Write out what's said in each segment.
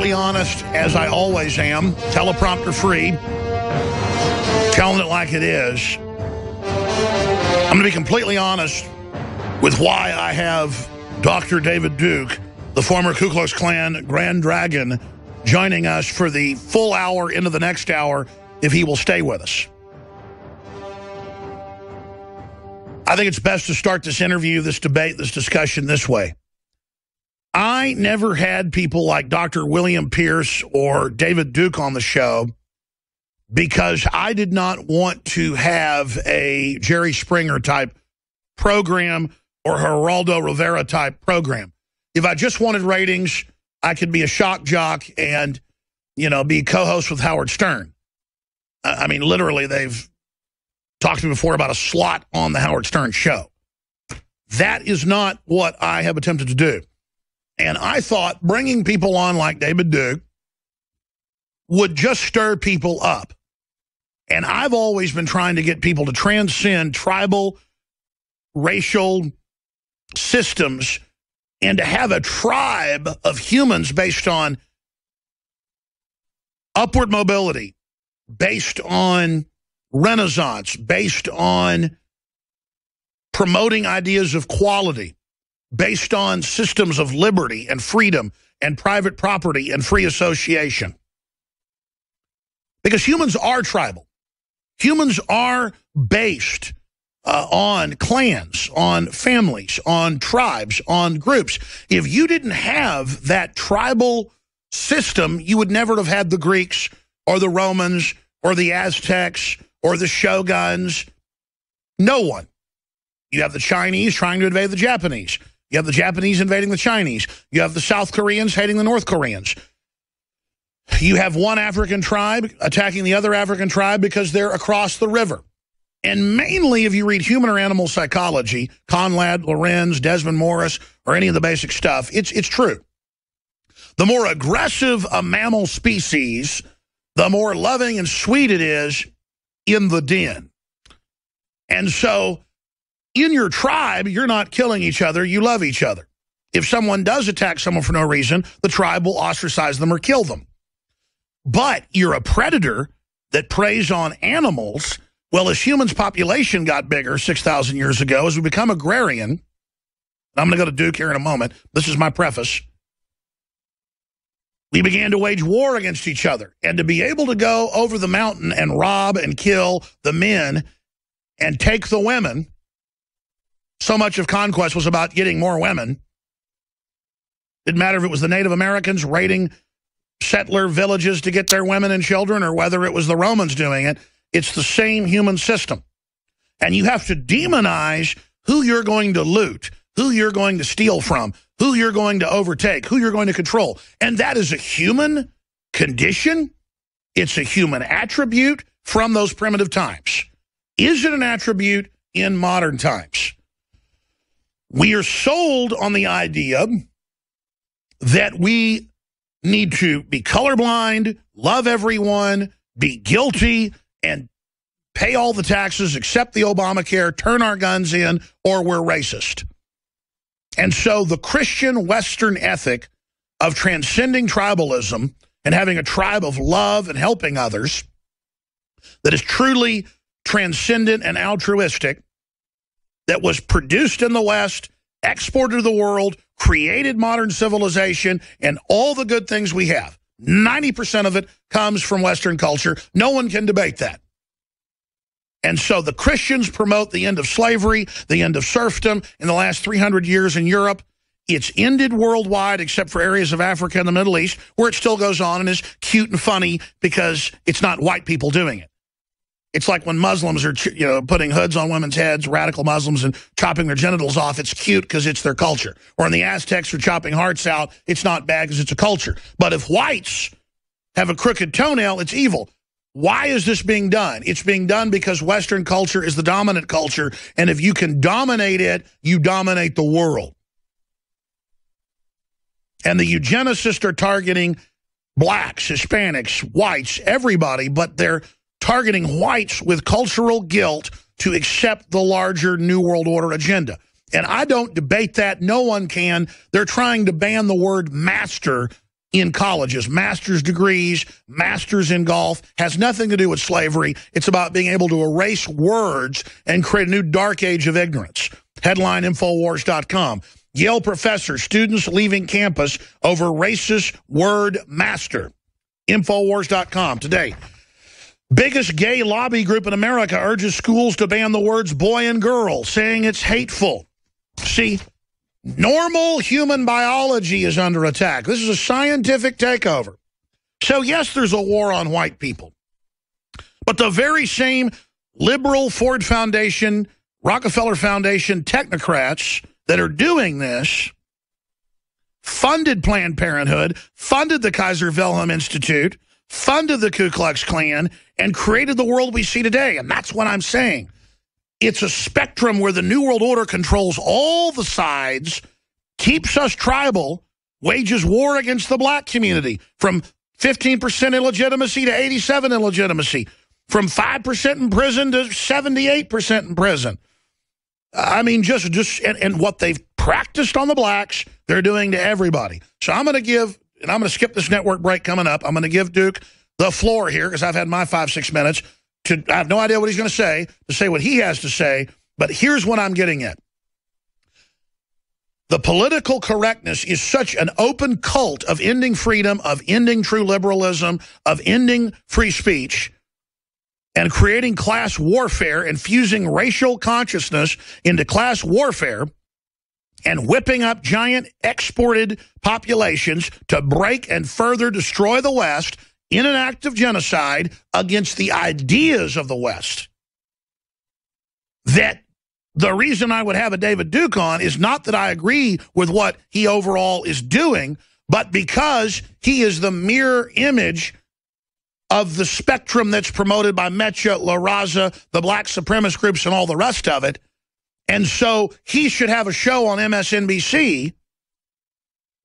completely honest, as I always am, teleprompter free, telling it like it is. I'm going to be completely honest with why I have Dr. David Duke, the former Ku Klux Klan Grand Dragon, joining us for the full hour into the next hour, if he will stay with us. I think it's best to start this interview, this debate, this discussion this way. I never had people like Dr. William Pierce or David Duke on the show because I did not want to have a Jerry Springer type program or Geraldo Rivera type program. If I just wanted ratings, I could be a shock jock and, you know, be co-host with Howard Stern. I mean, literally, they've talked to me before about a slot on the Howard Stern show. That is not what I have attempted to do. And I thought bringing people on like David Duke would just stir people up. And I've always been trying to get people to transcend tribal, racial systems and to have a tribe of humans based on upward mobility, based on renaissance, based on promoting ideas of quality, based on systems of liberty and freedom and private property and free association. Because humans are tribal. Humans are based on clans, on families, on tribes, on groups. If you didn't have that tribal system, you would never have had the Greeks or the Romans or the Aztecs or the Shoguns. No one. You have the Chinese trying to invade the Japanese. You have the Japanese invading the Chinese. You have the South Koreans hating the North Koreans. You have one African tribe attacking the other African tribe because they're across the river. And mainly, if you read human or animal psychology, Conrad Lorenz, Desmond Morris, or any of the basic stuff, it's true. The more aggressive a mammal species, the more loving and sweet it is in the den. And so, in your tribe, you're not killing each other, you love each other. If someone does attack someone for no reason, the tribe will ostracize them or kill them. But you're a predator that preys on animals. Well, as humans' population got bigger 6,000 years ago, as we become agrarian, and I'm going to go to Duke here in a moment, this is my preface, we began to wage war against each other. And to be able to go over the mountain and rob and kill the men and take the women, so much of conquest was about getting more women. Didn't matter if it was the Native Americans raiding settler villages to get their women and children or whether it was the Romans doing it. It's the same human system. And you have to demonize who you're going to loot, who you're going to steal from, who you're going to overtake, who you're going to control. And that is a human condition. It's a human attribute from those primitive times. Is it an attribute in modern times? We are sold on the idea that we need to be colorblind, love everyone, be guilty, and pay all the taxes, accept the Obamacare, turn our guns in, or we're racist. And so the Christian Western ethic of transcending tribalism and having a tribe of love and helping others that is truly transcendent and altruistic, that was produced in the West, exported to the world, created modern civilization, and all the good things we have. 90% of it comes from Western culture. No one can debate that. And so the Christians promote the end of slavery, the end of serfdom in the last 300 years in Europe. It's ended worldwide except for areas of Africa and the Middle East where it still goes on and is cute and funny because it's not white people doing it. It's like when Muslims are, putting hoods on women's heads, radical Muslims, and chopping their genitals off. It's cute because it's their culture. Or when the Aztecs are chopping hearts out, it's not bad because it's a culture. But if whites have a crooked toenail, it's evil. Why is this being done? It's being done because Western culture is the dominant culture, and if you can dominate it, you dominate the world. And the eugenicists are targeting blacks, Hispanics, whites, everybody, but they're targeting whites with cultural guilt to accept the larger New World Order agenda. And I don't debate that. No one can. They're trying to ban the word master in colleges, master's degrees, masters in golf, has nothing to do with slavery. It's about being able to erase words and create a new dark age of ignorance. Headline Infowars.com. Yale professor, students leaving campus over racist word master. Infowars.com today. Biggest gay lobby group in America urges schools to ban the words boy and girl, saying it's hateful. See, normal human biology is under attack. This is a scientific takeover. So, yes, there's a war on white people. But the very same liberal Ford Foundation, Rockefeller Foundation technocrats that are doing this funded Planned Parenthood, funded the Kaiser Wilhelm Institute, funded the Ku Klux Klan, and created the world we see today. And that's what I'm saying. It's a spectrum where the New World Order controls all the sides, keeps us tribal, wages war against the black community, from 15% illegitimacy to 87% illegitimacy, from 5% in prison to 78% in prison. I mean, and what they've practiced on the blacks, they're doing to everybody. So I'm going to give, and I'm going to skip this network break coming up. I'm going to give Duke the floor here because I've had my 5-6 minutes. I have no idea what he's going to say what he has to say, but here's what I'm getting at. The political correctness is such an open cult of ending freedom, of ending true liberalism, of ending free speech, and creating class warfare and fusing racial consciousness into class warfare and whipping up giant exported populations to break and further destroy the West in an act of genocide against the ideas of the West. That the reason I would have a David Duke on is not that I agree with what he overall is doing, but because he is the mirror image of the spectrum that's promoted by Mecha, La Raza, the black supremacist groups, and all the rest of it. And so he should have a show on MSNBC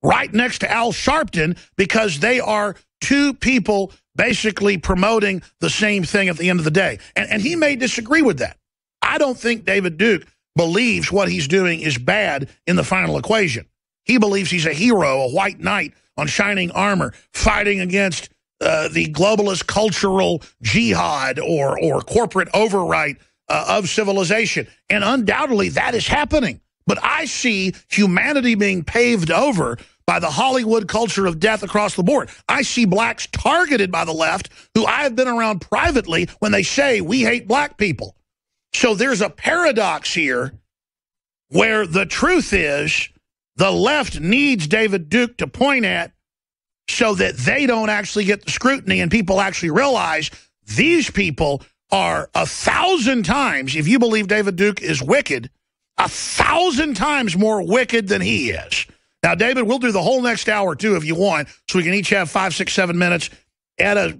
right next to Al Sharpton because they are two people basically promoting the same thing at the end of the day. And he may disagree with that. I don't think David Duke believes what he's doing is bad in the final equation. He believes he's a hero, a white knight on shining armor, fighting against the globalist cultural jihad or corporate overwrite of civilization. And undoubtedly that is happening. But I see humanity being paved over by the Hollywood culture of death across the board. I see blacks targeted by the left who I have been around privately when they say we hate black people. So there's a paradox here where the truth is the left needs David Duke to point at so that they don't actually get the scrutiny and people actually realize these people are 1,000 times, if you believe David Duke is wicked, 1,000 times more wicked than he is. Now, David, we'll do the whole next hour, too, if you want, so we can each have 5, 6, 7 minutes at a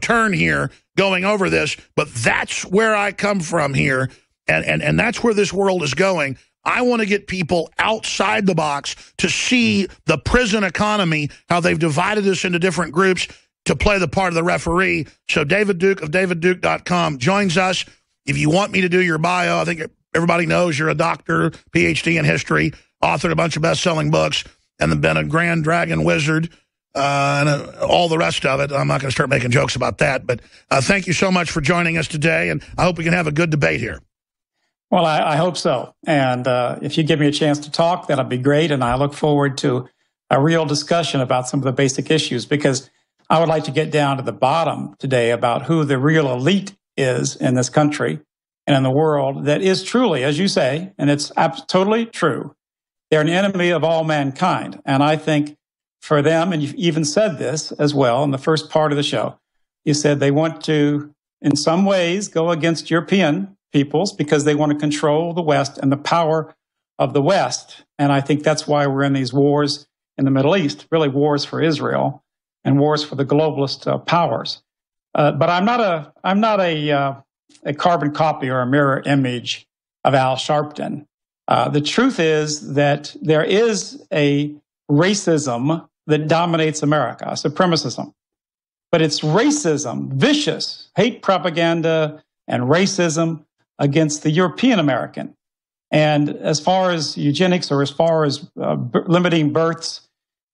turn here going over this. But that's where I come from here, and that's where this world is going. I want to get people outside the box to see the prison economy, how they've divided us into different groups to play the part of the referee. So David Duke of DavidDuke.com joins us. If you want me to do your bio, I think everybody knows you're a doctor, PhD in history, authored a bunch of best-selling books, and then been a Grand Dragon Wizard, and all the rest of it. I'm not going to start making jokes about that, but thank you so much for joining us today, and I hope we can have a good debate here. Well, I hope so. And if you give me a chance to talk, that'll be great, and I look forward to a real discussion about some of the basic issues, because I would like to get down to the bottom today about who the real elite is in this country and in the world that is truly, as you say, and it's totally true, they're an enemy of all mankind. And I think for them, and you've even said this as well in the first part of the show, you said they want to, in some ways, go against European peoples because they want to control the West and the power of the West. And I think that's why we're in these wars in the Middle East, really wars for Israel and wars for the globalist powers. But I'm not a carbon copy or a mirror image of Al Sharpton. The truth is that there is a racism that dominates America, supremacism. But it's racism, vicious hate propaganda and racism against the European American. And as far as eugenics or as far as limiting births,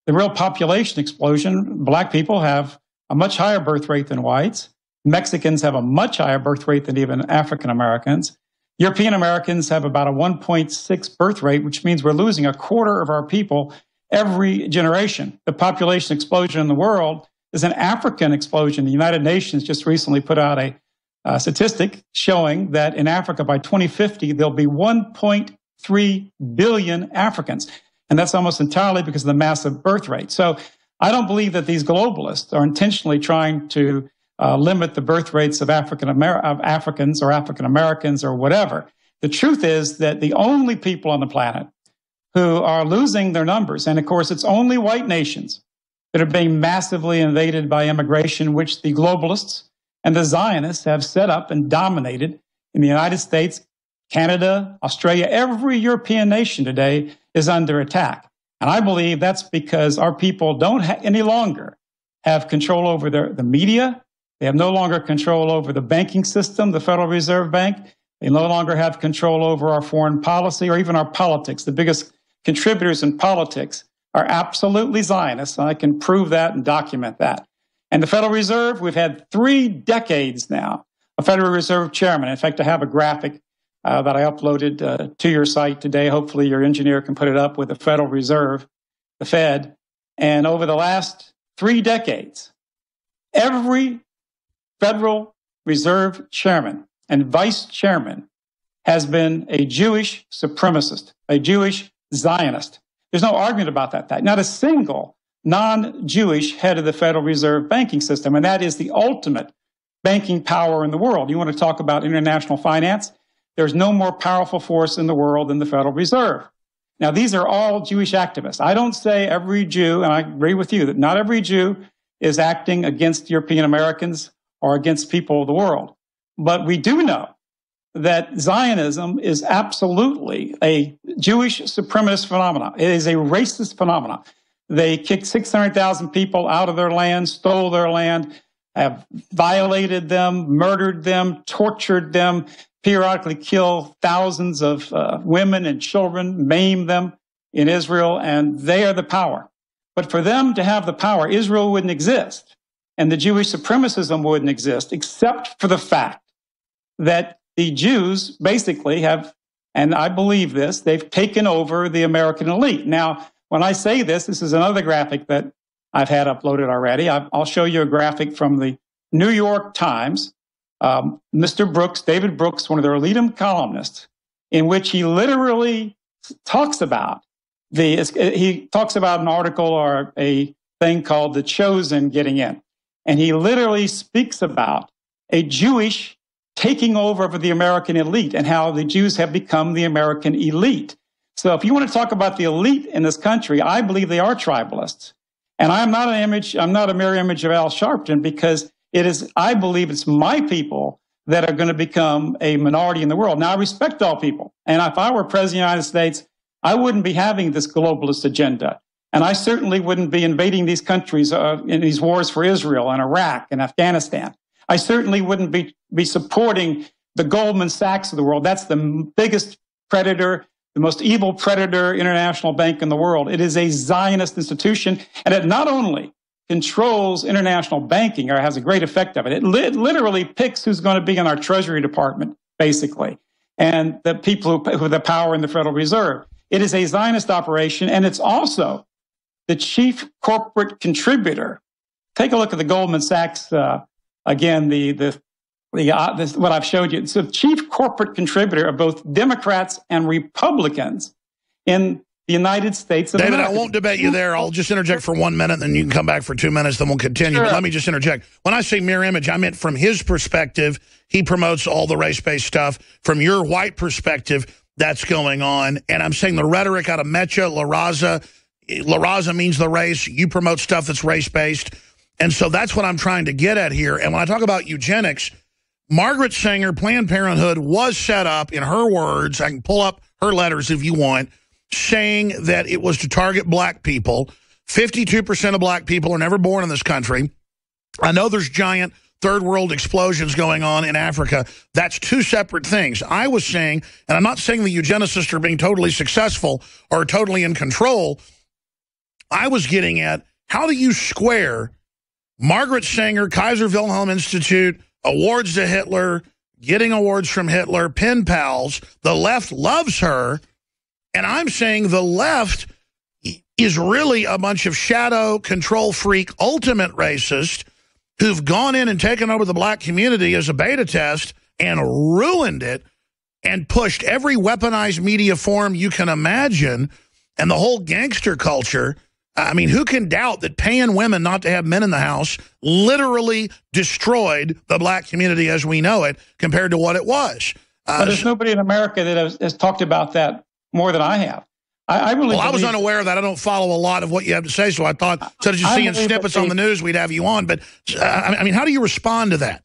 the real population explosion, black people have a much higher birth rate than whites. Mexicans have a much higher birth rate than even African Americans. European Americans have about a 1.6 birth rate, which means we're losing a quarter of our people every generation. The population explosion in the world is an African explosion. The United Nations just recently put out a statistic showing that in Africa by 2050, there'll be 1.3 billion Africans. And that's almost entirely because of the massive birth rate. So I don't believe that these globalists are intentionally trying to limit the birth rates of Africans or African Americans or whatever. The truth is that the only people on the planet who are losing their numbers, and of course it's only white nations that are being massively invaded by immigration, which the globalists and the Zionists have set up and dominated in the United States, Canada, Australia. Every European nation today is under attack. And I believe that's because our people don't any longer have control over the media. They have no longer control over the banking system, the Federal Reserve Bank. They no longer have control over our foreign policy or even our politics. The biggest contributors in politics are absolutely Zionists. And I can prove that and document that. And the Federal Reserve, we've had 3 decades now, a Federal Reserve chairman. In fact, I have a graphic that I uploaded to your site today. Hopefully your engineer can put it up with the Federal Reserve, the Fed. And over the last 3 decades, every Federal Reserve chairman and vice chairman has been a Jewish supremacist, a Jewish Zionist. There's no argument about that. Not a single non-Jewish head of the Federal Reserve banking system, and that is the ultimate banking power in the world. You want to talk about international finance? There's no more powerful force in the world than the Federal Reserve. Now, these are all Jewish activists. I don't say every Jew, and I agree with you, that not every Jew is acting against European Americans or against people of the world. But we do know that Zionism is absolutely a Jewish supremacist phenomenon. It is a racist phenomenon. They kicked 600,000 people out of their land, stole their land, have violated them, murdered them, tortured them, periodically kill thousands of women and children, maim them in Israel, and they are the power. But for them to have the power, Israel wouldn't exist, and the Jewish supremacism wouldn't exist, except for the fact that the Jews basically have, and I believe this, they've taken over the American elite. Now, when I say this is another graphic that I've had uploaded already. I'll show you a graphic from the New York Times. Mr. Brooks, David Brooks, one of their leading columnists, in which he literally talks about an article or a thing called The Chosen getting in. And he literally speaks about a Jewish taking over of the American elite and how the Jews have become the American elite. So if you want to talk about the elite in this country, I believe they are tribalists. And I'm not a mirror image of Al Sharpton, because I believe it's my people that are going to become a minority in the world. Now, I respect all people. And if I were president of the United States, I wouldn't be having this globalist agenda. And I certainly wouldn't be invading these countries in these wars for Israel and Iraq and Afghanistan. I certainly wouldn't be supporting the Goldman Sachs of the world. That's the biggest predator, the most evil predator international bank in the world. It is a Zionist institution, and it not only controls international banking, or has a great effect of it, it literally picks who's going to be in our Treasury Department, basically, and the people who have the power in the Federal Reserve. It is a Zionist operation, and it's also the chief corporate contributor. Take a look at the Goldman Sachs, again, what I've showed you. It's the chief corporate contributor of both Democrats and Republicans in the United States of America. David, I won't debate you there. I'll just interject for 1 minute, then you can come back for 2 minutes, then we'll continue. Sure. But let me just interject. When I say mirror image, I meant from his perspective, he promotes all the race-based stuff. From your white perspective, that's going on. And I'm saying the rhetoric out of Mecha, La Raza means the race. You promote stuff that's race-based. And so that's what I'm trying to get at here. And when I talk about eugenics, Margaret Sanger, Planned Parenthood, was set up, in her words, I can pull up her letters if you want, saying that it was to target black people. 52% of black people are never born in this country. I know there's giant third world explosions going on in Africa. That's 2 separate things. I was saying, and I'm not saying the eugenicists are being totally successful or totally in control, I was getting at, how do you square Margaret Sanger, Kaiser Wilhelm Institute, awards to Hitler, getting awards from Hitler, pen pals, the left loves her, and I'm saying the left is really a bunch of shadow, control freak, ultimate racist who've gone in and taken over the black community as a beta test and ruined it and pushed every weaponized media form you can imagine and the whole gangster culture. I mean, who can doubt that paying women not to have men in the house literally destroyed the black community as we know it compared to what it was? But there's nobody in America that has talked about that more than I have. I was unaware of that. I don't follow a lot of what you have to say, so I thought instead of just seeing snippets on the news, we'd have you on. But, I mean, how do you respond to that?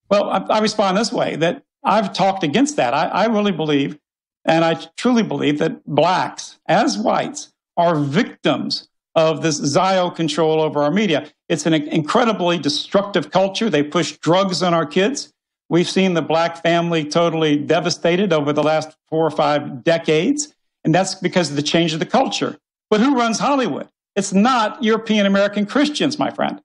Well, I respond this way, that I've talked against that. I really believe, and I truly believe, that blacks, as whites, are victims of this Zio control over our media. It's an incredibly destructive culture. They push drugs on our kids. We've seen the black family totally devastated over the last 4 or 5 decades, and that's because of the change of the culture. But who runs Hollywood? It's not European American Christians, my friend.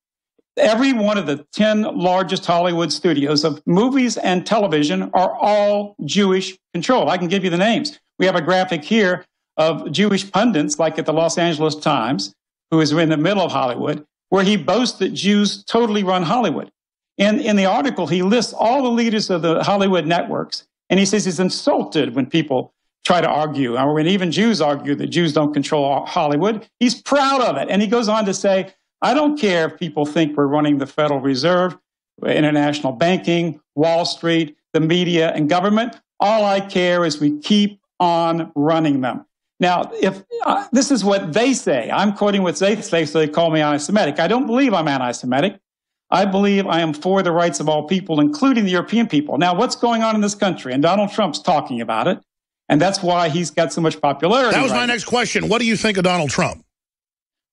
Every one of the 10 largest Hollywood studios of movies and television are all Jewish controlled. I can give you the names. We have a graphic here of Jewish pundits, like at the Los Angeles Times, who is in the middle of Hollywood, where he boasts that Jews totally run Hollywood. In the article, he lists all the leaders of the Hollywood networks, and he says he's insulted when people try to argue, or when even Jews argue that Jews don't control Hollywood. He's proud of it. And he goes on to say, I don't care if people think we're running the Federal Reserve, international banking, Wall Street, the media, and government. All I care is we keep on running them. Now, if this is what they say, I'm quoting what they say, so they call me anti-Semitic. I don't believe I'm anti-Semitic. I believe I am for the rights of all people, including the European people. Now, what's going on in this country? And Donald Trump's talking about it, and that's why he's got so much popularity. That was my next question. What do you think of Donald Trump?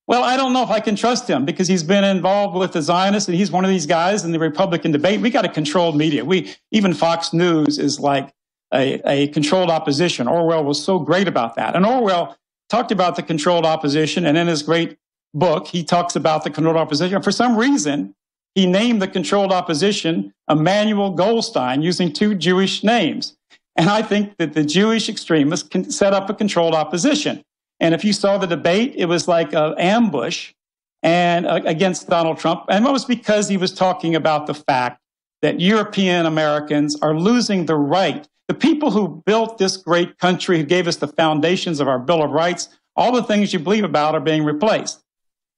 Well, I don't know if I can trust him because he's been involved with the Zionists, and he's one of these guys in the Republican debate. We got a controlled media. Even Fox News is like a controlled opposition. Orwell was so great about that. And Orwell talked about the controlled opposition, and in his great book, he talks about the controlled opposition. And for some reason, he named the controlled opposition Emanuel Goldstein using 2 Jewish names. And I think that the Jewish extremists can set up a controlled opposition. And if you saw the debate, it was like an ambush and against Donald Trump. And it was because he was talking about the fact that European Americans are losing the right. The people who built this great country, who gave us the foundations of our Bill of Rights, all the things you believe about are being replaced.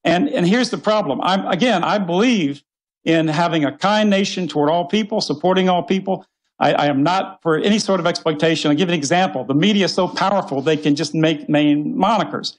And here's the problem. I believe in having a kind nation toward all people, supporting all people. I am not for any sort of exploitation. I'll give an example. The media is so powerful, they can just make main monikers.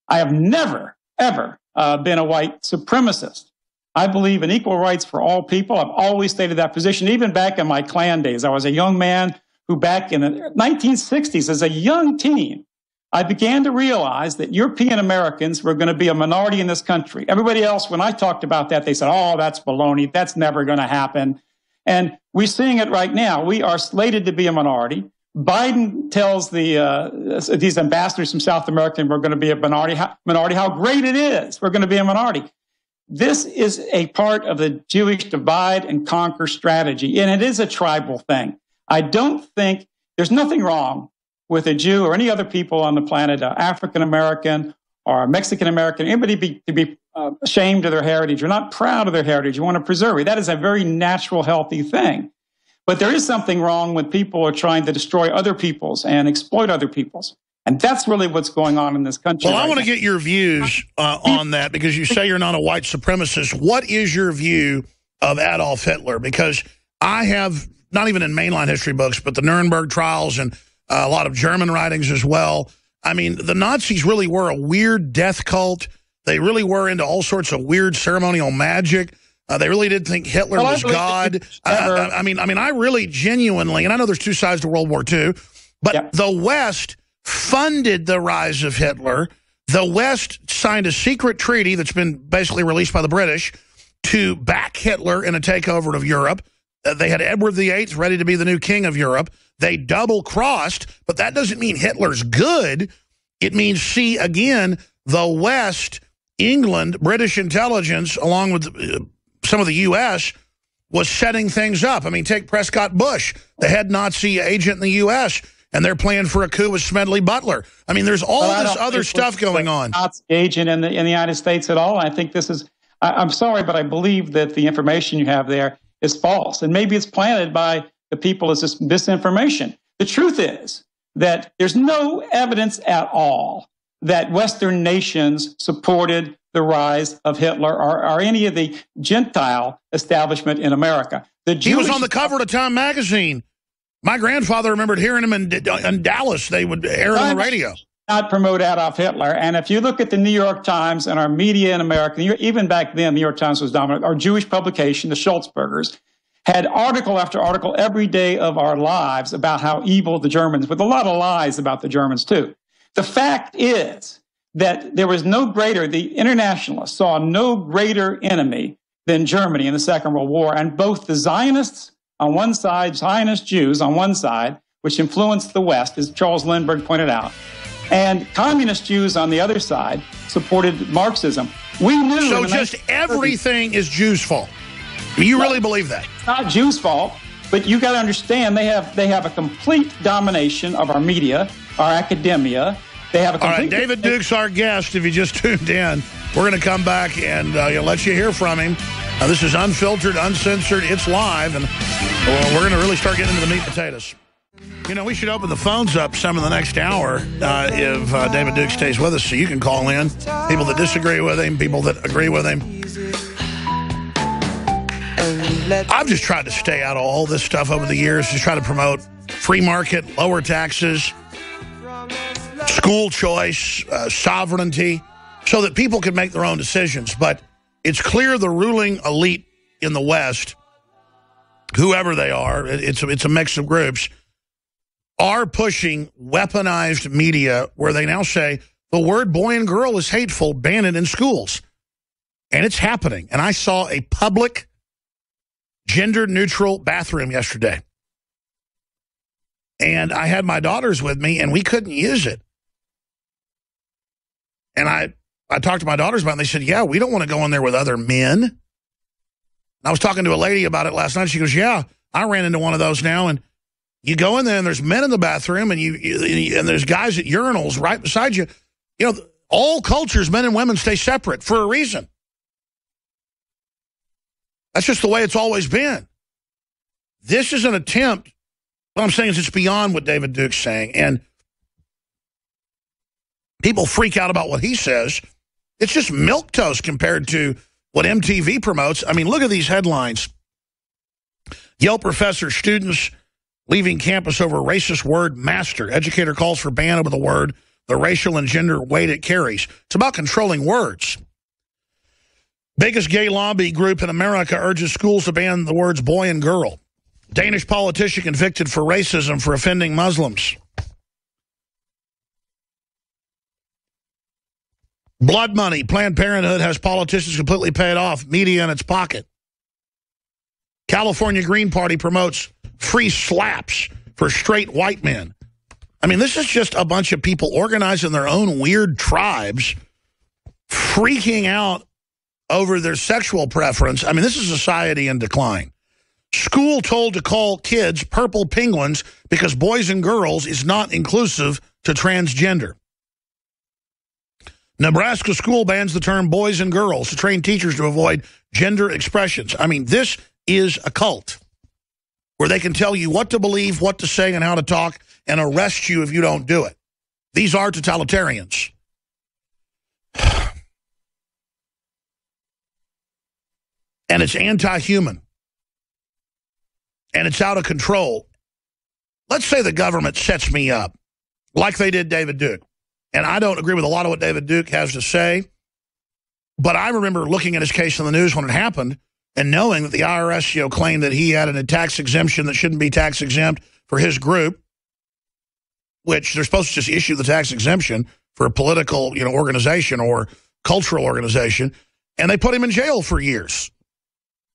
I have never, ever been a white supremacist. I believe in equal rights for all people. I've always stated that position, even back in my Klan days. I was a young man who back in the 1960s, as a young teen, I began to realize that European Americans were going to be a minority in this country. Everybody else, when I talked about that, they said, oh, that's baloney. That's never going to happen. And we're seeing it right now. We are slated to be a minority. Biden tells these ambassadors from South America we're going to be a minority, how great it is. We're going to be a minority. This is a part of the Jewish divide and conquer strategy, and it is a tribal thing. I don't think there's nothing wrong with a Jew or any other people on the planet, African American or Mexican American, anybody to be ashamed of their heritage. You're not proud of their heritage. You want to preserve it. That is a very natural, healthy thing. But there is something wrong when people are trying to destroy other peoples and exploit other peoples. And that's really what's going on in this country. Well, I want to get your views on that because you say you're not a white supremacist. What is your view of Adolf Hitler? Because I have, not even in mainline history books, but the Nuremberg trials and a lot of German writings as well. I mean, the Nazis really were a weird death cult. They really were into all sorts of weird ceremonial magic. They really did think Hitler was God. I mean, I really genuinely, and I know there's 2 sides to World War II, but the West funded the rise of Hitler. The West signed a secret treaty that's been basically released by the British to back Hitler in a takeover of Europe. They had Edward VIII ready to be the new king of Europe. They double-crossed, but that doesn't mean Hitler's good. It means, see, again, the West England, British intelligence, along with some of the U.S., was setting things up. I mean, take Prescott Bush, the head Nazi agent in the U.S., and they're planning for a coup with Smedley Butler. I mean, there's all this other stuff going on. Nazi agent in the United States at all. I think this is, I'm sorry, but I believe that the information you have there is false. And maybe it's planted by the people as this misinformation. The truth is that there's no evidence at all that Western nations supported the rise of Hitler or any of the Gentile establishment in America. He was on the cover of Time magazine. My grandfather remembered hearing him in Dallas. They would air it on the radio. Not promote Adolf Hitler. And if you look at the New York Times and our media in America, even back then, the New York Times was dominant. Our Jewish publication, the Schultzbergers, had article after article every day of our lives about how evil the Germans, with a lot of lies about the Germans too. The fact is that there was no greater, the internationalists saw no greater enemy than Germany in the Second World War. And both the Zionists on one side, Zionist Jews on one side, which influenced the West, as Charles Lindbergh pointed out, and communist Jews on the other side supported Marxism. We knew. So just everything is Jews' fault. You really believe that? It's not Jews' fault, but you got to understand they have a complete domination of our media, our academia. They have a complete. All right, David Duke's our guest. If you just tuned in, we're going to come back and let you hear from him. This is unfiltered, uncensored. It's live, and we're going to really start getting into the meat and potatoes. You know, we should open the phones up some in the next hour if David Duke stays with us, so you can call in. People that disagree with him, people that agree with him. I've just tried to stay out of all this stuff over the years, just try to promote free market, lower taxes, school choice, sovereignty, so that people can make their own decisions. But it's clear the ruling elite in the West, whoever they are, it's a mix of groups, are pushing weaponized media where they now say the word boy and girl is hateful, ban it in schools. And it's happening. And I saw a public gender-neutral bathroom yesterday. And I had my daughters with me, and we couldn't use it. And I talked to my daughters about it, and they said, yeah, we don't want to go in there with other men. And I was talking to a lady about it last night. She goes, yeah, I ran into one of those now, and you go in there, and there's men in the bathroom, and and there's guys at urinals right beside you. You know, all cultures, men and women, stay separate for a reason. That's just the way it's always been. This is an attempt. What I'm saying is it's beyond what David Duke's saying. And people freak out about what he says. It's just milquetoast compared to what MTV promotes. I mean, look at these headlines. Yale professor, students leaving campus over racist word master. Educator calls for ban over the word, the racial and gender weight it carries. It's about controlling words. Biggest gay lobby group in America urges schools to ban the words boy and girl. Danish politician convicted for racism for offending Muslims. Blood money. Planned Parenthood has politicians completely paid off. Media in its pocket. California Green Party promotes free slaps for straight white men. I mean, this is just a bunch of people organizing their own weird tribes, freaking out over their sexual preference. I mean, this is society in decline. School told to call kids purple penguins because boys and girls is not inclusive to transgender. Nebraska school bans the term boys and girls to train teachers to avoid gender expressions. I mean, this is a cult where they can tell you what to believe, what to say, and how to talk, and arrest you if you don't do it. These are totalitarians. And it's anti-human. And it's out of control. Let's say the government sets me up like they did David Duke. And I don't agree with a lot of what David Duke has to say. But I remember looking at his case in the news when it happened and knowing that the IRS, claimed that he had a tax exemption that shouldn't be tax exempt for his group, which they're supposed to just issue the tax exemption for a political, organization or cultural organization. And they put him in jail for years.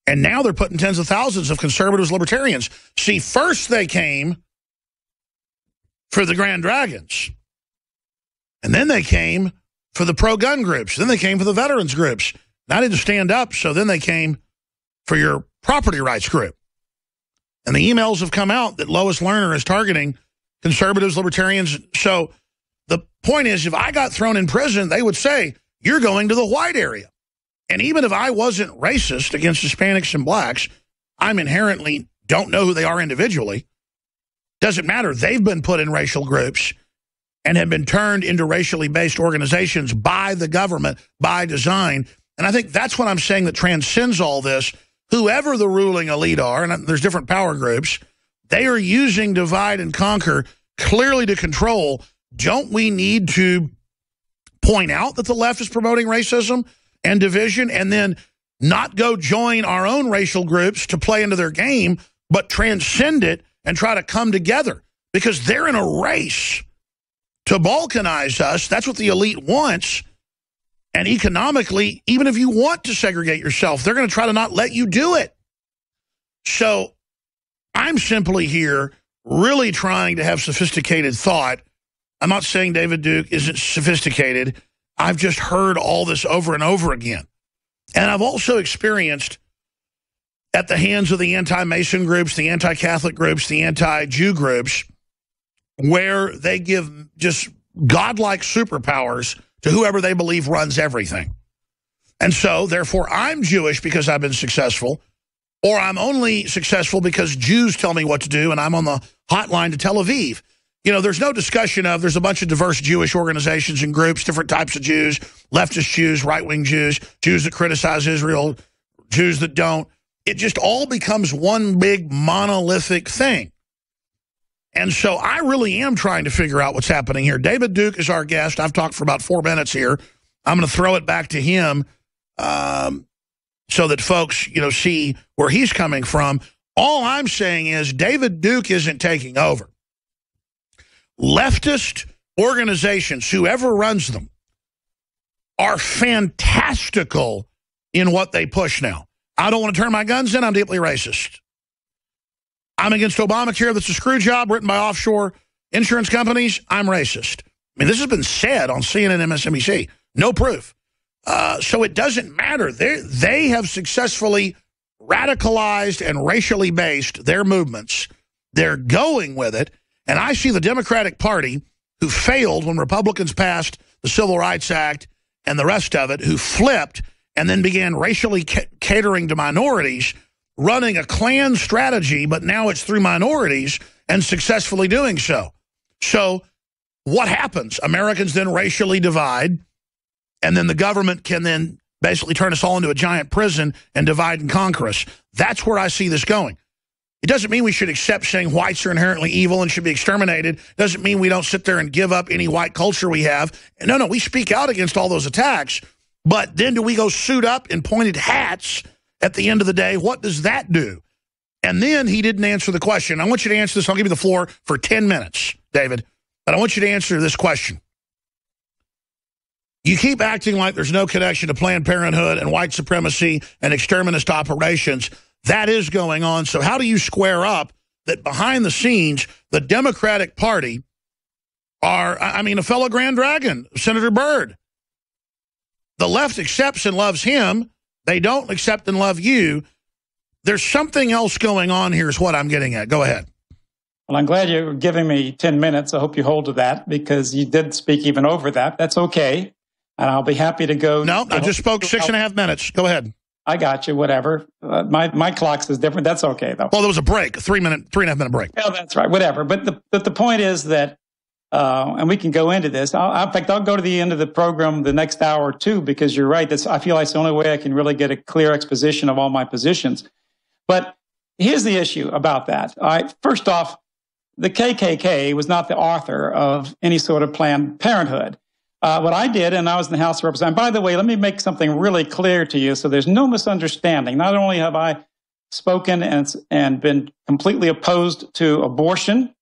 And now they're putting tens of thousands of conservatives, libertarians. See, first they came for the Grand Dragons. And then they came for the pro-gun groups. Then they came for the veterans groups. And I didn't stand up, so then they came for your property rights group. And the emails have come out that Lois Lerner is targeting conservatives, libertarians. So the point is, if I got thrown in prison, they would say, you're going to the white area. And even if I wasn't racist against Hispanics and blacks, I'm inherently don't know who they are individually. Doesn't matter. They've been put in racial groups and have been turned into racially based organizations by the government, by design. And I think that's what I'm saying that transcends all this. Whoever the ruling elite are, and there's different power groups, they are using divide and conquer clearly to control. Don't we need to point out that the left is promoting racism and division and then not go join our own racial groups to play into their game, but transcend it and try to come together? Because they're in a race to balkanize us. That's what the elite wants. And economically, even if you want to segregate yourself, they're going to try to not let you do it. So I'm simply here really trying to have sophisticated thought. I'm not saying David Duke isn't sophisticated. I've just heard all this over and over again. And I've also experienced at the hands of the anti-Mason groups, the anti-Catholic groups, the anti-Jew groups, where they give just godlike superpowers to whoever they believe runs everything. And so, therefore, I'm Jewish because I've been successful, or I'm only successful because Jews tell me what to do and I'm on the hotline to Tel Aviv. You know, there's no discussion of there's a bunch of diverse Jewish organizations and groups, different types of Jews, leftist Jews, right-wing Jews, Jews that criticize Israel, Jews that don't. It just all becomes one big monolithic thing. And so I really am trying to figure out what's happening here. David Duke is our guest. I've talked for about 4 minutes here. I'm going to throw it back to him so that folks, you know, see where he's coming from. All I'm saying is David Duke isn't taking over. Leftist organizations, whoever runs them, are fantastical in what they push now. I don't want to turn my guns in. I'm deeply racist. I'm against Obamacare. That's a screw job written by offshore insurance companies. I'm racist. I mean, this has been said on CNN and MSNBC. No proof. So it doesn't matter. They have successfully radicalized and racially based their movements. They're going with it. And I see the Democratic Party, who failed when Republicans passed the Civil Rights Act and the rest of it, who flipped and then began racially catering to minorities, running a Klan strategy, but now it's through minorities and successfully doing so. So what happens? Americans then racially divide, and then the government can then basically turn us all into a giant prison and divide and conquer us. That's where I see this going. It doesn't mean we should accept saying whites are inherently evil and should be exterminated. It doesn't mean we don't sit there and give up any white culture we have. No, we speak out against all those attacks. But then do we go suit up in pointed hats at the end of the day? What does that do? And then he didn't answer the question. I want you to answer this. I'll give you the floor for 10 minutes, David. But I want you to answer this question. You keep acting like there's no connection to Planned Parenthood and white supremacy and exterminist operations. That is going on. So how do you square up that behind the scenes, the Democratic Party are, I mean, a fellow Grand Dragon, Senator Byrd. The left accepts and loves him. They don't accept and love you. There's something else going on here is what I'm getting at. Go ahead. Well, I'm glad you're giving me 10 minutes. I hope you hold to that because you did speak even over that. That's okay. And I'll be happy to go. No, I just spoke 6.5 minutes. Go ahead. I got you, whatever. My clock says different. That's okay, though. Well, there was a break, a 3.5 minute break. Yeah, that's right, whatever. But the point is that, and we can go into this. In fact, I'll go to the end of the program the next hour or two because you're right. I feel like it's the only way I can really get a clear exposition of all my positions. But here's the issue about that. First off, the KKK was not the author of any sort of Planned Parenthood. What I did, and I was in the House of Representatives. By the way, let me make something really clear to you so there's no misunderstanding. Not only have I spoken and been completely opposed to abortion,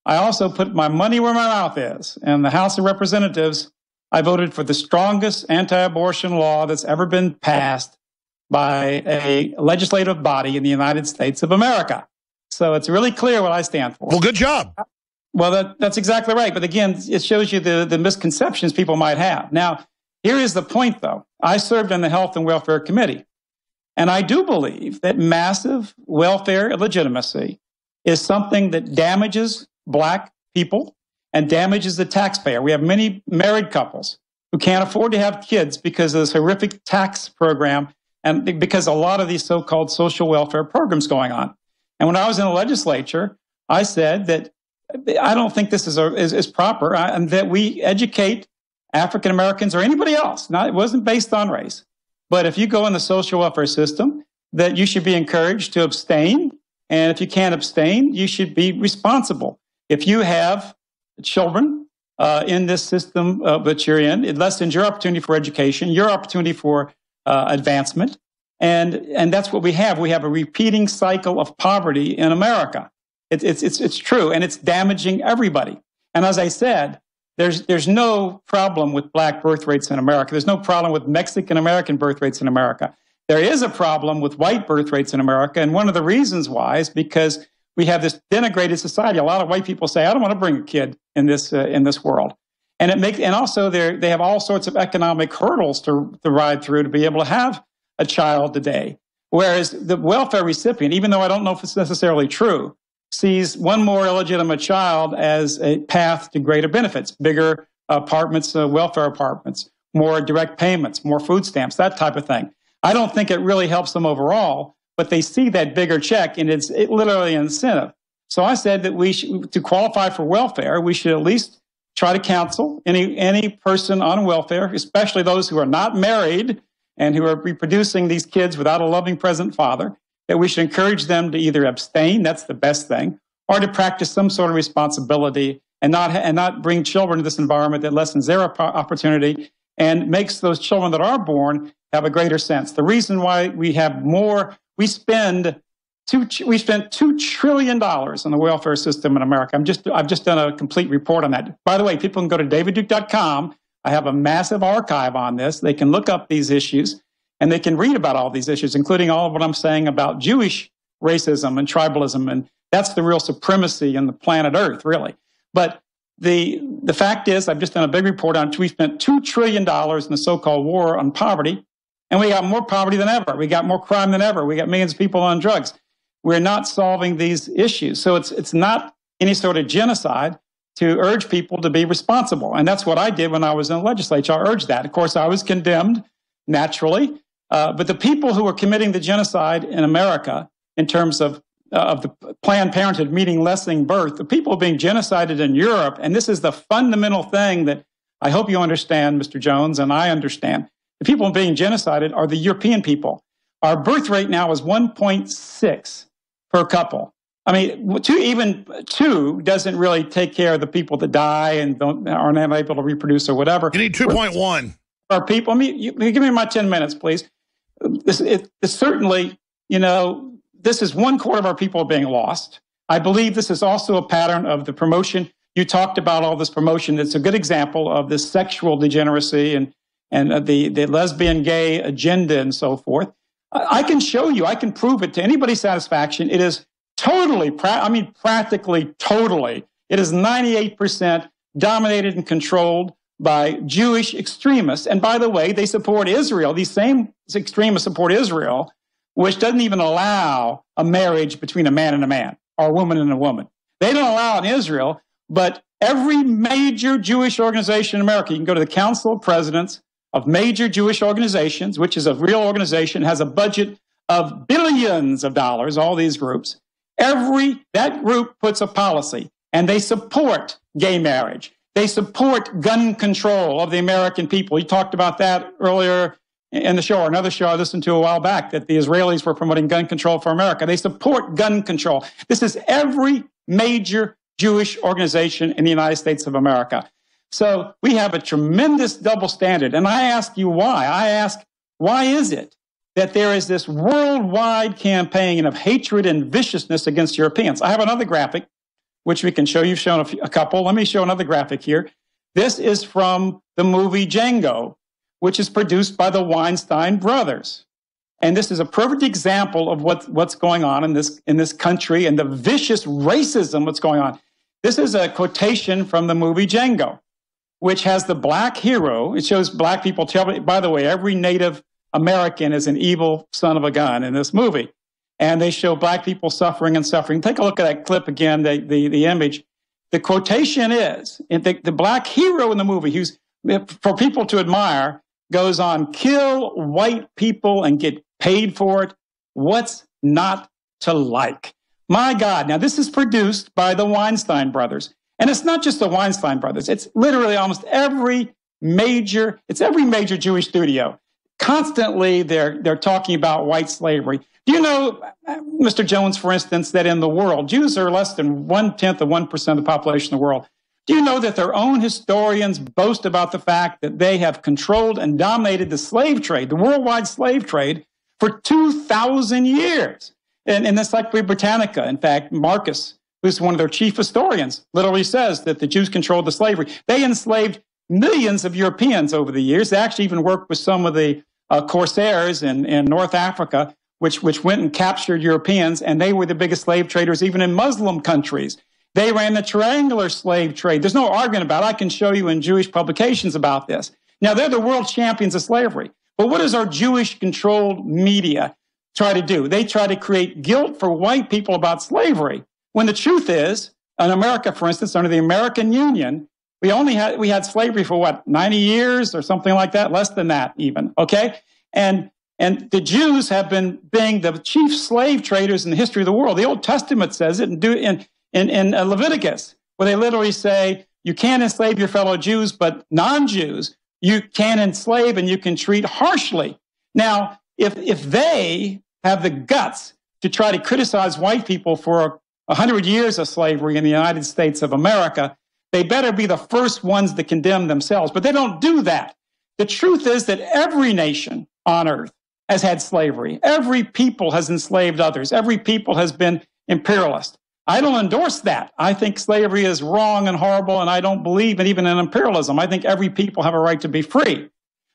I also put my money where my mouth is. In the House of Representatives, I voted for the strongest anti-abortion law that's ever been passed by a legislative body in the United States of America. So it's really clear what I stand for. Well, good job. Well, that's exactly right. But again, it shows you the misconceptions people might have. Now, here is the point, though. I served on the Health and Welfare Committee, and I do believe that massive welfare illegitimacy is something that damages Black people and damages the taxpayer. We have many married couples who can't afford to have kids because of this horrific tax program and because a lot of these so-called social welfare programs going on. And when I was in the legislature, I said that I don't think this is proper, and that we educate African Americans or anybody else. It wasn't based on race. But if you go in the social welfare system, that you should be encouraged to abstain. And if you can't abstain, you should be responsible. If you have children in this system that you're in, it lessens your opportunity for education, your opportunity for advancement. And that's what we have. We have a repeating cycle of poverty in America. It's true, and it's damaging everybody. And as I said, there's no problem with Black birth rates in America. There's no problem with Mexican-American birth rates in America. There is a problem with white birth rates in America, and one of the reasons why is because we have this denigrated society. A lot of white people say, "I don't want to bring a kid in this world," and also they have all sorts of economic hurdles to ride through to be able to have a child today. Whereas the welfare recipient, even though I don't know if it's necessarily true, sees one more illegitimate child as a path to greater benefits, bigger apartments, welfare apartments, more direct payments, more food stamps, that type of thing. I don't think it really helps them overall, but they see that bigger check, and it's literally an incentive. So I said that to qualify for welfare, we should at least try to counsel any person on welfare, especially those who are not married and who are reproducing these kids without a loving present father, that we should encourage them to either abstain, that's the best thing, or to practice some sort of responsibility and not bring children to this environment that lessens their opportunity and makes those children that are born have a greater sense. The reason why we spent $2 trillion on the welfare system in America. I've just done a complete report on that. By the way, people can go to davidduke.com. I have a massive archive on this. They can look up these issues, and they can read about all these issues, including all of what I'm saying about Jewish racism and tribalism. And that's the real supremacy in the planet Earth, really. But the fact is, I've just done a big report on it. We spent $2 trillion in the so-called war on poverty, and we got more poverty than ever. We got more crime than ever. We got millions of people on drugs. We're not solving these issues. So it's not any sort of genocide to urge people to be responsible. And that's what I did when I was in the legislature. I urged that. Of course, I was condemned, naturally. But the people who are committing the genocide in America, in terms of the Planned Parenthood meaning lessening birth, the people being genocided in Europe, and this is the fundamental thing that I hope you understand, Mr. Jones, and I understand. The people being genocided are the European people. Our birth rate now is 1.6 per couple. I mean, two doesn't really take care of the people that die and aren't able to reproduce or whatever. You need 2.1. Our people, give me my 10 minutes, please. It's certainly, this is 1/4 of our people being lost. I believe this is also a pattern of the promotion. You talked about all this promotion. It's a good example of this sexual degeneracy and the lesbian gay agenda and so forth. I can show you, I can prove it to anybody's satisfaction. It is totally, practically totally. It is 98% dominated and controlled by Jewish extremists. And by the way, they support Israel. These same extremists support Israel, which doesn't even allow a marriage between a man and a man or a woman and a woman. They don't allow it in Israel, but every major Jewish organization in America, you can go to the Council of Presidents of major Jewish organizations, which is a real organization, has a budget of billions of dollars, all these groups. That group puts a policy, and they support gay marriage. They support gun control of the American people. You talked about that earlier in the show, or another show I listened to a while back, that the Israelis were promoting gun control for America. They support gun control. This is every major Jewish organization in the United States of America. So we have a tremendous double standard. And I ask you why. I ask, why is it that there is this worldwide campaign of hatred and viciousness against Europeans? I have another graphic, which we can show. You've shown a couple. Let me show another graphic here. This is from the movie Django, which is produced by the Weinstein brothers. And this is a perfect example of what's going on in this country and the vicious racism that's going on. This is a quotation from the movie Django, which has the black hero. It shows black people. By the way, every Native American is an evil son of a gun in this movie. And they show black people suffering and suffering. Take a look at that clip again, the image. The quotation is, the black hero in the movie, who's for people to admire, goes on, kill white people and get paid for it. What's not to like? My God. Now, this is produced by the Weinstein brothers. And it's not just the Weinstein brothers. It's literally almost every major Jewish studio. Constantly, they're talking about white slavery. Do you know, Mr. Jones, for instance, that in the world, Jews are less than 1/10 of 1% of the population of the world. Do you know that their own historians boast about the fact that they have controlled and dominated the slave trade, the worldwide slave trade, for 2,000 years? And in the Encyclopedia Britannica, in fact, Marcus, who's one of their chief historians, literally says that the Jews controlled the slavery. They enslaved millions of Europeans over the years. They actually even worked with some of the corsairs in North Africa, which went and captured Europeans, and they were the biggest slave traders even in Muslim countries. They ran the triangular slave trade. There's no argument about it. I can show you in Jewish publications about this. Now, they're the world champions of slavery. But what does our Jewish-controlled media try to do? They try to create guilt for white people about slavery, when the truth is, in America, for instance, under the American Union, we had slavery for 90 years or something like that, less than that even, okay? And the Jews have been being the chief slave traders in the history of the world. The Old Testament says it in Leviticus, where they literally say, you can't enslave your fellow Jews, but non-Jews, you can enslave and you can treat harshly. Now, if they have the guts to try to criticize white people for 100 years of slavery in the United States of America, they better be the first ones to condemn themselves. But they don't do that. The truth is that every nation on earth has had slavery. Every people has enslaved others. Every people has been imperialist. I don't endorse that. I think slavery is wrong and horrible, and I don't believe even in imperialism. I think every people have a right to be free.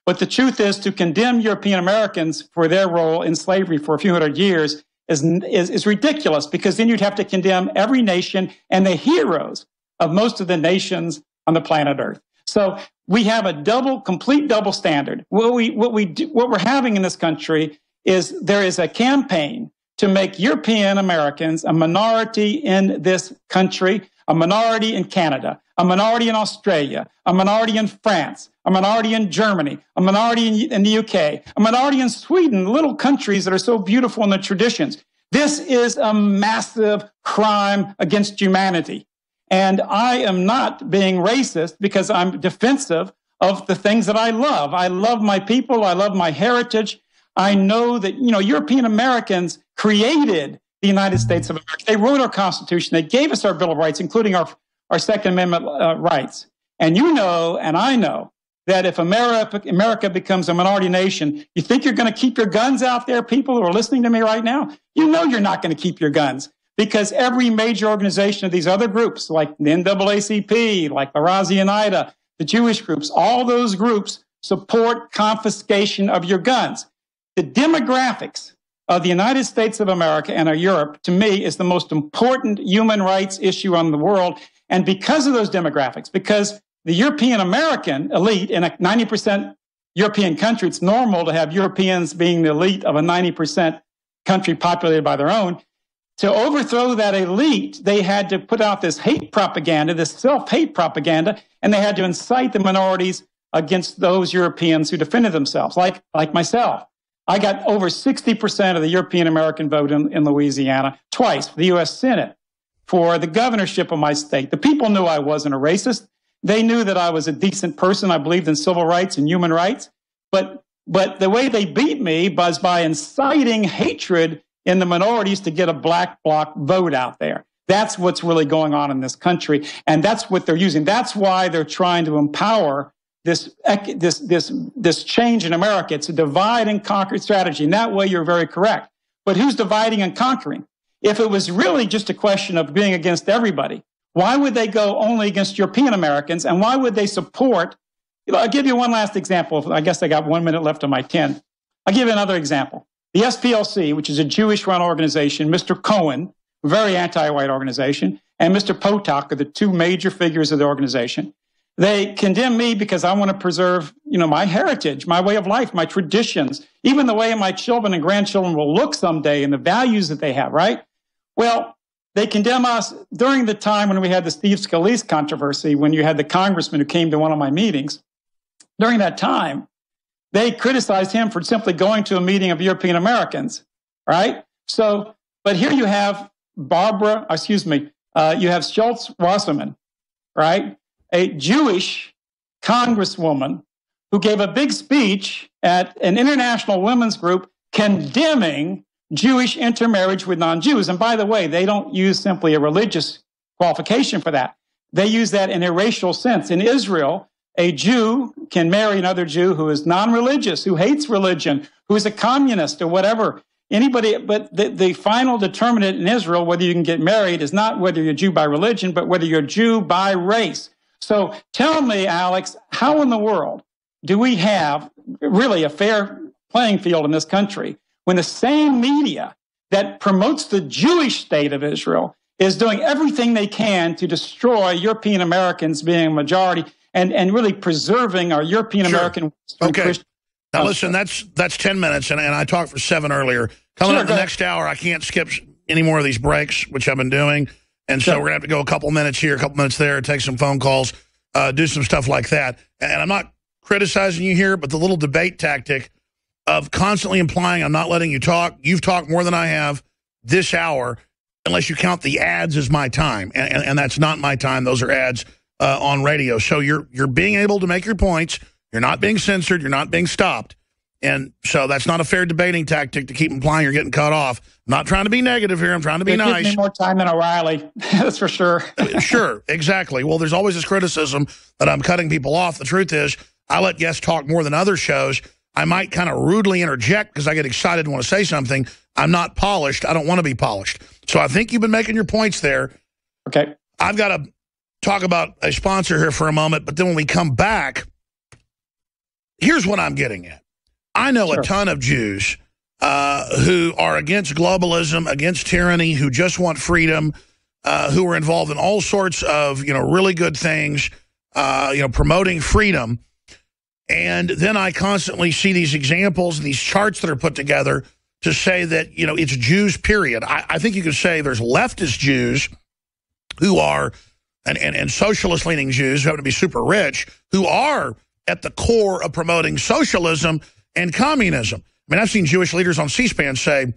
But the truth is, to condemn European Americans for their role in slavery for a few hundred years is ridiculous, because then you'd have to condemn every nation and the heroes of most of the nations on the planet Earth. So we have a complete double standard. What we're having in this country is there is a campaign to make European Americans a minority in this country, a minority in Canada, a minority in Australia, a minority in France, a minority in Germany, a minority in the UK, a minority in Sweden, little countries that are so beautiful in their traditions. This is a massive crime against humanity. And I am not being racist because I'm defensive of the things that I love. I love my people. I love my heritage. I know that, European Americans created the United States of America. They wrote our Constitution. They gave us our Bill of Rights, including our Second Amendment rights. And you know, and I know, that if America becomes a minority nation, you think you're going to keep your guns out there, people who are listening to me right now? You know you're not going to keep your guns, because every major organization of these other groups, like the NAACP, like the Razi and Ida, the Jewish groups, all those groups support confiscation of your guns. The demographics of the United States of America and of Europe, to me, is the most important human rights issue on the world. And because of those demographics, because the European American elite in a 90% European country, it's normal to have Europeans being the elite of a 90% country populated by their own. To overthrow that elite, they had to put out this hate propaganda, this self-hate propaganda, and they had to incite the minorities against those Europeans who defended themselves, like myself. I got over 60% of the European American vote in Louisiana, twice for the U.S. Senate, for the governorship of my state. The people knew I wasn't a racist. They knew that I was a decent person. I believed in civil rights and human rights. But the way they beat me was by inciting hatred in the minorities to get a black bloc vote out there. That's what's really going on in this country. And that's what they're using. That's why they're trying to empower this change in America. It's a divide and conquer strategy. And that way you're very correct. But who's dividing and conquering? If it was really just a question of being against everybody, why would they go only against European Americans? And why would they support? I'll give you one last example. I guess I got 1 minute left on my 10. I'll give you another example. The SPLC, which is a Jewish-run organization, Mr. Cohen, very anti-white organization, and Mr. Potok are the two major figures of the organization. They condemn me because I want to preserve, my heritage, my way of life, my traditions, even the way my children and grandchildren will look someday and the values that they have, right? Well, they condemn us during the time when we had the Steve Scalise controversy, when you had the congressman who came to one of my meetings. During that time, they criticized him for simply going to a meeting of European Americans, right? So, but here you have you have Schultz Wasserman, right? A Jewish congresswoman who gave a big speech at an international women's group condemning Jewish intermarriage with non-Jews. And by the way, they don't use simply a religious qualification for that. They use that in a racial sense. In Israel, a Jew can marry another Jew who is non-religious, who hates religion, who is a communist or whatever. Anybody, but the final determinant in Israel, whether you can get married, is not whether you're Jew by religion, but whether you're Jew by race. So tell me, Alex, how in the world do we have really a fair playing field in this country when the same media that promotes the Jewish state of Israel is doing everything they can to destroy European Americans being a majority and really preserving our European American Christian. Now listen, that's 10 minutes, and I talked for 7 earlier. Coming up the next hour, I can't skip any more of these breaks, which I've been doing. And so we're going to have to go a couple minutes here, a couple minutes there, take some phone calls, do some stuff like that. And I'm not criticizing you here, but the little debate tactic of constantly implying I'm not letting you talk. You've talked more than I have this hour, unless you count the ads as my time. And that's not my time. Those are ads on radio. So you're being able to make your points. You're not being censored. You're not being stopped. And so that's not a fair debating tactic to keep implying you're getting cut off. I'm not trying to be negative here. I'm trying to be nice. Give me more time than O'Reilly. That's for sure. Sure, exactly. Well, there's always this criticism that I'm cutting people off. The truth is, I let guests talk more than other shows. I might kind of rudely interject because I get excited and want to say something. I'm not polished. I don't want to be polished. So I think you've been making your points there. Okay. I've got to talk about a sponsor here for a moment, but then when we come back, here's what I'm getting at. I know a ton of Jews who are against globalism, against tyranny, who just want freedom, who are involved in all sorts of, really good things, promoting freedom. And then I constantly see these examples and these charts that are put together to say that, it's Jews, period. I think you could say there's leftist Jews who are, and socialist-leaning Jews who happen to be super rich, who are at the core of promoting socialism and communism. I mean, I've seen Jewish leaders on C-SPAN say,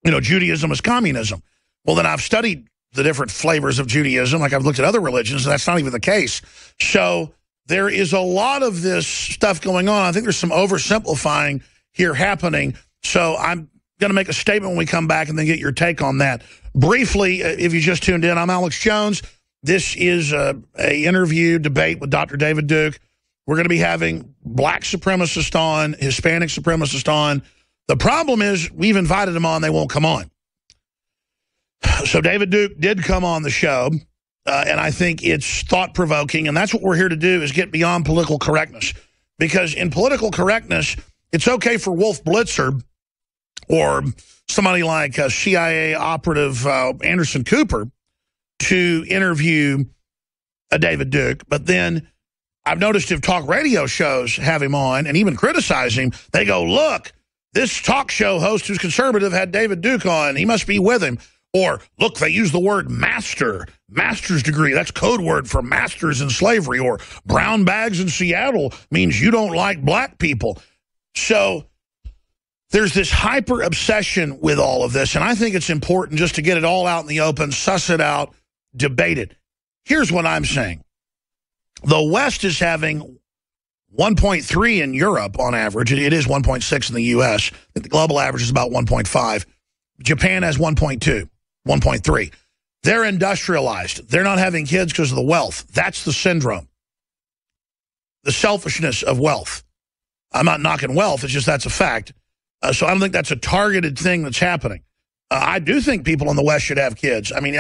Judaism is communism. Well, then I've studied the different flavors of Judaism, like I've looked at other religions, and that's not even the case. So there is a lot of this stuff going on. I think there's some oversimplifying here happening. So I'm going to make a statement when we come back and then get your take on that. Briefly, if you just tuned in, I'm Alex Jones. This is a interview debate with Dr. David Duke. We're going to be having black supremacists on, Hispanic supremacists on. The problem is we've invited them on. They won't come on. So David Duke did come on the show, and I think it's thought-provoking, and that's what we're here to do, is get beyond political correctness. Because in political correctness, it's okay for Wolf Blitzer or somebody like CIA operative Anderson Cooper to interview David Duke, but then I've noticed if talk radio shows have him on and even criticize him, they go, look, this talk show host who's conservative had David Duke on. He must be with him. Or, look, they use the word master's degree. That's code word for masters in slavery. Or brown bags in Seattle means you don't like black people. So there's this hyper obsession with all of this. And I think it's important just to get it all out in the open, suss it out, debate it. Here's what I'm saying. The West is having 1.3 in Europe on average. It is 1.6 in the U.S. The global average is about 1.5. Japan has 1.2, 1.3. They're industrialized. They're not having kids because of the wealth. That's the syndrome. The selfishness of wealth. I'm not knocking wealth. It's just that's a fact. So I don't think that's a targeted thing that's happening. I do think people in the West should have kids. I mean,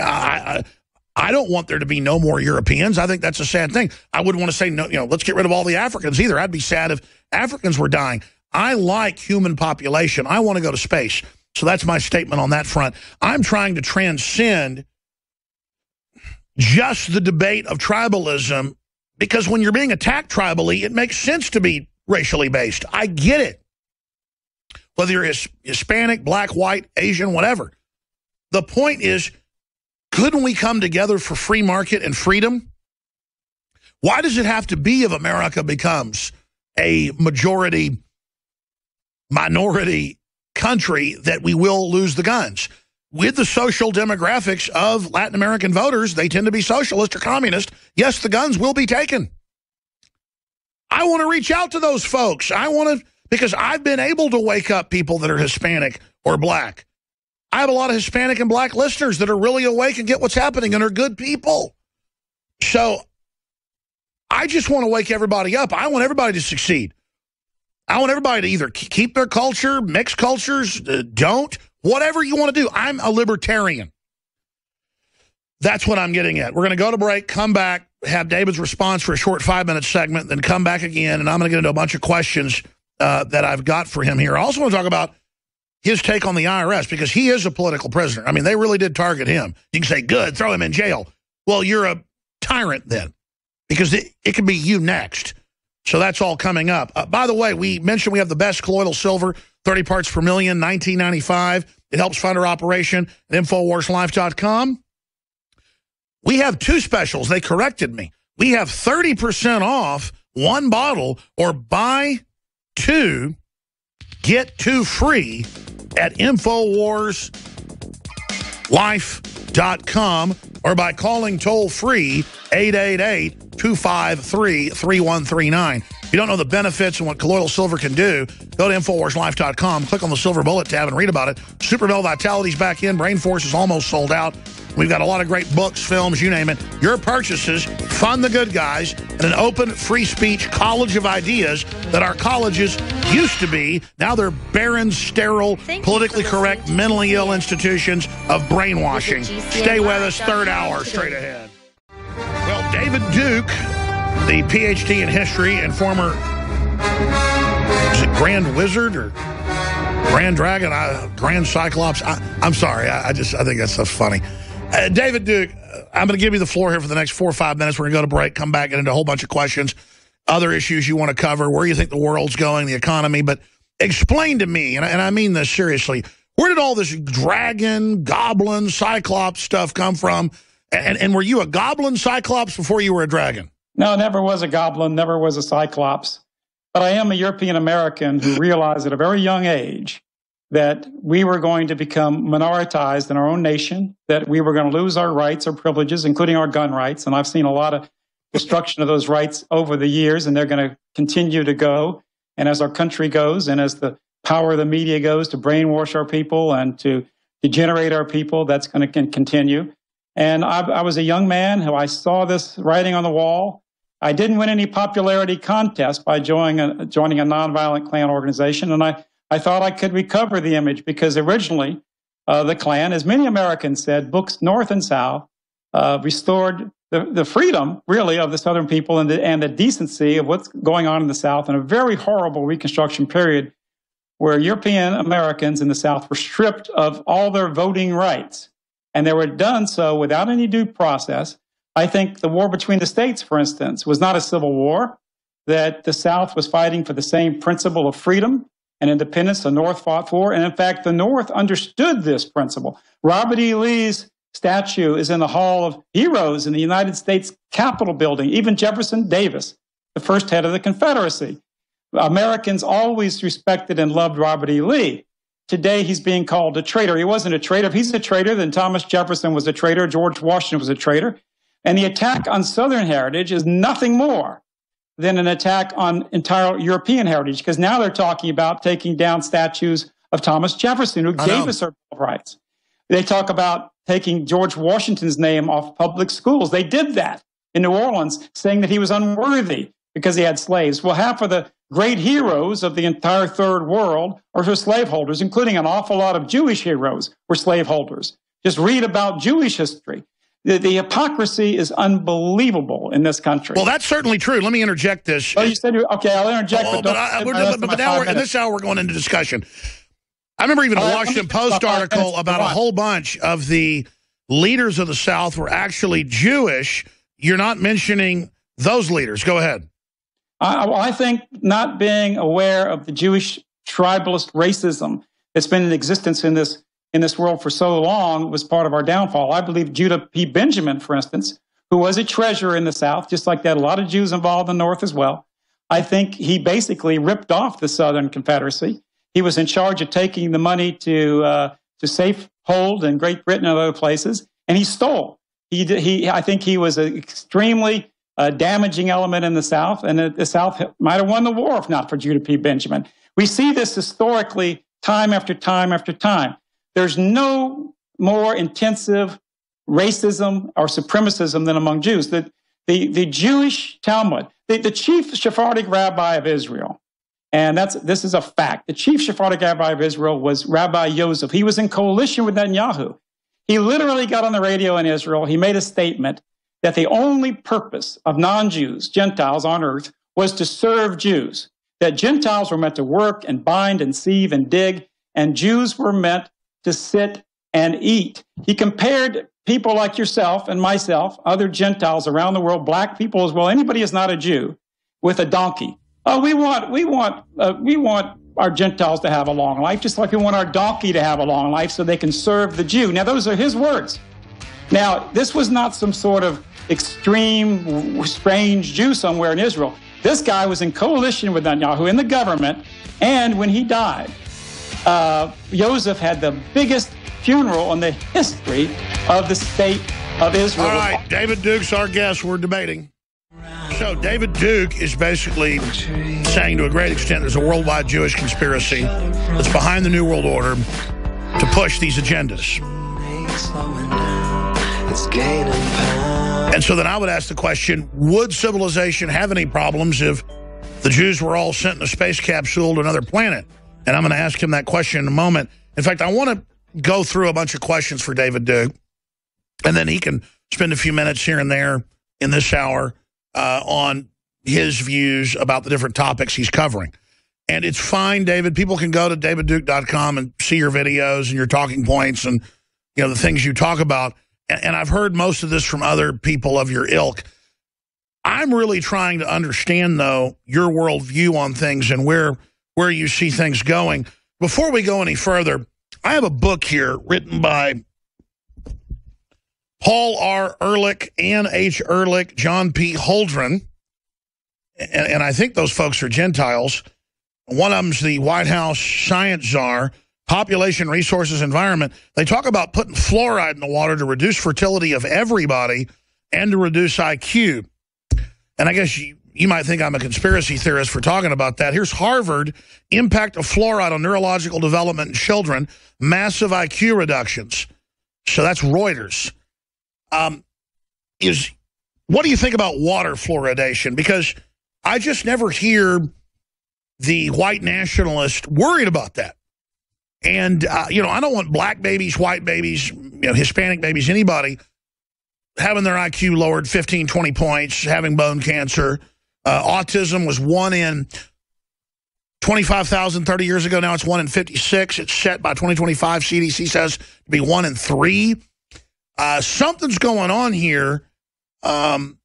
I don't want there to be no more Europeans. I think that's a sad thing. I wouldn't want to say, no, let's get rid of all the Africans either. I'd be sad if Africans were dying. I like human population. I want to go to space. So that's my statement on that front. I'm trying to transcend just the debate of tribalism, because when you're being attacked tribally, it makes sense to be racially based. I get it. Whether you're Hispanic, black, white, Asian, whatever. The point is, couldn't we come together for free market and freedom? Why does it have to be if America becomes a minority country that we will lose the guns? With the social demographics of Latin American voters, they tend to be socialist or communist. Yes, the guns will be taken. I want to reach out to those folks. Because I've been able to wake up people that are Hispanic or black. I have a lot of Hispanic and black listeners that are really awake and get what's happening and are good people. So I just want to wake everybody up. I want everybody to succeed. I want everybody to either keep their culture, mix cultures, don't, whatever you want to do. I'm a libertarian. That's what I'm getting at. We're going to go to break, come back, have David's response for a short 5-minute segment, then come back again, and I'm going to get into a bunch of questions that I've got for him here. I also want to talk about his take on the IRS, because he is a political prisoner. I mean, they really did target him. You can say, good, throw him in jail. Well, you're a tyrant then, because it could be you next. So that's all coming up. By the way, we mentioned we have the best colloidal silver, 30 parts per million, $19.95. It helps fund our operation at InfoWarsLife.com. We have 2 specials. They corrected me. We have 30% off 1 bottle, or buy 2, get 2 free at InfoWarsLife.com, or by calling toll-free 888-253-3139. If you don't know the benefits and what colloidal silver can do, go to InfoWarsLife.com, click on the Silver Bullet tab and read about it. Super Male Vitality's back in. Brain Force is almost sold out. We've got a lot of great books, films, you name it. Your purchases fund the good guys in an open, free speech college of ideas that our colleges used to be. Now they're barren, sterile, politically correct, mentally ill institutions of brainwashing. Stay with us, 3rd hour, straight ahead. Well, David Duke, the PhD in history and former, is it Grand Wizard or Grand Dragon, Grand Cyclops? I'm sorry, I think that's so funny. David Duke, I'm going to give you the floor here for the next 4 or 5 minutes. We're going to go to break, come back, get into a whole bunch of questions, other issues you want to cover, where you think the world's going, the economy. But explain to me, and I mean this seriously, where did all this dragon, goblin, cyclops stuff come from? And were you a goblin cyclops before you were a dragon? No, never was a goblin, never was a cyclops. But I am a European American who realized at a very young age that we were going to become minoritized in our own nation, that we were going to lose our rights, our privileges, including our gun rights. And I've seen a lot of destruction of those rights over the years, and they're going to continue to go. And as our country goes, and as the power of the media goes to brainwash our people and to degenerate our people, that's going to continue. And I was a young man who I saw this writing on the wall. I didn't win any popularity contest by joining a nonviolent Klan organization, and I thought I could recover the image, because originally the Klan, as many Americans said, books North and South, restored the freedom, really, of the Southern people and the decency of what's going on in the South in a very horrible Reconstruction period where European Americans in the South were stripped of all their voting rights. And they were done so without any due process. I think the war between the states, for instance, was not a civil war, that the South was fighting for the same principle of freedom and independence the North fought for. And in fact, the North understood this principle. Robert E. Lee's statue is in the Hall of Heroes in the United States Capitol building. Even Jefferson Davis, the first head of the Confederacy. Americans always respected and loved Robert E. Lee. Today, he's being called a traitor. He wasn't a traitor. If he's a traitor, then Thomas Jefferson was a traitor. George Washington was a traitor. And the attack on Southern heritage is nothing more than an attack on entire European heritage, because now they're talking about taking down statues of Thomas Jefferson, who gave us our Bill of Rights. They talk about taking George Washington's name off public schools. They did that in New Orleans, saying that he was unworthy because he had slaves. Well, half of the great heroes of the entire Third World are slaveholders, including an awful lot of Jewish heroes were slaveholders. Just read about Jewish history. The hypocrisy is unbelievable in this country. Well, that's certainly true. Let me interject this. Oh, you said, okay, I'll interject. But now in this hour, we're going into discussion. I remember even a Washington Post article about a whole bunch of the leaders of the South were actually Jewish. You're not mentioning those leaders. Go ahead. I think not being aware of the Jewish tribalist racism that's been in existence in this world for so long was part of our downfall. I believe Judah P. Benjamin, for instance, who was a treasurer in the South, just like that, a lot of Jews involved in the North as well. I think he basically ripped off the Southern Confederacy. He was in charge of taking the money to safe hold in Great Britain and other places, and he stole. I think he was an extremely damaging element in the South, and the South might have won the war if not for Judah P. Benjamin. We see this historically time after time after time. There's no more intensive racism or supremacism than among Jews. The Jewish Talmud, the chief Sephardic rabbi of Israel, and this is a fact. The chief Sephardic rabbi of Israel was Rabbi Joseph. He was in coalition with Netanyahu. He literally got on the radio in Israel. He made a statement that the only purpose of non-Jews, Gentiles on earth, was to serve Jews. That Gentiles were meant to work and bind and sieve and dig, and Jews were meant to sit and eat. He compared people like yourself and myself, other Gentiles around the world, black people as well, anybody who's not a Jew, with a donkey. Oh, we want our Gentiles to have a long life, just like we want our donkey to have a long life so they can serve the Jew. Now, those are his words. Now, this was not some sort of extreme, strange Jew somewhere in Israel. This guy was in coalition with Netanyahu in the government, and when he died, Joseph had the biggest funeral in the history of the state of Israel. All right, David Duke's our guest. We're debating. So David Duke is basically saying to a great extent there's a worldwide Jewish conspiracy that's behind the New World Order to push these agendas. And so then I would ask the question, would civilization have any problems if the Jews were all sent in a space capsule to another planet? And I'm going to ask him that question in a moment. In fact, I want to go through a bunch of questions for David Duke, and then he can spend a few minutes here and there in this hour on his views about the different topics he's covering. And it's fine, David. People can go to davidduke.com and see your videos and your talking points and the things you talk about. And I've heard most of this from other people of your ilk. I'm really trying to understand, though, your worldview on things and where you see things going. Before we go any further, I have a book here written by Paul R. Ehrlich, Ann H. Ehrlich, John P. Holdren, and I think those folks are Gentiles. One of them's the White House science czar, Population, Resources, Environment. They talk about putting fluoride in the water to reduce fertility of everybody and to reduce IQ. And I guess you might think I'm a conspiracy theorist for talking about that. Here's Harvard, impact of fluoride on neurological development in children, massive IQ reductions. So that's Reuters. What do you think about water fluoridation? Because I just never hear the white nationalist worried about that. And, I don't want black babies, white babies, Hispanic babies, anybody having their IQ lowered 15, 20 points, having bone cancer. Autism was 1 in 25,000 30 years ago. Now it's 1 in 56. It's set by 2025, CDC says, to be 1 in 3. Something's going on here. And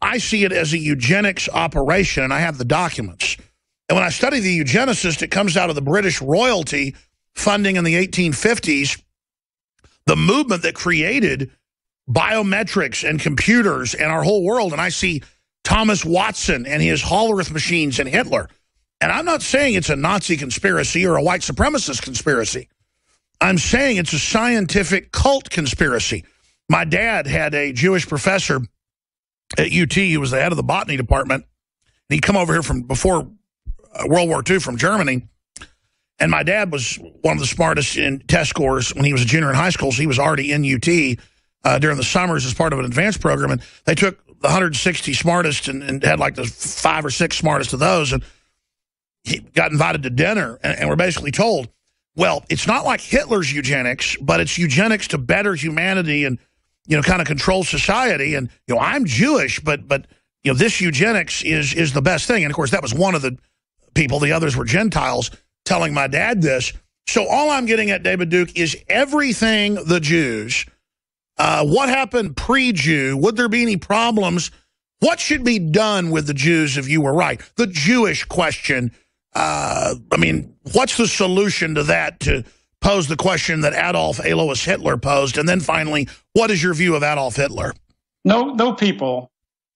I see it as a eugenics operation, and I have the documents. And when I study the eugenicist, it comes out of the British royalty funding in the 1850s, the movement that created biometrics and computers and our whole world. And I see Thomas Watson and his Hollerith machines and Hitler. And I'm not saying it's a Nazi conspiracy or a white supremacist conspiracy. I'm saying it's a scientific cult conspiracy. My dad had a Jewish professor at UT who was the head of the botany department. And he'd come over here from before World War II from Germany. And my dad was one of the smartest in test scores when he was a junior in high school. So he was already in UT during the summers as part of an advanced program. And they took the 160 smartest and had like the 5 or 6 smartest of those. And he got invited to dinner and were basically told, well, it's not like Hitler's eugenics, but it's eugenics to better humanity and, kind of control society. And, I'm Jewish, but this eugenics is the best thing. And, of course, that was one of the people. The others were Gentiles telling my dad this. So all I'm getting at, David Duke, is everything the Jews, what happened pre-Jew, would there be any problems? What should be done with the Jews if you were right? The Jewish question, I mean, what's the solution to that, to pose the question that Adolf Alois Hitler posed? And then finally, what is your view of Adolf Hitler? No people.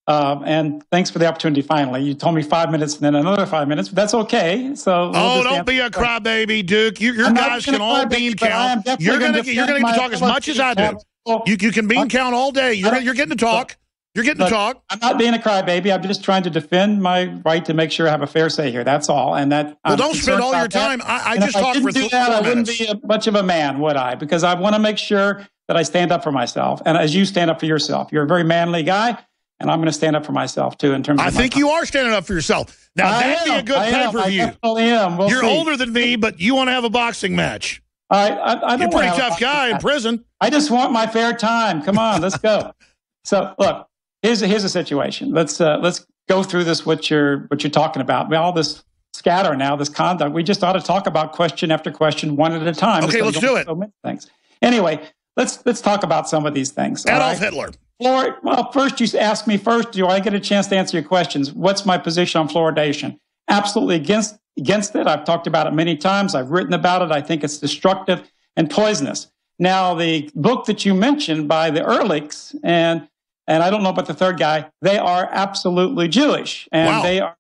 And thanks for the opportunity finally. You told me 5 minutes and then another 5 minutes, but that's okay. So don't be a crybaby, Duke. Your guys can all bean count. You're going to get to talk as much as I do. You can bean count all day. You're getting to talk. You're getting to talk. I'm not being a crybaby. I'm just trying to defend my right to make sure I have a fair say here. That's all. And that. Well, don't spend all your time. I just talked for 4 minutes. I wouldn't be much of a man, would I? Because I want to make sure that I stand up for myself, and as you stand up for yourself. You're a very manly guy, and I'm going to stand up for myself too. In terms, I think you are standing up for yourself. Now that'd be a good pay-per-view. I definitely am. You're older than me, but you want to have a boxing match. I You're a pretty tough guy in prison. I just want my fair time. Come on, let's go. So look. Here's a situation. Let's go through this. What you're talking about. All this scatter now, this conduct. We just ought to talk about question after question, one at a time. Okay, let's do it. So many things. Anyway, let's talk about some of these things. Adolf Hitler. Well, first you asked me first. Do I get a chance to answer your questions? What's my position on fluoridation? Absolutely against it. I've talked about it many times. I've written about it. I think it's destructive and poisonous. Now, the book that you mentioned by the Ehrlichs and I don't know about the third guy, they are absolutely Jewish. And wow. They are,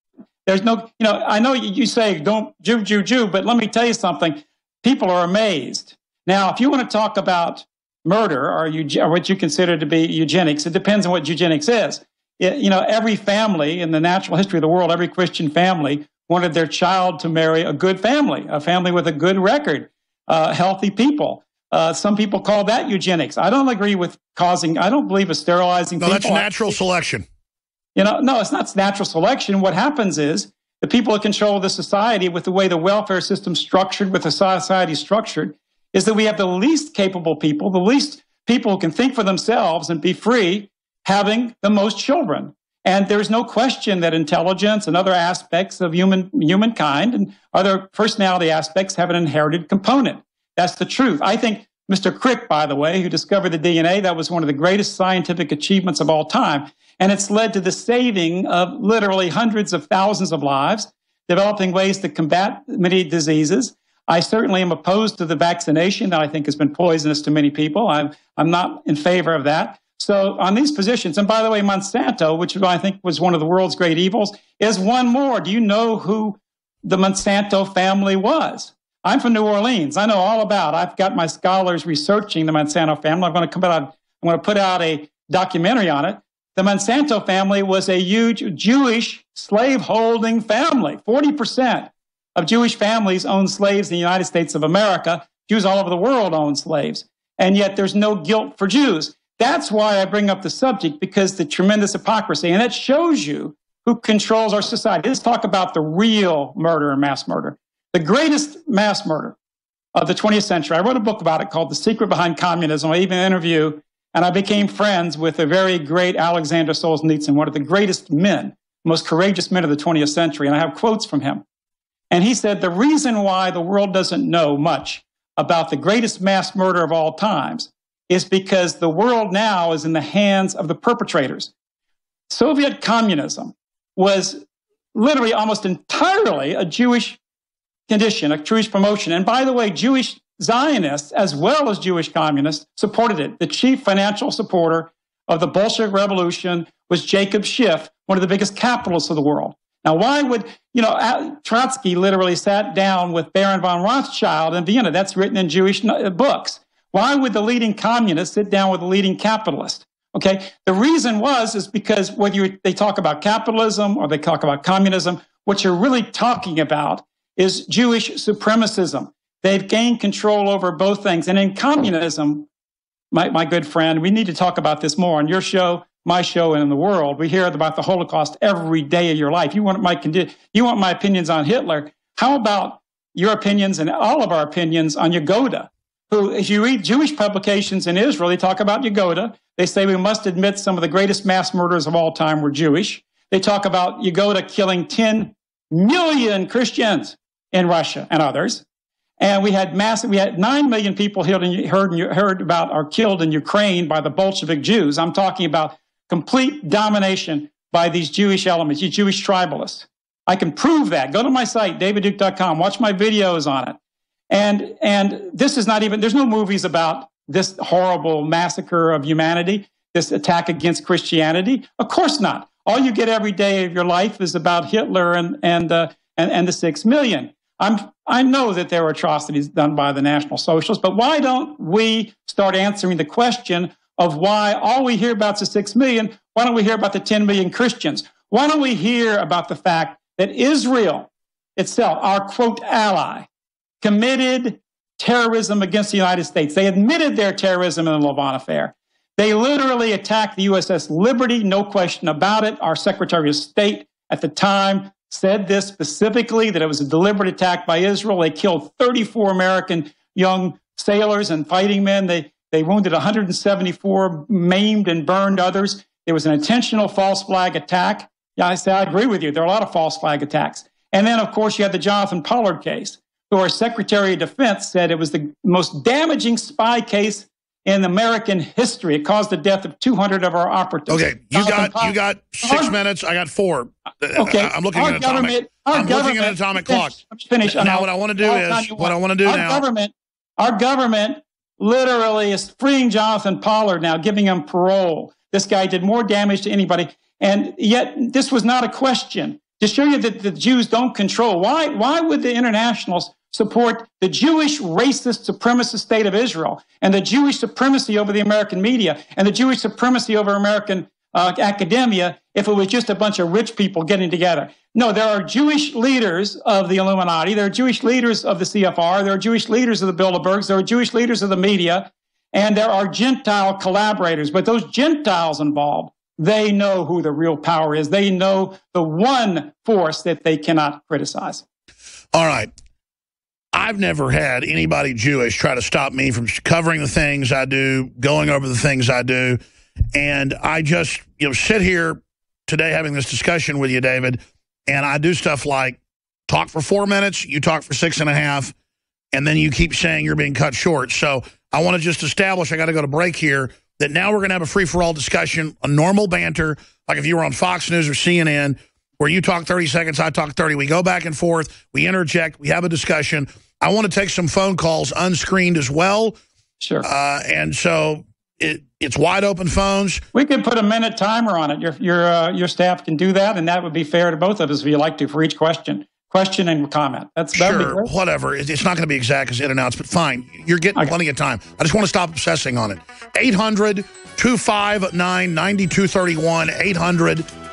there's no, I know you say don't Jew, but let me tell you something. People are amazed. Now, if you want to talk about murder or what you consider to be eugenics, it depends on what eugenics is. Every family in the natural history of the world, every Christian family wanted their child to marry a good family, a family with a good record, healthy people. Some people call that eugenics. I don't agree with I don't believe in sterilizing people. No, that's natural selection. No, it's not natural selection. What happens is the people that control the society with the way the welfare system's structured, with the society structured, is that we have the least capable people, the least people who can think for themselves and be free, having the most children. And there's no question that intelligence and other aspects of humankind and other personality aspects have an inherited component. That's the truth. I think Mr. Crick, by the way, who discovered the DNA, that was one of the greatest scientific achievements of all time. And it's led to the saving of literally hundreds of thousands of lives, developing ways to combat many diseases. I certainly am opposed to the vaccination that I think has been poisonous to many people. I'm not in favor of that. So on these positions, and by the way, Monsanto, which I think was one of the world's great evils, is one more. Do you know who the Monsanto family was? I'm from New Orleans. I know all about. I've got my scholars researching the Monsanto family. I'm going to put out a documentary on it. The Monsanto family was a huge Jewish slave-holding family. 40% of Jewish families own slaves in the United States of America. Jews all over the world own slaves. And yet there's no guilt for Jews. That's why I bring up the subject, because the tremendous hypocrisy. And that shows you who controls our society. Let's talk about the real murder and mass murder. The greatest mass murder of the 20th century. I wrote a book about it called The Secret Behind Communism. I even interviewed, and I became friends with the very great Alexander Solzhenitsyn, one of the greatest men, most courageous men of the 20th century. And I have quotes from him. And he said, the reason why the world doesn't know much about the greatest mass murder of all times is because the world now is in the hands of the perpetrators. Soviet communism was literally almost entirely a Jewish condition, a Jewish promotion. And by the way, Jewish Zionists, as well as Jewish communists, supported it. The chief financial supporter of the Bolshevik Revolution was Jacob Schiff, one of the biggest capitalists of the world. Now, why would, Trotsky literally sat down with Baron von Rothschild in Vienna. That's written in Jewish books. Why would the leading communist sit down with the leading capitalist? Okay, the reason is because whether they talk about capitalism or they talk about communism, what you're really talking about is Jewish supremacism. They've gained control over both things. And in communism, my good friend, we need to talk about this more on your show, my show, and in the world. We hear about the Holocaust every day of your life. You want my opinions on Hitler. How about your opinions and all of our opinions on Yagoda, who, if you read Jewish publications in Israel, they talk about Yagoda. They say we must admit some of the greatest mass murderers of all time were Jewish. They talk about Yagoda killing 10 million Christians in Russia and others. And we had 9 million people heard about or killed in Ukraine by the Bolshevik Jews. I'm talking about complete domination by these Jewish elements, these Jewish tribalists. I can prove that. Go to my site, davidduke.com, watch my videos on it. And this is not even, there's no movies about this horrible massacre of humanity, this attack against Christianity. Of course not. All you get every day of your life is about Hitler and the 6 million. I know that there were atrocities done by the National Socialists, but why don't we start answering the question of why all we hear about is the 6 million? Why don't we hear about the 10 million Christians? Why don't we hear about the fact that Israel itself, our quote ally, committed terrorism against the United States? They admitted their terrorism in the Lavon affair. They literally attacked the USS Liberty, no question about it. Our Secretary of State at the time said this specifically, that it was a deliberate attack by Israel. They killed 34 American young sailors and fighting men. They wounded 174, maimed and burned others. It was an intentional false flag attack. Yeah, I agree with you. There are a lot of false flag attacks. And then, of course, you had the Jonathan Pollard case, where our Secretary of Defense said it was the most damaging spy case in American history. It caused the death of 200 of our operatives. Okay, you got 6 minutes. I got 4. Okay, I'm looking at an atomic clock. Finish. Now, what I want to do Our government literally is freeing Jonathan Pollard now, giving him parole. This guy did more damage to anybody, and yet this was not a question. To show you that the Jews don't control. Why would the internationals support the Jewish racist supremacist state of Israel and the Jewish supremacy over the American media and the Jewish supremacy over American academia if it was just a bunch of rich people getting together? No, there are Jewish leaders of the Illuminati. There are Jewish leaders of the CFR. There are Jewish leaders of the Bilderbergs. There are Jewish leaders of the media. And there are Gentile collaborators. But those Gentiles involved, they know who the real power is. They know the one force that they cannot criticize. All right. I've never had anybody Jewish try to stop me from covering the things I do, going over the things I do. And I just, sit here today having this discussion with you, David, and I do stuff like talk for 4 minutes, you talk for 6.5, and then you keep saying you're being cut short. So I want to just establish, I got to go to break here, that now we're going to have a free-for-all discussion, a normal banter, like if you were on Fox News or CNN, where you talk 30 seconds, I talk 30. We go back and forth, we interject, we have a discussion. I want to take some phone calls unscreened as well. Sure. And so it's wide open phones. We could put a minute timer on it. Your staff can do that, and that would be fair to both of us if you like to for each question and comment. Sure, whatever. It's not going to be exact as in and outs, but fine. You're getting plenty of time. I just want to stop obsessing on it. 800-259-9231.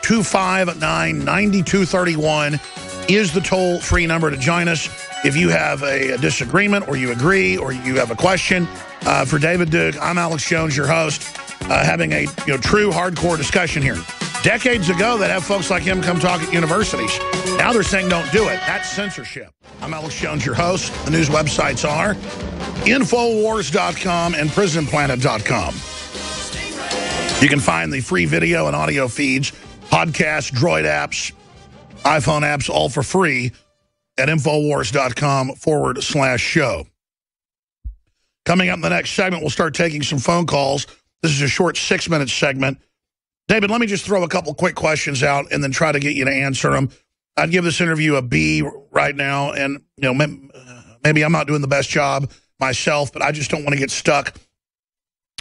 800-259-9231 is the toll-free number to join us. If you have a disagreement or you agree or you have a question for David Duke, I'm Alex Jones, your host, having a true hardcore discussion here. Decades ago, they'd have folks like him come talk at universities. Now they're saying don't do it. That's censorship. I'm Alex Jones, your host. The news websites are Infowars.com and PrisonPlanet.com. You can find the free video and audio feeds, podcasts, Droid apps, iPhone apps, all for free at Infowars.com/show. Coming up in the next segment, we'll start taking some phone calls. This is a short 6-minute segment. David, let me just throw a couple quick questions out and then try to get you to answer them. I'd give this interview a B right now, and maybe I'm not doing the best job myself, but I just don't want to get stuck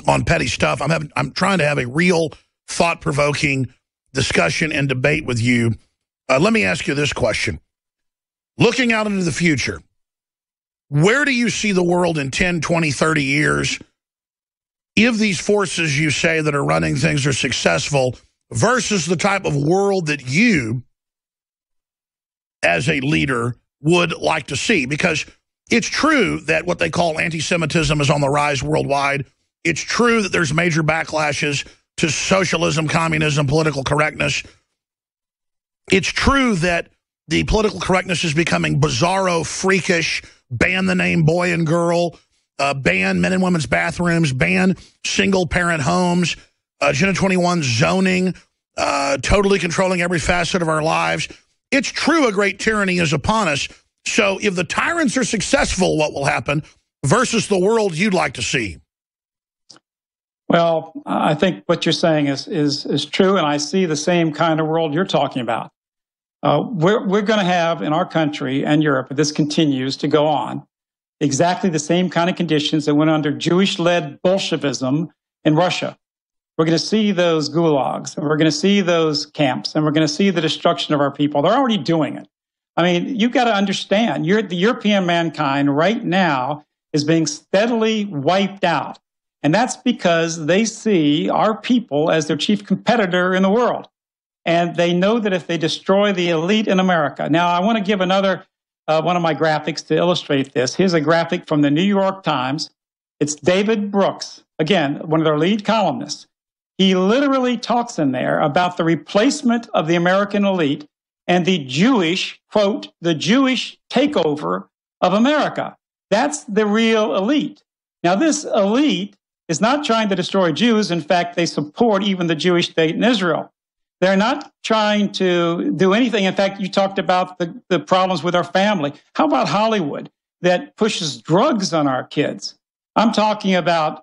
on petty stuff. I'm trying to have a real thought-provoking discussion and debate with you. Let me ask you this question. Looking out into the future, where do you see the world in 10, 20, 30 years if these forces you say that are running things are successful versus the type of world that you, as a leader, would like to see? Because it's true that what they call anti-Semitism is on the rise worldwide. It's true that there's major backlashes to socialism, communism, political correctness. It's true that the political correctness is becoming bizarro, freakish, ban the name boy and girl, ban men and women's bathrooms, ban single-parent homes, Agenda 21 zoning, totally controlling every facet of our lives. It's true a great tyranny is upon us. So if the tyrants are successful, what will happen versus the world you'd like to see? Well, I think what you're saying is true, and I see the same kind of world you're talking about. We're going to have in our country and Europe, if this continues to go on, exactly the same kind of conditions that went under Jewish-led Bolshevism in Russia. We're going to see those gulags, and we're going to see those camps, and we're going to see the destruction of our people. They're already doing it. I mean, you've got to understand, the European mankind right now is being steadily wiped out. And that's because they see our people as their chief competitor in the world. And they know that if they destroy the elite in America. Now, I want to give another one of my graphics to illustrate this. Here's a graphic from the New York Times. It's David Brooks, again, one of their lead columnists. He literally talks in there about the replacement of the American elite and the Jewish, quote, the Jewish takeover of America. That's the real elite. Now, this elite is not trying to destroy Jews. In fact, they support even the Jewish state in Israel. They're not trying to do anything. In fact, you talked about the problems with our family. How about Hollywood that pushes drugs on our kids? I'm talking about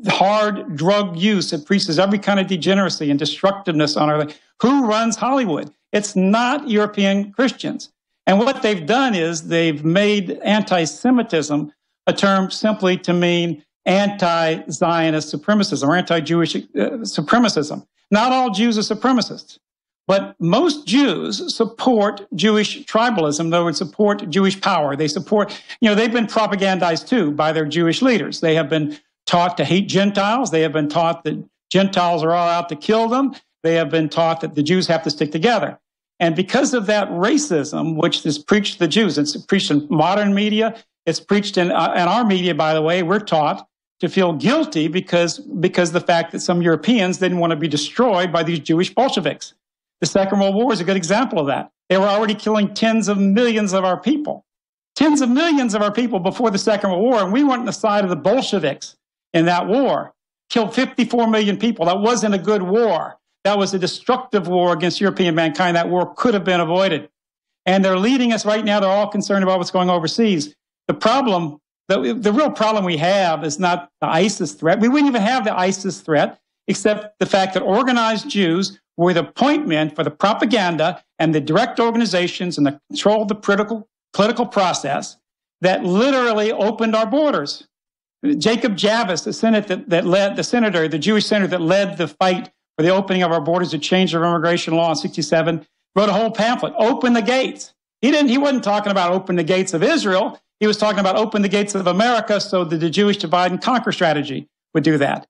hard drug use that preaches every kind of degeneracy and destructiveness on our life. Who runs Hollywood? It's not European Christians. And what they've done is they've made anti-Semitism a term simply to mean anti-Zionist supremacism or anti-Jewish supremacism. Not all Jews are supremacists, but most Jews support Jewish tribalism. In other words, support Jewish power. They support, they've been propagandized too by their Jewish leaders. They have been taught to hate Gentiles. They have been taught that Gentiles are all out to kill them. They have been taught that the Jews have to stick together. And because of that racism, which is preached to the Jews, it's preached in modern media, it's preached in our media, by the way, we're taught to feel guilty because the fact that some Europeans didn't want to be destroyed by these Jewish Bolsheviks. The Second World War is a good example of that. They were already killing tens of millions of our people. Tens of millions of our people before the Second World War, and we went on the side of the Bolsheviks in that war. Killed 54 million people. That wasn't a good war. That was a destructive war against European mankind. That war could have been avoided. And they're leading us right now. They're all concerned about what's going overseas. The problem, the real problem we have is not the ISIS threat. We wouldn't even have the ISIS threat, except the fact that organized Jews were the point men for the propaganda and the direct organizations and the control of the political process that literally opened our borders. Jacob Javits, the Jewish senator that led the fight for the opening of our borders to change our immigration law in 1967, wrote a whole pamphlet, Open the Gates. He wasn't talking about open the gates of Israel. He was talking about open the gates of America so that the Jewish divide and conquer strategy would do that.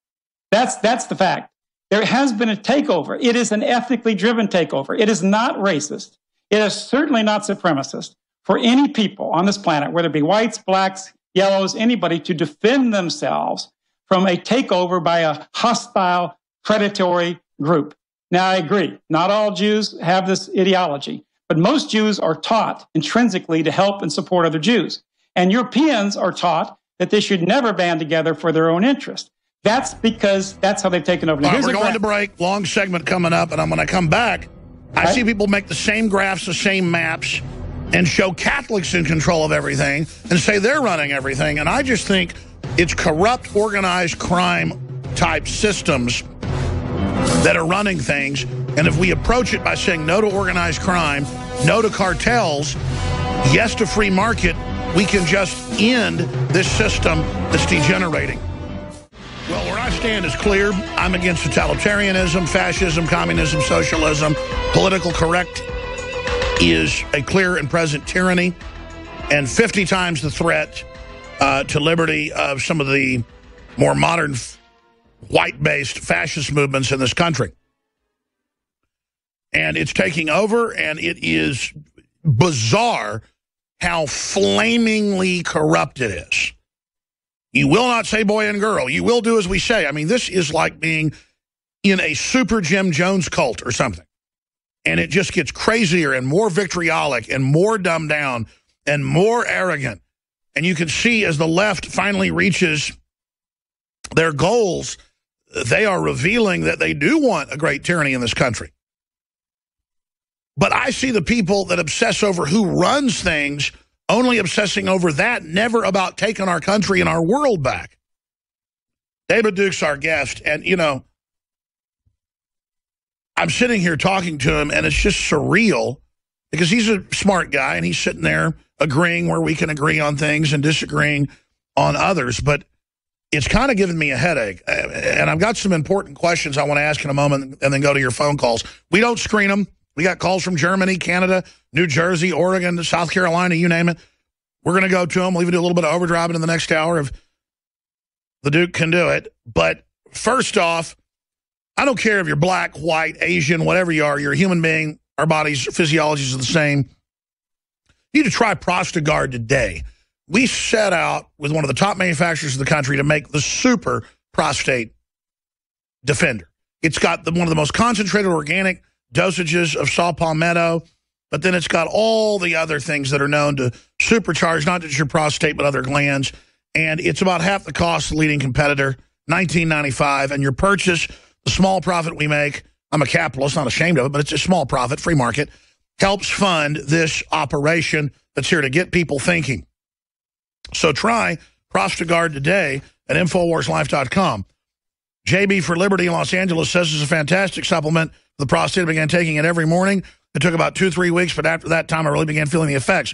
That's the fact. There has been a takeover. It is an ethnically driven takeover. It is not racist. It is certainly not supremacist for any people on this planet, whether it be whites, blacks, yellows, anybody, to defend themselves from a takeover by a hostile, predatory group. Now, I agree. Not all Jews have this ideology, but most Jews are taught intrinsically to help and support other Jews. And Europeans are taught that they should never band together for their own interest. That's because that's how they've taken over. Now, we're going to break. Long segment coming up, and I'm going to come back. I see people make the same graphs, the same maps, and show Catholics in control of everything and say they're running everything. And I just think it's corrupt, organized crime type systems that are running things. And if we approach it by saying no to organized crime, no to cartels, yes to free market, we can just end this system that's degenerating. Well, where I stand is clear. I'm against totalitarianism, fascism, communism, socialism. Political correct is a clear and present tyranny and 50 times the threat to liberty of some of the more modern white-based fascist movements in this country. And it's taking over, and it is bizarre how flamingly corrupt it is. You will not say boy and girl. You will do as we say. I mean, this is like being in a super Jim Jones cult or something. And it just gets crazier and more vitriolic and more dumbed down and more arrogant. And you can see as the left finally reaches their goals, they are revealing that they do want a great tyranny in this country. But I see the people that obsess over who runs things only obsessing over that, never about taking our country and our world back. David Duke's our guest, and, you know, I'm sitting here talking to him, and it's just surreal because he's a smart guy, and he's sitting there agreeing where we can agree on things and disagreeing on others, but it's kind of giving me a headache, and I've got some important questions I want to ask in a moment and then go to your phone calls. We don't screen them. We got calls from Germany, Canada, New Jersey, Oregon, South Carolina, you name it. We're going to go to them. We'll even do a little bit of overdriving in the next hour if the Duke can do it. But first off, I don't care if you're black, white, Asian, whatever you are. You're a human being. Our bodies' physiologies are the same. You need to try Prostagard today. We set out with one of the top manufacturers of the country to make the super prostate defender. It's got one of the most concentrated organic dosages of saw palmetto, but then it's got all the other things that are known to supercharge not just your prostate, but other glands. And it's about half the cost of the leading competitor, $19.95. And your purchase, the small profit we make, I'm a capitalist, not ashamed of it, but it's a small profit, free market, helps fund this operation that's here to get people thinking. So try Prostagard today at InfoWarsLife.com. JB for Liberty in Los Angeles says it's a fantastic supplement for the prostate. I began taking it every morning. It took about 2-3 weeks, but after that time, I really began feeling the effects.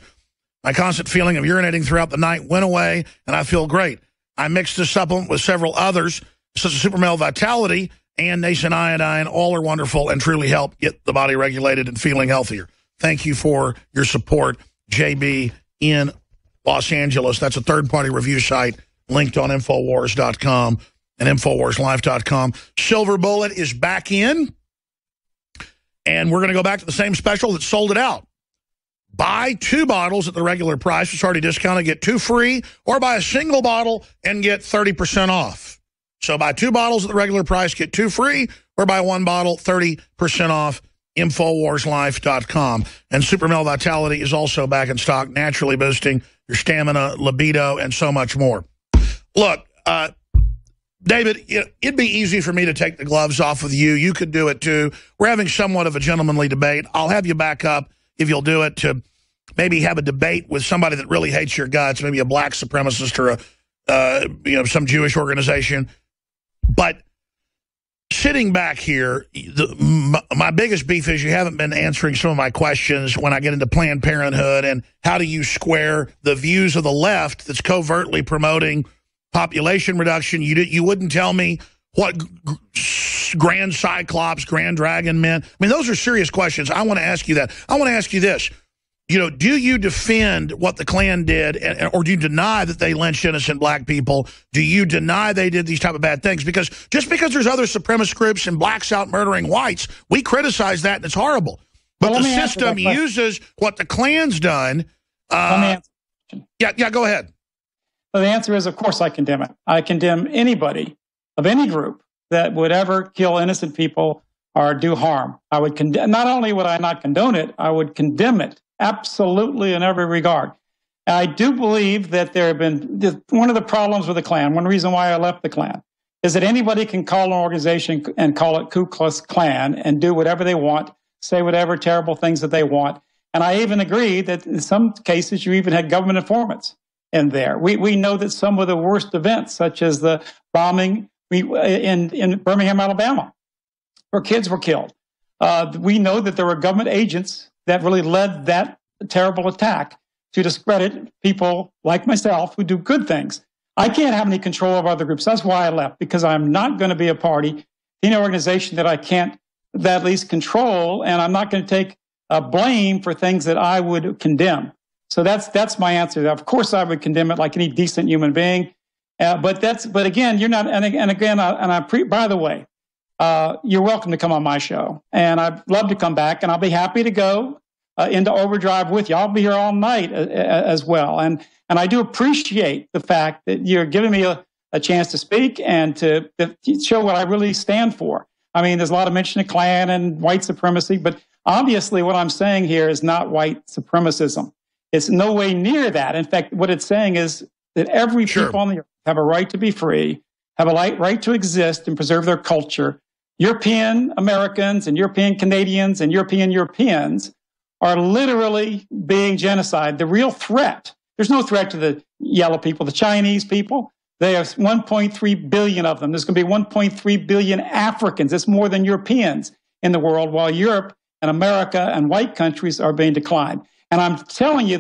My constant feeling of urinating throughout the night went away, and I feel great. I mixed this supplement with several others, such as Super Male Vitality and Nascent Iodine. All are wonderful and truly help get the body regulated and feeling healthier. Thank you for your support, JB in Los Angeles. That's a third-party review site linked on Infowars.com and InfoWarsLife.com. Silver Bullet is back in, and we're going to go back to the same special that sold it out. Buy 2 bottles at the regular price. It's already discounted. Get 2 free, or buy a single bottle and get 30% off. So buy 2 bottles at the regular price, get 2 free, or buy 1 bottle, 30% off. InfoWarsLife.com. And Super Male Vitality is also back in stock, naturally boosting your stamina, libido, and so much more. Look, David, it'd be easy for me to take the gloves off with you. You could do it, too. We're having somewhat of a gentlemanly debate. I'll have you back up, if you'll do it, to maybe have a debate with somebody that really hates your guts, maybe a black supremacist or some Jewish organization. But sitting back here, my biggest beef is you haven't been answering some of my questions when I get into Planned Parenthood and how do you square the views of the left that's covertly promoting population reduction. You wouldn't tell me what Grand Cyclops, Grand Dragon meant. I mean, those are serious questions. I want to ask you that. I want to ask you this. Do you defend what the Klan did, or do you deny that they lynched innocent black people? Do you deny they did these type of bad things? Because just because there's other supremacist groups and blacks out murdering whites, we criticize that, and it's horrible. But the system uses what the Klan's done. Yeah, go ahead. Well, the answer is, of course, I condemn it. I condemn anybody of any group that would ever kill innocent people or do harm. I would condemn. Not only would I not condone it, I would condemn it. Absolutely, in every regard. I do believe that there have been one of the problems with the Klan, one reason why I left the Klan, is that anybody can call an organization and call it Ku Klux Klan and do whatever they want, say whatever terrible things that they want. And I even agree that in some cases you even had government informants in there. We know that some of the worst events, such as the bombing in Birmingham, Alabama, where kids were killed, we know that there were government agents that really led that terrible attack to discredit people like myself who do good things. I can't have any control over other groups. That's why I left, because I'm not going to be a party in an organization that I can't at least control, and I'm not going to take blame for things that I would condemn. So that's my answer. Of course, I would condemn it like any decent human being. But again, you're not. By the way, you're welcome to come on my show, and I'd love to come back, and I'll be happy to go into overdrive with you. I'll be here all night as well, and I do appreciate the fact that you're giving me a chance to speak and to show what I really stand for. I mean, there's a lot of mention of Klan and white supremacy, but obviously what I'm saying here is not white supremacism. It's no way near that. In fact, what it's saying is that every people on the earth have a right to be free, have a right to exist and preserve their culture. European Americans and European Canadians and Europeans are literally being genocide. The real threat, there's no threat to the yellow people, the Chinese people. They have 1.3 billion of them. There's going to be 1.3 billion Africans. It's more than Europeans in the world, while Europe and America and white countries are being declined. And I'm telling you,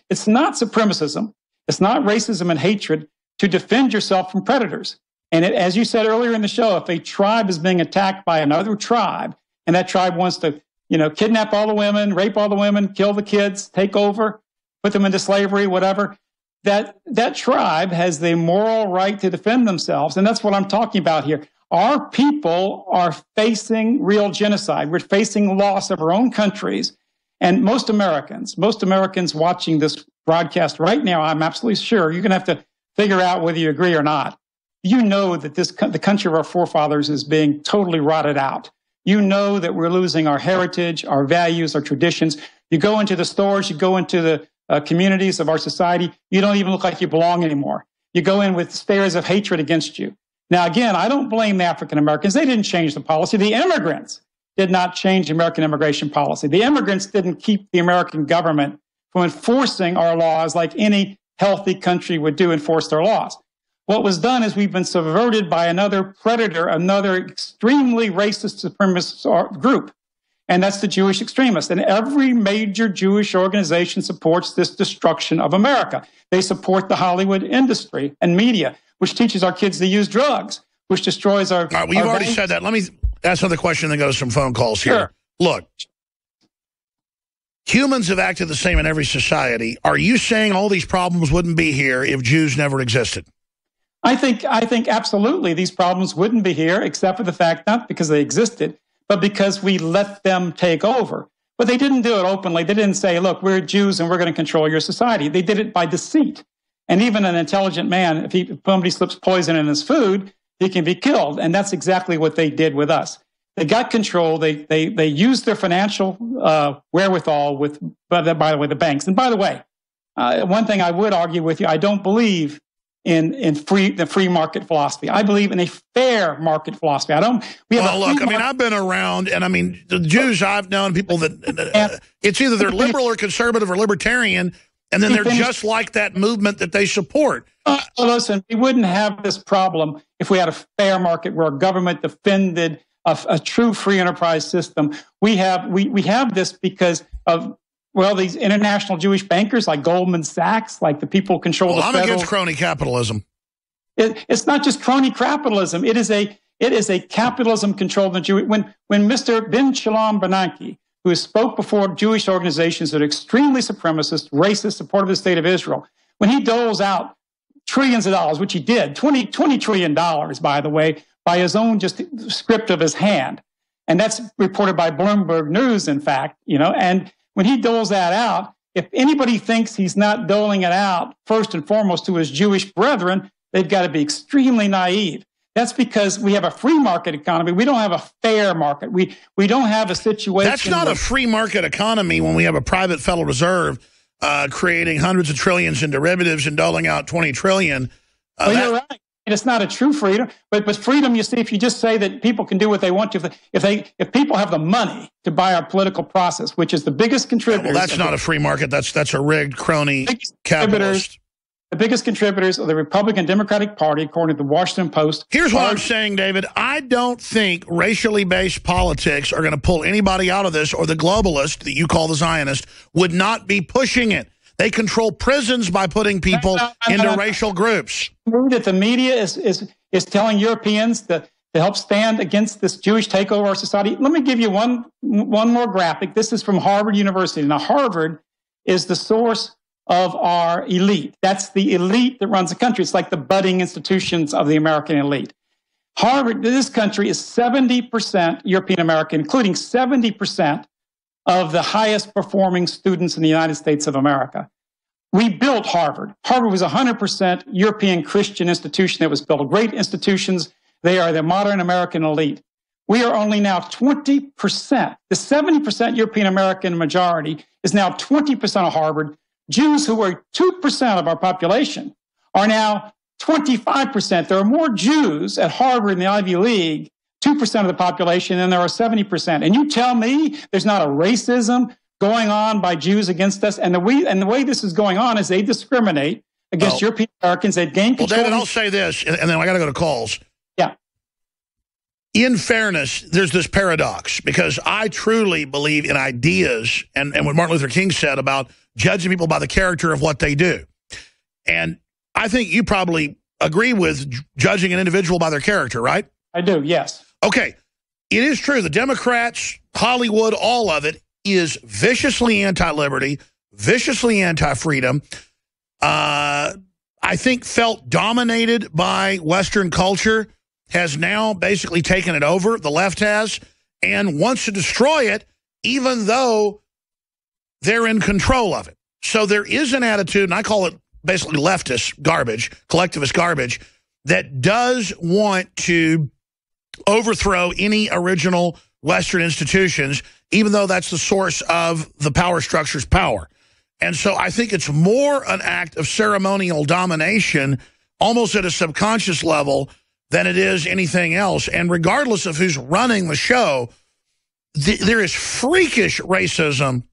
it's not supremacism. It's not racism and hatred to defend yourself from predators. And as you said earlier in the show, if a tribe is being attacked by another tribe, and that tribe wants to, kidnap all the women, rape all the women, kill the kids, take over, put them into slavery, whatever, that tribe has the moral right to defend themselves. And that's what I'm talking about here. Our people are facing real genocide. We're facing loss of our own countries. And most Americans watching this broadcast right now, I'm absolutely sure you're going to have to figure out whether you agree or not. You know that the country of our forefathers is being totally rotted out. You know that we're losing our heritage, our values, our traditions. You go into the stores, you go into the communities of our society, you don't even look like you belong anymore. You go in with stares of hatred against you. Now, again, I don't blame the African Americans. They didn't change the policy. The immigrants did not change the American immigration policy. The immigrants didn't keep the American government from enforcing our laws like any healthy country would do, enforce their laws. What was done is we've been subverted by another predator, another extremely racist supremacist group, and that's the Jewish extremists. And every major Jewish organization supports this destruction of America. They support the Hollywood industry and media, which teaches our kids to use drugs, which destroys our... All right, well, you've already said that. Let me ask another question that goes some phone calls here. Sure. Look, humans have acted the same in every society. Are you saying all these problems wouldn't be here if Jews never existed? I think absolutely these problems wouldn't be here, except for the fact, not because they existed, but because we let them take over. But they didn't do it openly. They didn't say, look, we're Jews and we're going to control your society. They did it by deceit. And even an intelligent man, if somebody slips poison in his food, he can be killed. And that's exactly what they did with us. They got control. They used their financial wherewithal with, by the way, the banks. And by the way, one thing I would argue with you, I don't believe in the free market philosophy. I believe in a fair market philosophy. I've been around, and the Jews I've known, people that it's either they're liberal or conservative or libertarian, and then they're just like that movement that they support. Listen, we wouldn't have this problem if we had a fair market where our government defended a true free enterprise system. We have this because of, well, these international Jewish bankers like Goldman Sachs, like the people who control the federal... I'm against crony capitalism. It's not just crony capitalism. It is a capitalism controlled by Jewish... When Mr. Ben Shalom Bernanke, who spoke before Jewish organizations that are extremely supremacist, racist, supportive of the state of Israel, when he doles out trillions of dollars, which he did, $20 trillion, by the way, by his own just script of his hand. And that's reported by Bloomberg News, in fact, and when he doles that out, if anybody thinks he's not doling it out, first and foremost, to his Jewish brethren, they've got to be extremely naive. That's because we have a free market economy. We don't have a fair market. We don't have a situation... That's not a free market economy when we have a private Federal Reserve creating hundreds of trillions in derivatives and doling out $20 trillion. You're right. It's not a true freedom, but freedom, you see, if you just say that people can do what they want to, if people have the money to buy our political process, which is the biggest contributor. Well, that's not a free market. That's a rigged crony capitalist. The biggest contributors of the Republican Democratic Party, according to the Washington Post. Here's what I'm saying, David. I don't think racially based politics are going to pull anybody out of this, or the globalist that you call the Zionist would not be pushing it. They control prisons by putting people into racial groups. That the media is telling Europeans to help stand against this Jewish takeover of our society. Let me give you one more graphic. This is from Harvard University. Now, Harvard is the source of our elite. That's the elite that runs the country. It's like the budding institutions of the American elite. Harvard, this country is 70% European American, including 70% of the highest performing students in the United States of America. We built Harvard. Harvard was a 100% European Christian institution that was built. Great institutions. They are the modern American elite. We are only now 20%. The 70% European American majority is now 20% of Harvard. Jews, who were 2% of our population, are now 25%. There are more Jews at Harvard and the Ivy League, 2% of the population, than there are 70%. And you tell me there's not a racism, going on by Jews against us. And the way this is going on is they discriminate against European Americans. They gain control. Well, David, I'll say this, and then I got to go to calls. Yeah. In fairness, there's this paradox, because I truly believe in ideas and what Martin Luther King said about judging people by the character of what they do. And I think you probably agree with judging an individual by their character, right? I do, yes. Okay. It is true. The Democrats, Hollywood, all of it is viciously anti-liberty, viciously anti-freedom. I think felt dominated by Western culture, has now basically taken it over, the left has, and wants to destroy it, even though they're in control of it. So there is an attitude, and I call it basically leftist garbage, collectivist garbage, that does want to overthrow any original Western institutions, even though that's the source of the power structure's power. And so I think it's more an act of ceremonial domination, almost at a subconscious level, than it is anything else. And regardless of who's running the show, there is freakish racism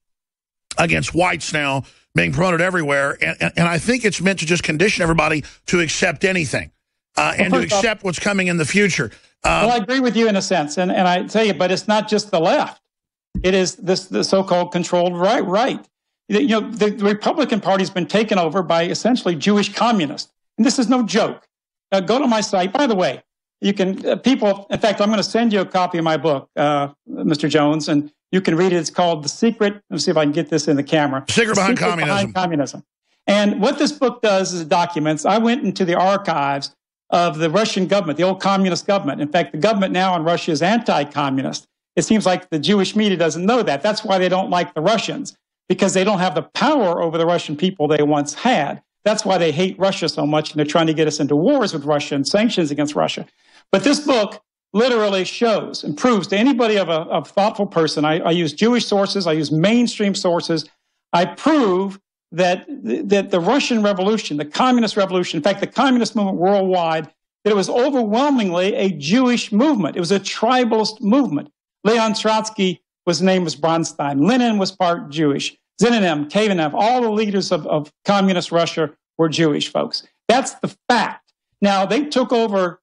against whites now being promoted everywhere. And I think it's meant to just condition everybody to accept anything and to accept what's coming in the future. Well, I agree with you in a sense. And I tell you, but it's not just the left. It is the so-called controlled right. You know, the Republican Party has been taken over by essentially Jewish communists. And this is no joke. Go to my site. By the way, you can, people, in fact, I'm going to send you a copy of my book, Mr. Jones, and you can read it. It's called The Secret. Let me see if I can get this in the camera. Secret Behind Communism. And what this book does is it documents. I went into the archives of the Russian government, the old communist government. In fact, the government now in Russia is anti-communist. It seems like the Jewish media doesn't know that. That's why they don't like the Russians, because they don't have the power over the Russian people they once had. That's why they hate Russia so much, and they're trying to get us into wars with Russia and sanctions against Russia. But this book literally shows and proves to anybody of a thoughtful person, I use Jewish sources, I use mainstream sources, I prove that the Russian Revolution, the Communist Revolution, in fact, the communist movement worldwide, that it was overwhelmingly a Jewish movement. It was a tribalist movement. Leon Trotsky, his name was Bronstein. Lenin was part Jewish. Zinonem, Kamenev, all the leaders of communist Russia were Jewish folks. That's the fact. Now, they took over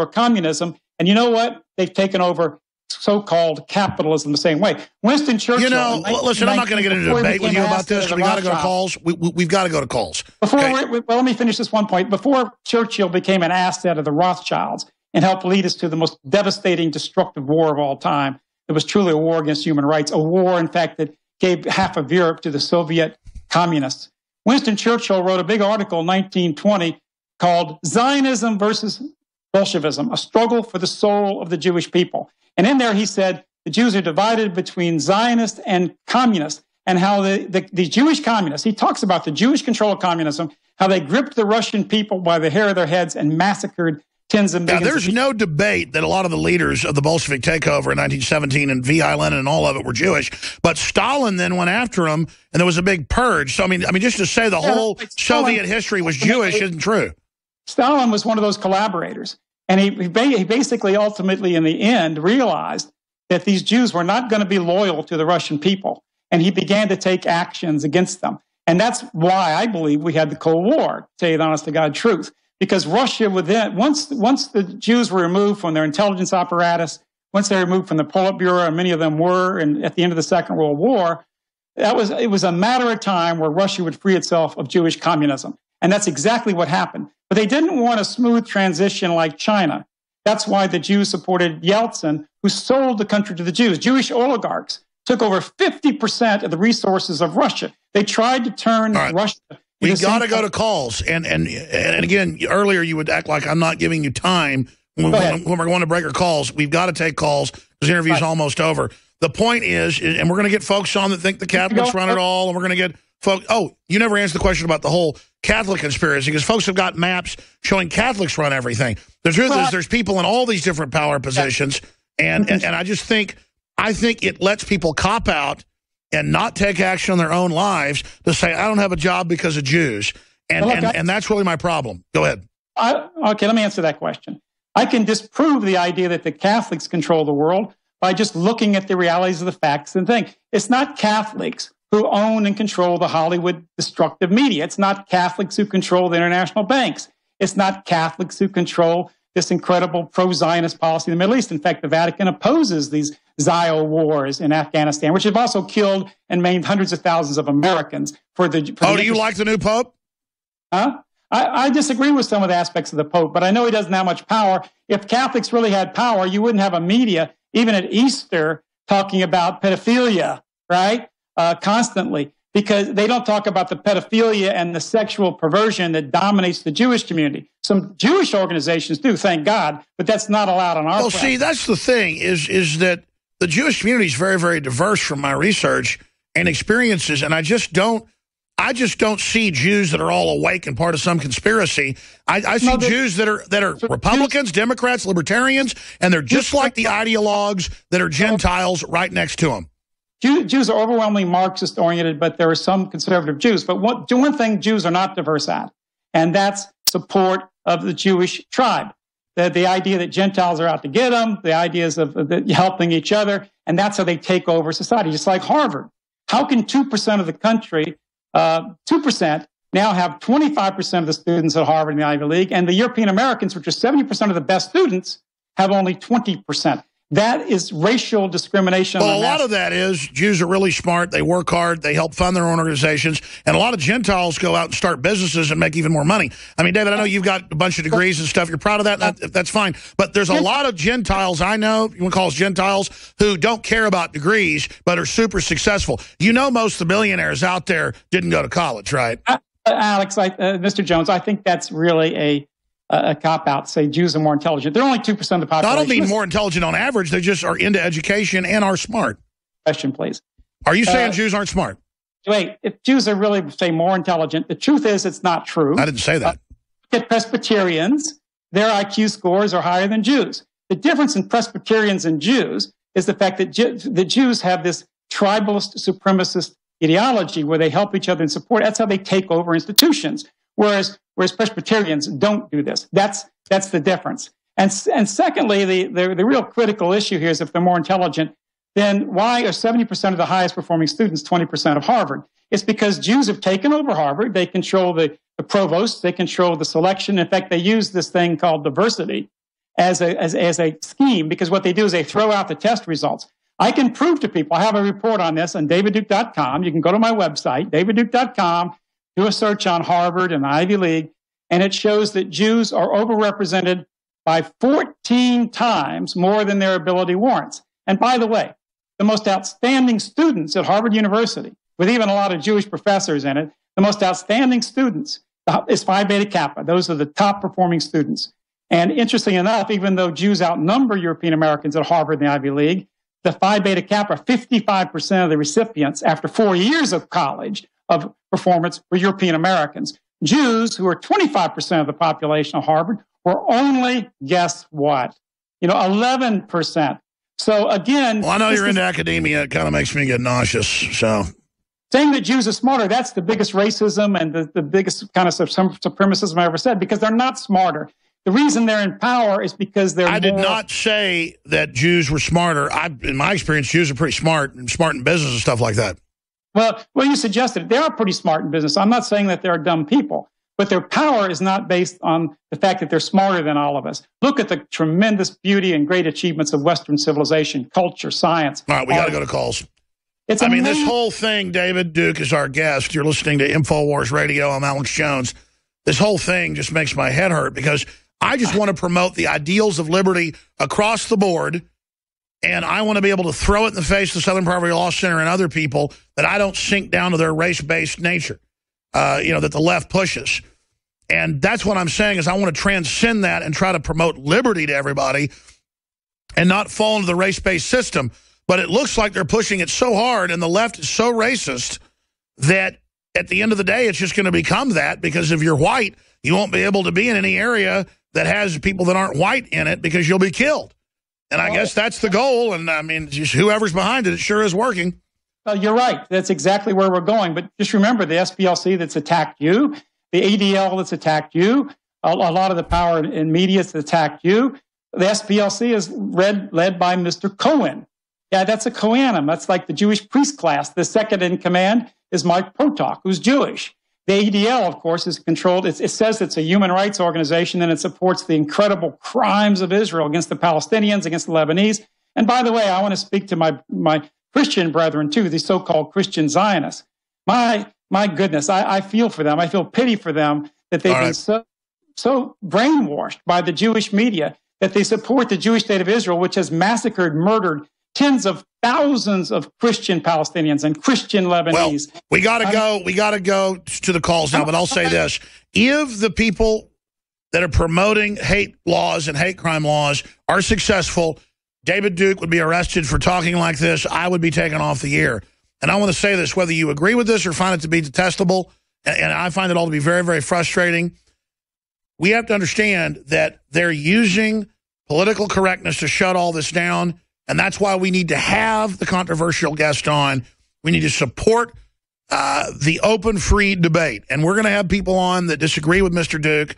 communism, and you know what? They've taken over so-called capitalism the same way. Winston Churchill... You know, listen, I'm not going to get into a debate with you about this. We got to go to calls. We've got to go to calls. Well, let me finish this one point. Before Churchill became an asset of the Rothschilds and helped lead us to the most devastating, destructive war of all time, it was truly a war against human rights, a war, in fact, that gave half of Europe to the Soviet communists. Winston Churchill wrote a big article in 1920 called Zionism versus Bolshevism, a struggle for the soul of the Jewish people. And in there he said the Jews are divided between Zionists and communists, and how the Jewish communists, he talks about the Jewish control of communism, how they gripped the Russian people by the hair of their heads and massacred tens of millions. Now, there's no debate that a lot of the leaders of the Bolshevik takeover in 1917 and V.I. Lenin and all of it were Jewish. But Stalin then went after them, and there was a big purge. So, I mean, just to say the whole Soviet history was Jewish isn't true. Stalin was one of those collaborators. And he basically, ultimately, in the end, realized that these Jews were not going to be loyal to the Russian people. And he began to take actions against them. And that's why I believe we had the Cold War, to tell you the honest to God truth. Because Russia, once the Jews were removed from their intelligence apparatus, once they were removed from the Politburo, and many of them were at the end of the Second World War, it was a matter of time where Russia would free itself of Jewish communism. And that's exactly what happened. But they didn't want a smooth transition like China. That's why the Jews supported Yeltsin, who sold the country to the Jews. Jewish oligarchs took over 50% of the resources of Russia. They tried to turn Russia... We've got to go to calls. And again, earlier you would act like I'm not giving you time when we're going to break our calls. We've got to take calls because the interview's almost over. The point is, and we're going to get folks on that think the Catholics run it all, and we're going to get folks... Oh, you never answered the question about the whole Catholic conspiracy, because folks have got maps showing Catholics run everything. The truth is there's people in all these different power positions, and I just think it lets people cop out and not take action on their own lives to say, I don't have a job because of Jews. And that's really my problem. Go ahead. Okay, let me answer that question. I can disprove the idea that the Catholics control the world by just looking at the realities of the facts and thing. It's not Catholics who own and control the Hollywood destructive media. It's not Catholics who control the international banks. It's not Catholics who control this incredible pro-Zionist policy in the Middle East. In fact, the Vatican opposes these Zio wars in Afghanistan, which have also killed and maimed hundreds of thousands of Americans. Do you like the new Pope? Huh? I disagree with some of the aspects of the Pope, but I know he doesn't have much power. If Catholics really had power, you wouldn't have a media, even at Easter, talking about pedophilia, right? Constantly, because they don't talk about the pedophilia and the sexual perversion that dominates the Jewish community. Some Jewish organizations do, thank God, but that's not allowed on our platform. See, that's the thing, is that the Jewish community is very, very diverse from my research and experiences, and I just don't see Jews that are all awake and part of some conspiracy. I see Jews that are Republicans, Democrats, Libertarians, and they're just like the ideologues that are Gentiles right next to them. Jews are overwhelmingly Marxist-oriented, but there are some conservative Jews. But one thing Jews are not diverse at, and that's support of the Jewish tribe. The idea that Gentiles are out to get them, the ideas of helping each other, and that's how they take over society, just like Harvard. How can 2% of the country, 2%, now have 25% of the students at Harvard and the Ivy League, and the European Americans, which are 70% of the best students, have only 20%? That is racial discrimination. Well, a lot of that is Jews are really smart. They work hard. They help fund their own organizations. And a lot of Gentiles go out and start businesses and make even more money. I mean, David, I know you've got a bunch of degrees and stuff. You're proud of that. That's fine. But there's a lot of Gentiles I know, you want to call us Gentiles, who don't care about degrees but are super successful. You know, most of the billionaires out there didn't go to college, right? Alex, Mr. Jones, I think that's really a cop-out, say Jews are more intelligent. They're only 2% of the population. I don't mean more intelligent on average. They just are into education and are smart. Question, please. Are you saying Jews aren't smart? Wait, if Jews are really, say, more intelligent, the truth is it's not true. I didn't say that. Look at Presbyterians. Their IQ scores are higher than Jews. The difference in Presbyterians and Jews is the fact that the Jews have this tribalist, supremacist ideology where they help each other and support. That's how they take over institutions. Whereas Presbyterians don't do this. That's the difference. And secondly, the real critical issue here is if they're more intelligent, then why are 70% of the highest performing students 20% of Harvard? It's because Jews have taken over Harvard. They control the provost. They control the selection. In fact, they use this thing called diversity as a scheme, because what they do is they throw out the test results. I can prove to people, I have a report on this on davidduke.com. You can go to my website, davidduke.com, do a search on Harvard and the Ivy League, and it shows that Jews are overrepresented by 14 times more than their ability warrants. And by the way, the most outstanding students at Harvard University, with even a lot of Jewish professors in it, the most outstanding students is Phi Beta Kappa. Those are the top performing students. And interestingly enough, even though Jews outnumber European Americans at Harvard and the Ivy League, the Phi Beta Kappa, 55% of the recipients after 4 years of college of performance were European Americans. Jews, who are 25% of the population of Harvard, were only, guess what? 11%. So again... Well, I know you're into academia. It kind of makes me get nauseous, so... Saying that Jews are smarter, that's the biggest racism and the biggest kind of supremacism I ever said, because they're not smarter. The reason they're in power is because they're I did not say that Jews were smarter. In my experience, Jews are pretty smart in business and stuff like that. Well, you suggested they are pretty smart in business. I'm not saying that they're dumb people, but their power is not based on the fact that they're smarter than all of us. Look at the tremendous beauty and great achievements of Western civilization, culture, science. All right, we got to go to calls. This whole thing, David Duke is our guest. You're listening to InfoWars Radio. I'm Alex Jones. This whole thing just makes my head hurt because I just want to promote the ideals of liberty across the board, and I want to be able to throw it in the face of the Southern Poverty Law Center and other people that I don't sink down to their race-based nature, that the left pushes. And that's what I'm saying is I want to transcend that and try to promote liberty to everybody and not fall into the race-based system. But it looks like they're pushing it so hard, and the left is so racist that at the end of the day, it's just going to become that, because if you're white, you won't be able to be in any area that has people that aren't white in it because you'll be killed. And I guess that's the goal. And I mean, just whoever's behind it, it sure is working. Well, you're right. That's exactly where we're going. But just remember the SPLC that's attacked you, the ADL that's attacked you, a lot of the power in media that's attacked you. The SPLC is led by Mr. Cohen. Yeah, that's a Kohanim. That's like the Jewish priest class. The second in command is Mike Potok, who's Jewish. The ADL, of course, is controlled. It says it's a human rights organization, and it supports the incredible crimes of Israel against the Palestinians, against the Lebanese. And by the way, I want to speak to my Christian brethren, too, the so-called Christian Zionists. My goodness, I feel for them. I feel pity for them that they've been so brainwashed by the Jewish media that they support the Jewish state of Israel, which has massacred, murdered tens of thousands of Christian Palestinians and Christian Lebanese. Well, we got to go to the calls now, but I'll say this. If the people that are promoting hate laws and hate crime laws are successful, David Duke would be arrested for talking like this. I would be taken off the air. And I want to say this, whether you agree with this or find it to be detestable, and I find it all to be very, very frustrating, we have to understand that they're using political correctness to shut all this down, and that's why we need to have the controversial guest on. We need to support the open, free debate. And we're going to have people on that disagree with Mr. Duke,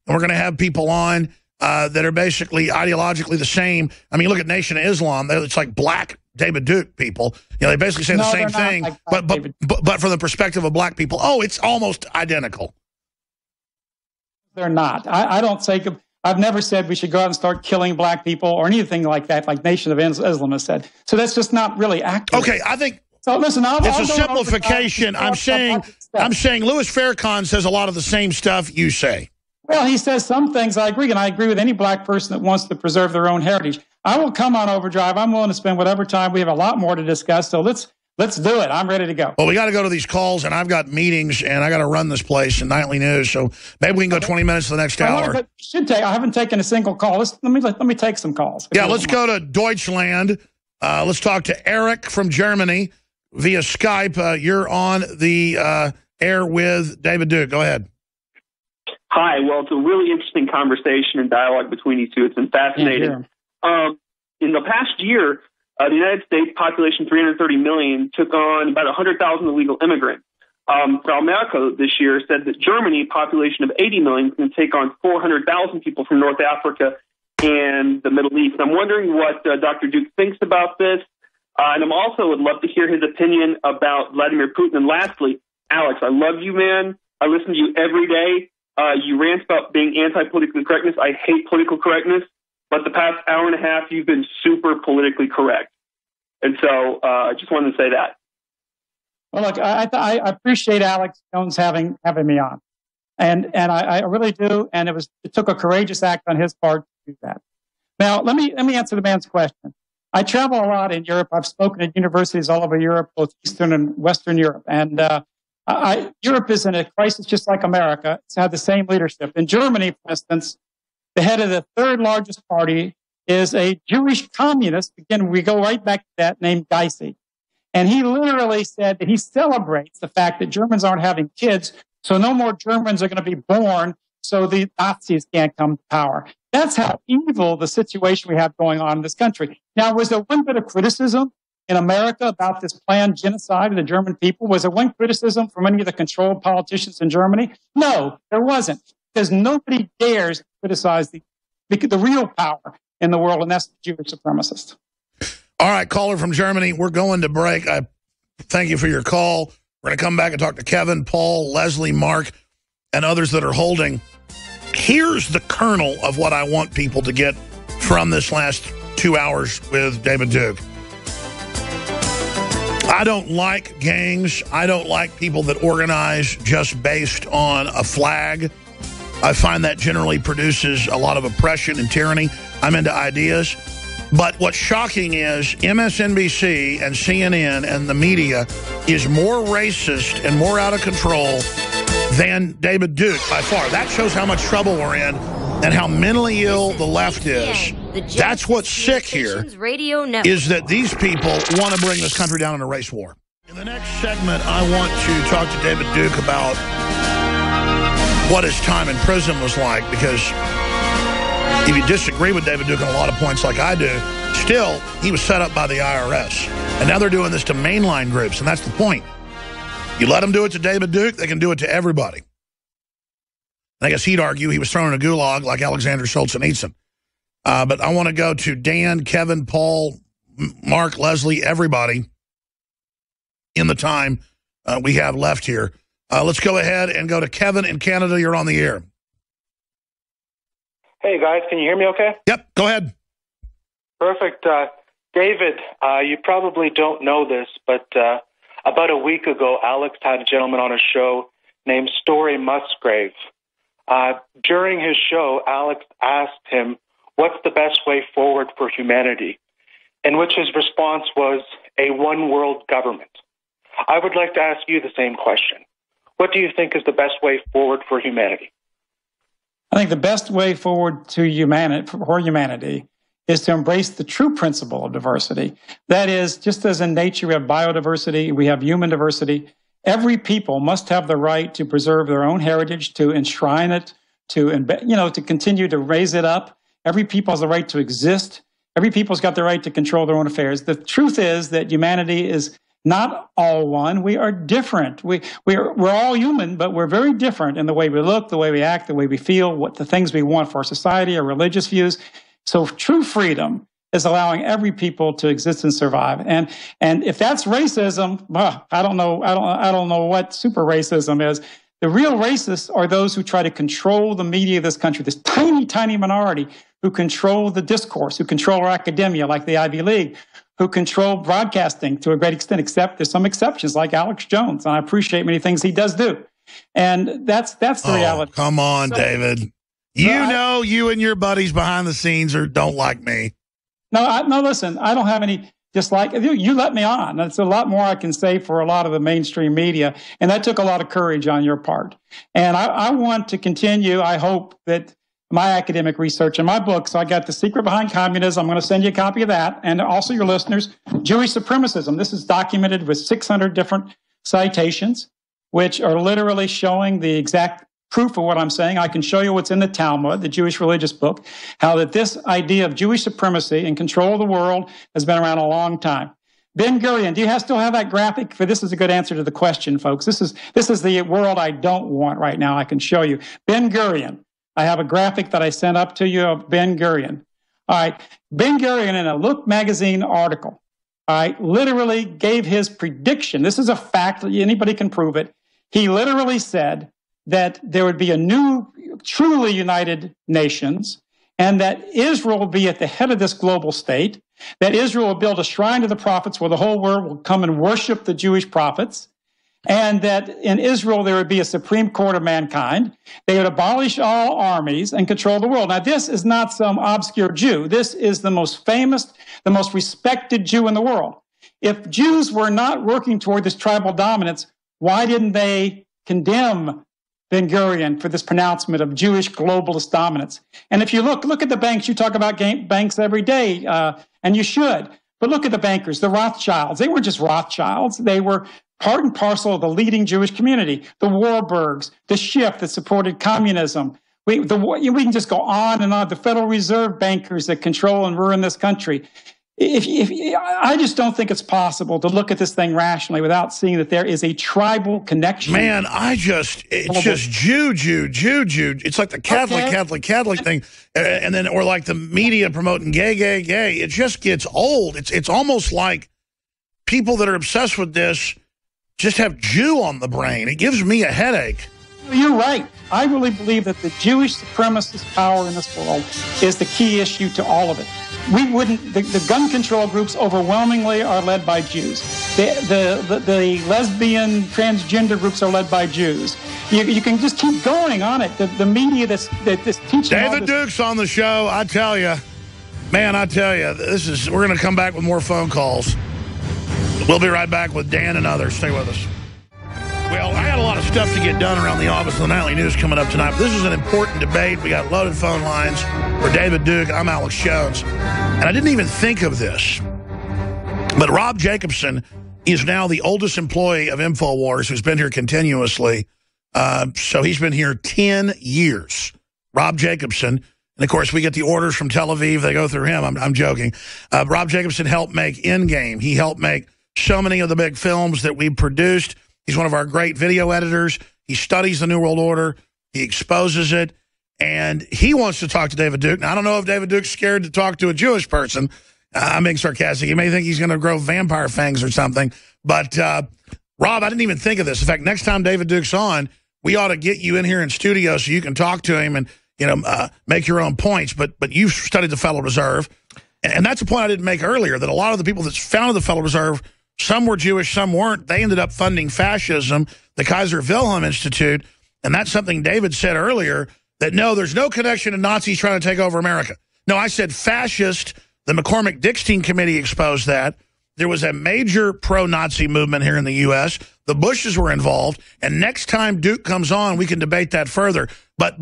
and we're going to have people on that are basically ideologically the same. I mean, look at Nation of Islam. It's like black David Duke people. You know, they basically say the same thing, like but from the perspective of black people, oh, it's almost identical. They're not. I don't say, I've never said we should go out and start killing black people or anything like that, like Nation of Islam has said. So that's just not really accurate. Okay, I think so. Listen, it's a simplification. I'm saying Louis Farrakhan says a lot of the same stuff you say. Well, he says some things I agree, and I agree with any black person that wants to preserve their own heritage. I will come on Overdrive. I'm willing to spend whatever time. We have a lot more to discuss, so let's do it. I'm ready to go. Well, we got to go to these calls, and I've got meetings, and I got to run this place and nightly news. So maybe we can go 20 minutes to the next hour. I haven't taken a single call. Let me take some calls. Yeah, let's go to Deutschland. Let's talk to Eric from Germany via Skype. You're on the air with David Duke. Go ahead. Hi. Well, it's a really interesting conversation and dialogue between you two. It's been fascinating. In the past year, the United States, population 330 million, took on about 100,000 illegal immigrants. Frau Merkel this year said that Germany, population of 80 million, can take on 400,000 people from North Africa and the Middle East. I'm wondering what Dr. Duke thinks about this. And I'm also would love to hear his opinion about Vladimir Putin. And lastly, Alex, I love you, man. I listen to you every day. You rant about being anti-political correctness. I hate political correctness. But the past hour and a half, you've been super politically correct. And so I just wanted to say that. Well, look, I appreciate Alex Jones having me on. And I really do. And it took a courageous act on his part to do that. Now, let me answer the man's question. I travel a lot in Europe. I've spoken at universities all over Europe, both Eastern and Western Europe. And Europe is in a crisis just like America. It's had the same leadership. In Germany, for instance, the head of the third largest party is a Jewish communist. Again, we go right back to that, named Geisy. And he literally said that he celebrates the fact that Germans aren't having kids, so no more Germans are going to be born, so the Nazis can't come to power. That's how evil the situation we have going on in this country. Now, was there one bit of criticism in America about this planned genocide of the German people? Was there one criticism from any of the controlled politicians in Germany? No, there wasn't. Because nobody dares criticize the real power in the world, and that's the Jewish supremacist. All right, caller from Germany, we're going to break. I thank you for your call. We're going to come back and talk to Kevin, Paul, Leslie, Mark, and others that are holding. Here's the kernel of what I want people to get from this last 2 hours with David Duke. I don't like gangs. I don't like people that organize just based on a flag. I find that generally produces a lot of oppression and tyranny. I'm into ideas. But what's shocking is MSNBC and CNN and the media is more racist and more out of control than David Duke by far. That shows how much trouble we're in and how mentally ill the left is. That's what's sick here, is that these people want to bring this country down in a race war. In the next segment, I want to talk to David Duke about what his time in prison was like, because if you disagree with David Duke on a lot of points like I do, still, he was set up by the IRS. And now they're doing this to mainline groups, and that's the point. You let them do it to David Duke, they can do it to everybody. And I guess he'd argue he was thrown in a gulag like Alexander Solzhenitsyn. But I want to go to Dan, Kevin, Paul, Mark, Leslie, everybody in the time we have left here. Let's go ahead and go to Kevin in Canada. You're on the air. Hey, guys. Can you hear me okay? Yep, go ahead. Perfect. David, you probably don't know this, but about a week ago, Alex had a gentleman on his show named Story Musgrave. During his show, Alex asked him, what's the best way forward for humanity? In which his response was a one-world government. I would like to ask you the same question. What do you think is the best way forward for humanity? I think the best way forward to for humanity is to embrace the true principle of diversity. That is, just as in nature we have biodiversity, we have human diversity, every people must have the right to preserve their own heritage, to enshrine it, to continue to raise it up. Every people has the right to exist. Every people's got the right to control their own affairs. The truth is that humanity is not all one. We are different. We're all human, but we're very different in the way we look, the way we act, the way we feel, what the things we want for our society, our religious views. So true freedom is allowing every people to exist and survive. And if that's racism, well, I don't know what super racism is. The real racists are those who try to control the media of this country, this tiny, tiny minority who control the discourse, who control our academia like the Ivy League, who control broadcasting to a great extent, except there's some exceptions like Alex Jones, and I appreciate many things he does do. And that's the reality. Come on, David. You you and your buddies behind the scenes don't like me. No, listen, I don't have any dislike. You let me on. That's a lot more I can say for a lot of the mainstream media, and that took a lot of courage on your part. And I want to continue. I hope that my academic research and my book, so I got The Secret Behind Communism. I'm going to send you a copy of that, and also your listeners, Jewish Supremacism. This is documented with 600 different citations, which are literally showing the exact proof of what I'm saying. I can show you what's in the Talmud, the Jewish religious book, how that this idea of Jewish supremacy and control of the world has been around a long time. Ben Gurion, do you still have that graphic? For this is a good answer to the question, folks. This is the world I don't want right now. I can show you. Ben Gurion. I have a graphic that I sent up to you of Ben Gurion. All right. Ben Gurion, in a Look magazine article, all right, literally gave his prediction. This is a fact. Anybody can prove it. He literally said that there would be a new, truly united nations, and that Israel will be at the head of this global state, that Israel will build a shrine to the prophets where the whole world will come and worship the Jewish prophets, and that in Israel there would be a supreme court of mankind. They would abolish all armies and control the world. Now, this is not some obscure Jew. This is the most famous, the most respected Jew in the world. If Jews were not working toward this tribal dominance, why didn't they condemn Ben Gurion for this pronouncement of Jewish globalist dominance? And if you look at the banks, you talk about banks every day, and you should. But look at the bankers, the Rothschilds. They weren't just Rothschilds. They were part and parcel of the leading Jewish community. The Warburgs, the Schiff that supported communism. We can just go on and on. The Federal Reserve bankers that control and ruin this country. I just don't think it's possible to look at this thing rationally without seeing that there is a tribal connection. Man, it's just Jew. It's like the Catholic thing, and then or like the media promoting gay. It just gets old. It's almost like people that are obsessed with this just have Jew on the brain. It gives me a headache. You're right. I really believe that the Jewish supremacist power in this world is the key issue to all of it. The gun control groups overwhelmingly are led by Jews. The lesbian, transgender groups are led by Jews. You can just keep going on it. The media that's teaching David Duke's on the show. I tell you, man, we're going to come back with more phone calls. We'll be right back with Dan and others. Stay with us. Well, I had a lot of stuff to get done around the office of the Nightly News coming up tonight. But this is an important debate. We got loaded phone lines. For David Duke, I'm Alex Jones. And I didn't even think of this. But Rob Jacobson is now the oldest employee of InfoWars who's been here continuously. So he's been here 10 years. Rob Jacobson. And, of course, we get the orders from Tel Aviv. They go through him. I'm joking. Rob Jacobson helped make Endgame. He helped make so many of the big films that we produced. He's one of our great video editors. He studies the New World Order. He exposes it. and he wants to talk to David Duke. Now, I don't know if David Duke's scared to talk to a Jewish person. I'm being sarcastic. You may think he's going to grow vampire fangs or something. But, Rob, I didn't even think of this. In fact, next time David Duke's on, we ought to get you in here in studio so you can talk to him and, make your own points. But you've studied the Federal Reserve. And that's a point I didn't make earlier, that a lot of the people that founded the Federal Reserve, some were Jewish, some weren't. They ended up funding fascism, the Kaiser Wilhelm Institute. And that's something David said earlier, that no, there's no connection to Nazis trying to take over America. No, I said fascist. The McCormick-Dickstein Committee exposed that. There was a major pro-Nazi movement here in the U.S. The Bushes were involved. And next time Duke comes on, we can debate that further. But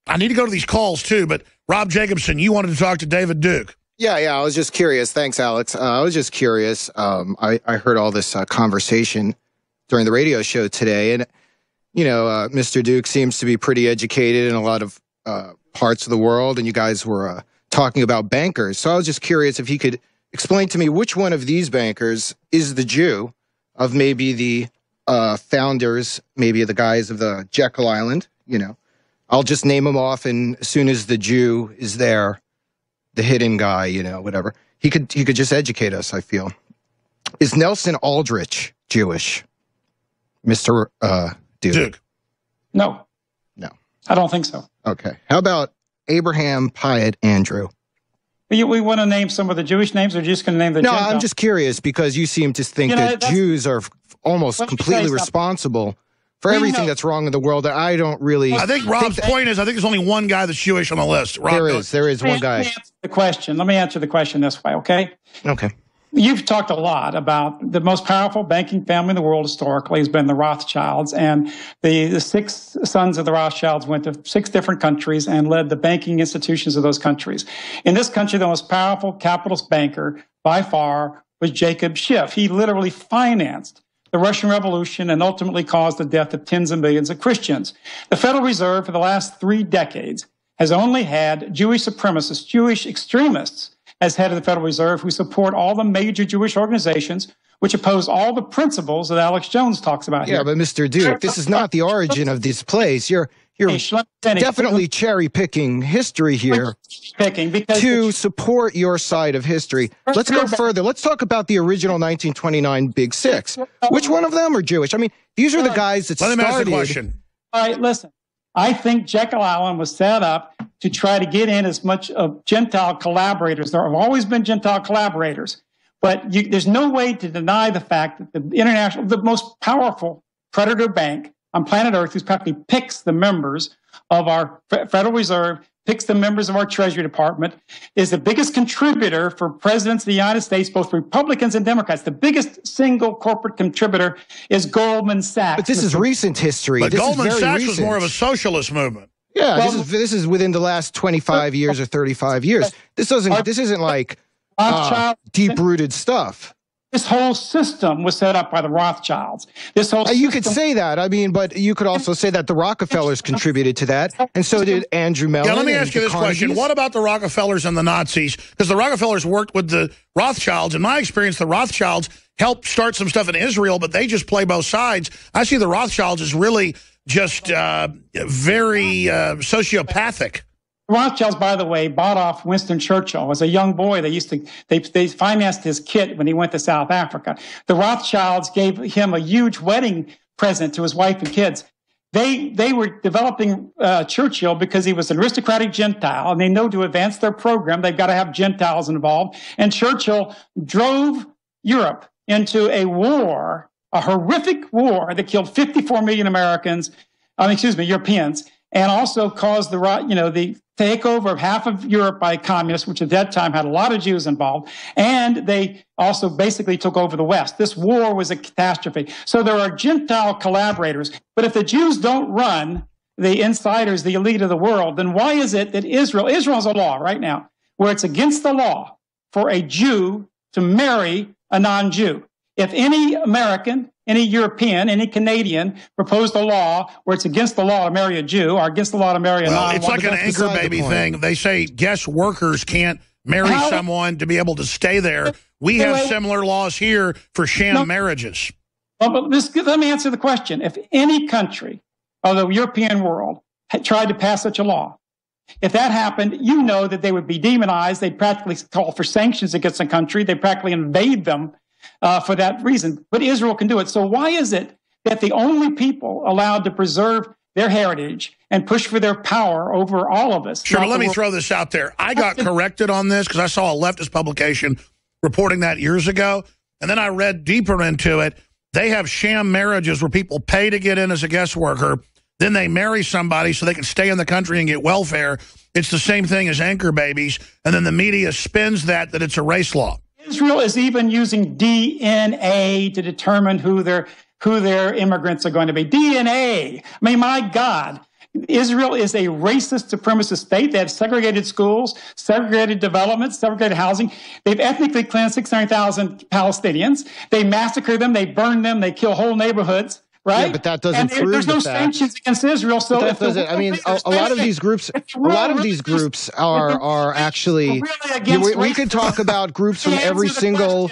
I need to go to these calls, too. But, Rob Jacobson, you wanted to talk to David Duke. Yeah, I was just curious. Thanks, Alex. I was just curious. I heard all this conversation during the radio show today. And, Mr. Duke seems to be pretty educated in a lot of parts of the world. And you guys were talking about bankers. So I was just curious if he could explain to me which one of these bankers is the Jew of maybe the founders, maybe the guys of the Jekyll Island. I'll just name them off, and as soon as the Jew is there, the hidden guy, whatever, he could just educate us, I feel. Is Nelson Aldrich Jewish, Mr. Duke? No. I don't think so. Okay. How about Abraham Pyatt Andrew? We want to name some of the Jewish names, or just going to name the Gentile? I'm just curious, because you seem to think that Jews are almost completely responsible for everything that's wrong in the world. That I don't really. I think Rob's point is, I think there's only one guy that's Jewish on the list. Rob, there is one guy. Let me answer the question this way, okay? Okay. You've talked a lot about the most powerful banking family in the world historically has been the Rothschilds, and the 6 sons of the Rothschilds went to 6 different countries and led the banking institutions of those countries. In this country, the most powerful capitalist banker by far was Jacob Schiff. He literally financed the Russian Revolution and ultimately caused the death of tens of millions of Christians. The Federal Reserve for the last 3 decades has only had Jewish supremacists, Jewish extremists, as head of the Federal Reserve, who support all the major Jewish organizations, which oppose all the principles that Alex Jones talks about here. Yeah, but Mr. Duke, this is not the origin of this place. You're definitely cherry-picking history here to support your side of history. Let's go further. Let's talk about the original 1929 Big Six. Which one of them are Jewish? I mean, these are the guys that started. Let me ask the question. All right, listen. I think Jekyll Island was set up to try to get in as much of Gentile collaborators. There have always been Gentile collaborators, but there's no way to deny the fact that the most powerful predator bank on planet Earth, who's practically picks the members of our Federal Reserve, picks the members of our Treasury Department, is the biggest contributor for presidents of the United States, both Republicans and Democrats. The biggest single corporate contributor is Goldman Sachs. But this is recent history. But Goldman Sachs was more of a socialist movement. Yeah, this is within the last 25 years or 35 years. This isn't like deep-rooted stuff. This whole system was set up by the Rothschilds. You could say that. I mean, but you could also say that the Rockefellers contributed to that, and so did Andrew Mellon. Yeah, let me ask you this question. What about the Rockefellers and the Nazis? Because the Rockefellers worked with the Rothschilds. In my experience, the Rothschilds helped start some stuff in Israel, but they just play both sides. I see the Rothschilds as really just very sociopathic. Rothschilds, by the way, bought off Winston Churchill. As a young boy, they financed his kit when he went to South Africa. The Rothschilds gave him a huge wedding present to his wife and kids. They were developing Churchill because he was an aristocratic Gentile, and they know to advance their program, they've got to have Gentiles involved. And Churchill drove Europe into a war, a horrific war that killed 54 million Europeans, and also caused the takeover of half of Europe by communists, which at that time had a lot of Jews involved, and they also basically took over the West. This war was a catastrophe. So there are Gentile collaborators, but if the Jews don't run the insiders, the elite of the world, then why is it that Israel has a law right now where it's against the law for a Jew to marry a non-Jew? If any American, any European, any Canadian proposed a law where it's against the law to marry a Jew or against the law to marry a non-Jew. It's like an anchor baby thing. They say guest workers can't marry someone to be able to stay there. We have similar laws here for sham marriages. Well, but let me answer the question. If any country of the European world had tried to pass such a law, If that happened, you know that they would be demonized. They'd practically call for sanctions against the country. They'd practically invade them for that reason. But Israel can do it. So why is it that the only people allowed to preserve their heritage and push for their power over all of us? Sure, but let me throw this out there. I got corrected on this because I saw a leftist publication reporting that years ago, and then I read deeper into it. They have sham marriages where people pay to get in as a guest worker, then they marry somebody so they can stay in the country and get welfare. It's the same thing as anchor babies, and then the media spins that it's a race law. Israel is even using DNA to determine who their immigrants are going to be. DNA. I mean, my God. Israel is a racist supremacist state. They have segregated schools, segregated development, segregated housing. They've ethnically cleansed 600,000 Palestinians. They massacre them. They burn them. They kill whole neighborhoods. Right? Yeah, but that doesn't prove there's no sanctions against Israel. So that doesn't. I mean, a lot of these groups, are actually. We could talk about groups from every single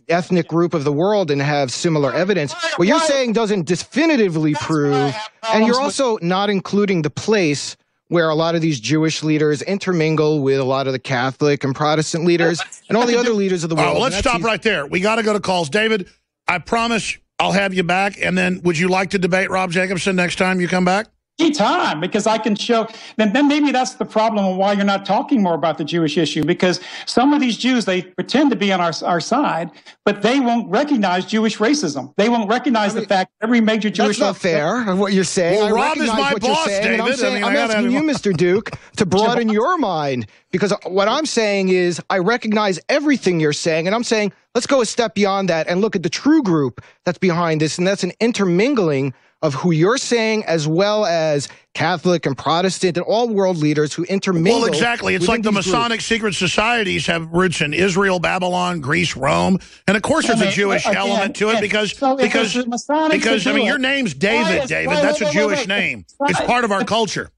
ethnic group of the world and have similar evidence. What you're saying doesn't definitively prove, and you're also not including the place where a lot of these Jewish leaders intermingle with a lot of the Catholic and Protestant leaders and all the other leaders of the world. Well, let's stop right there. We got to go to calls. David, I promise I'll have you back. And then would you like to debate Rob Jacobson next time you come back? Anytime, because I can show, then maybe that's the problem of why you're not talking more about the Jewish issue, because some of these Jews, they pretend to be on our side, but they won't recognize Jewish racism. They won't recognize the fact that every major Jewish... That's not fair, what you're saying. Well, Rob is my boss, David. I'm asking you, Mr. Duke, to broaden your mind, because what I'm saying is I recognize everything you're saying, and I'm saying let's go a step beyond that and look at the true group that's behind this, and that's an intermingling of who you're saying, as well as Catholic and Protestant and all world leaders who intermingle. Well, exactly. It's like the Masonic secret societies have roots in Israel, Babylon, Greece, Rome. And of course there's a Jewish element to it because I mean, your name's David, That's a Jewish name. It's part of our culture.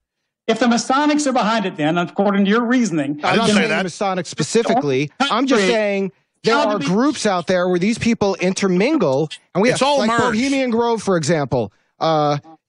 If the Masonics are behind it, then, according to your reasoning... I'm not saying Masonic specifically. I'm just saying there are groups out there where these people intermingle. And we have, like Bohemian Grove, for example.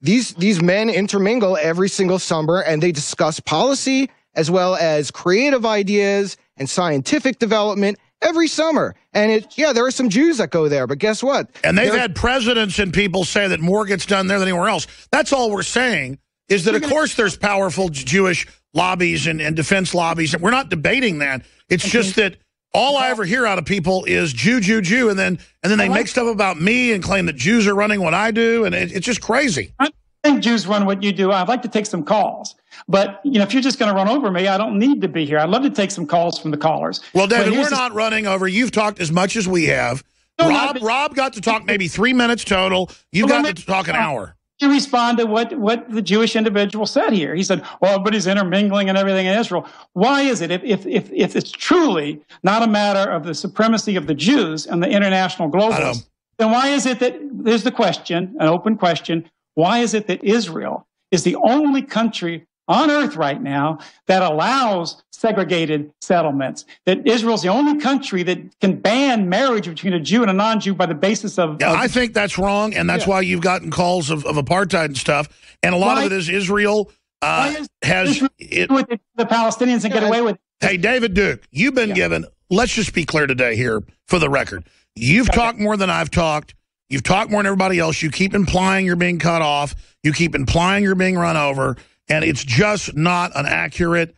These men intermingle every single summer, and they discuss policy as well as creative ideas and scientific development every summer. And there are some Jews that go there, but guess what? And they've had presidents and people say that more gets done there than anywhere else. That's all we're saying, is that, of course, there's powerful Jewish lobbies and defense lobbies. And we're not debating that. It's just that all I ever hear out of people is Jew, Jew, Jew, and then they make stuff about me and claim that Jews are running what I do, and it's just crazy. I think Jews run what you do. I'd like to take some calls, but if you're just going to run over me, I don't need to be here. I'd love to take some calls from the callers. Well, David, we're not running over. You've talked as much as we have. Rob got to talk maybe 3 minutes total. You've got to talk an hour. You respond to what the Jewish individual said here. He said, well, but he's intermingling and everything in Israel. Why is it, if it's truly not a matter of the supremacy of the Jews and the international globalists, then why is it that, there's the question, an open question, why is it that Israel is the only country on earth right now that allows segregated settlements, that Israel's the only country that can ban marriage between a Jew and a non-Jew by the basis of... I think that's wrong, and that's why you've gotten calls of apartheid and stuff, and a lot of it is Israel has... with the Palestinians and get away with it. Hey, David Duke, you've been given... Let's just be clear today here for the record. You've talked more than I've talked. You've talked more than everybody else. You keep implying you're being cut off. You keep implying you're being run over. And it's just not an accurate,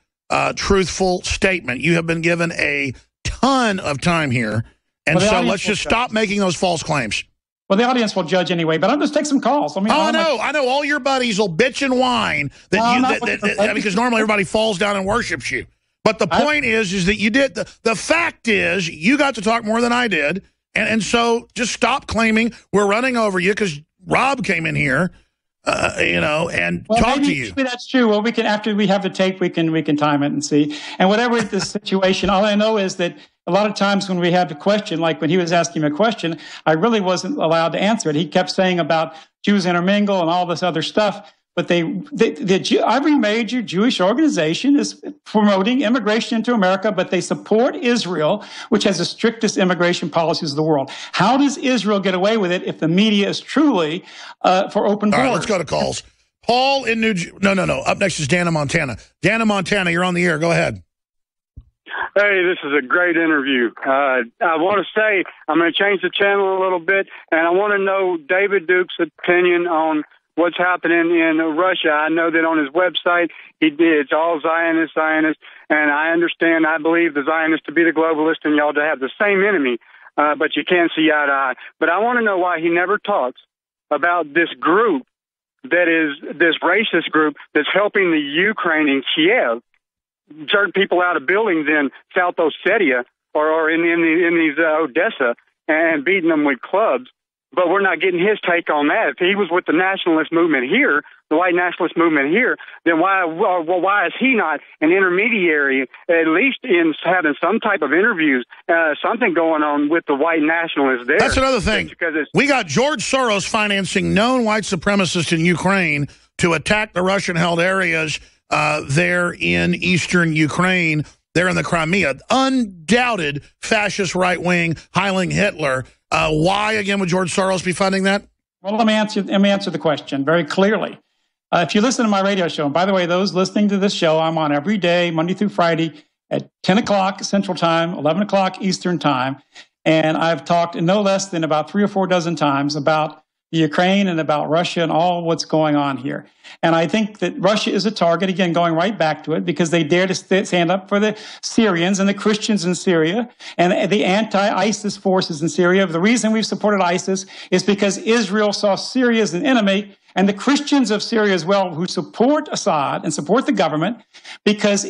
truthful statement. You have been given a ton of time here. And so let's just stop making those false claims. Well, the audience will judge anyway, but I'll just take some calls. I know. All your buddies will bitch and whine because normally everybody falls down and worships you. But the point is that you did. The fact is you got to talk more than I did. And so just stop claiming we're running over you because Rob came in here. And talk to you. Maybe that's true. Well, we can, after we have the tape, we can time it and see. And whatever the situation, all I know is that a lot of times when we had the question, like when he was asking me a question, I really wasn't allowed to answer it. He kept saying about Jews intermingle and all this other stuff. But every major Jewish organization is promoting immigration into America, but they support Israel, which has the strictest immigration policies of the world. How does Israel get away with it if the media is truly for open borders? All right, let's go to calls. Paul in No. Up next is Dana, Montana. Dana, Montana, you're on the air. Go ahead. Hey, this is a great interview. I want to say I'm going to change the channel a little bit, and I want to know David Duke's opinion on what's happening in Russia. I know that on his website, it's all Zionist, and I understand, I believe the Zionists to be the globalists and y'all to have the same enemy, but you can't see eye to eye. But I want to know why he never talks about this group that is this racist group that's helping the Ukraine in Kiev jerk people out of buildings in South Ossetia or in these Odessa and beating them with clubs. But we're not getting his take on that. If he was with the nationalist movement here, the white nationalist movement here, then why is he not an intermediary, at least in having some type of interviews, something going on with the white nationalists there? That's another thing. We got George Soros financing known white supremacists in Ukraine to attack the Russian-held areas there in eastern Ukraine, there in the Crimea. Undoubted fascist right-wing, Heiling Hitler. Why, again, would George Soros be funding that? Well, let me answer the question very clearly. If you listen to my radio show, and by the way, those listening to this show, I'm on every day, Monday through Friday, at 10 o'clock Central Time, 11 o'clock Eastern Time. And I've talked no less than about 3 or 4 dozen times about the Ukraine and about Russia and all what's going on here. And I think that Russia is a target, again, going right back to it, because they dare to stand up for the Syrians and the Christians in Syria and the anti-ISIS forces in Syria. The reason we've supported ISIS is because Israel saw Syria as an enemy, and the Christians of Syria as well, who support Assad and support the government, because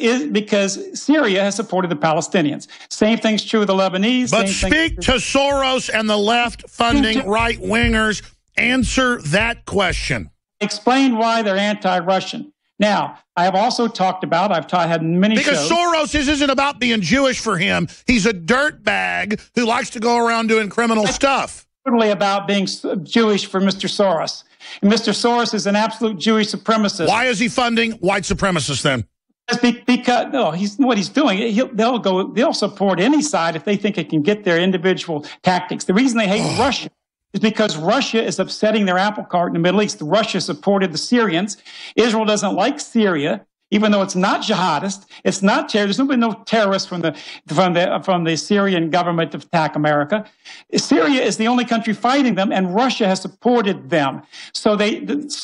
Syria has supported the Palestinians. Same thing's true of the Lebanese. But speak to Soros and the left funding right-wingers. Answer that question. Explain why they're anti-Russian. Now, I have also talked about, I've had many because shows. Soros, this isn't about being Jewish for him. He's a dirtbag who likes to go around doing criminal stuff. Totally about being Jewish for Mr. Soros. And Mr. Soros is an absolute Jewish supremacist. Why is he funding white supremacists then? Because no, what he's doing, they'll support any side if they think it can get their individual tactics. The reason they hate Russia is because Russia is upsetting their apple cart in the Middle East. Russia supported the Syrians. Israel doesn't like Syria, even though it's not jihadist. It's not terrorist. There's been no terrorists from the Syrian government to attack America. Syria is the only country fighting them, and Russia has supported them. So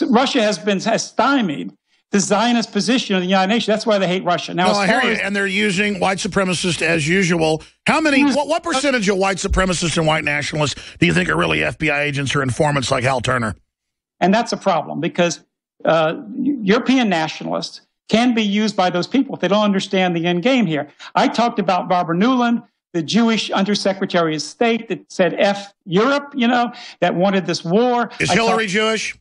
Russia has stymied the Zionist position of the United Nations. That's why they hate Russia. Now, I hear you, and they're using white supremacists as usual. How many? What percentage of white supremacists and white nationalists do you think are really FBI agents or informants like Hal Turner? And that's a problem, because European nationalists can be used by those people if they don't understand the end game here. I talked about Barbara Nuland, the Jewish Undersecretary of State that said F Europe, that wanted this war. Is Hillary Jewish?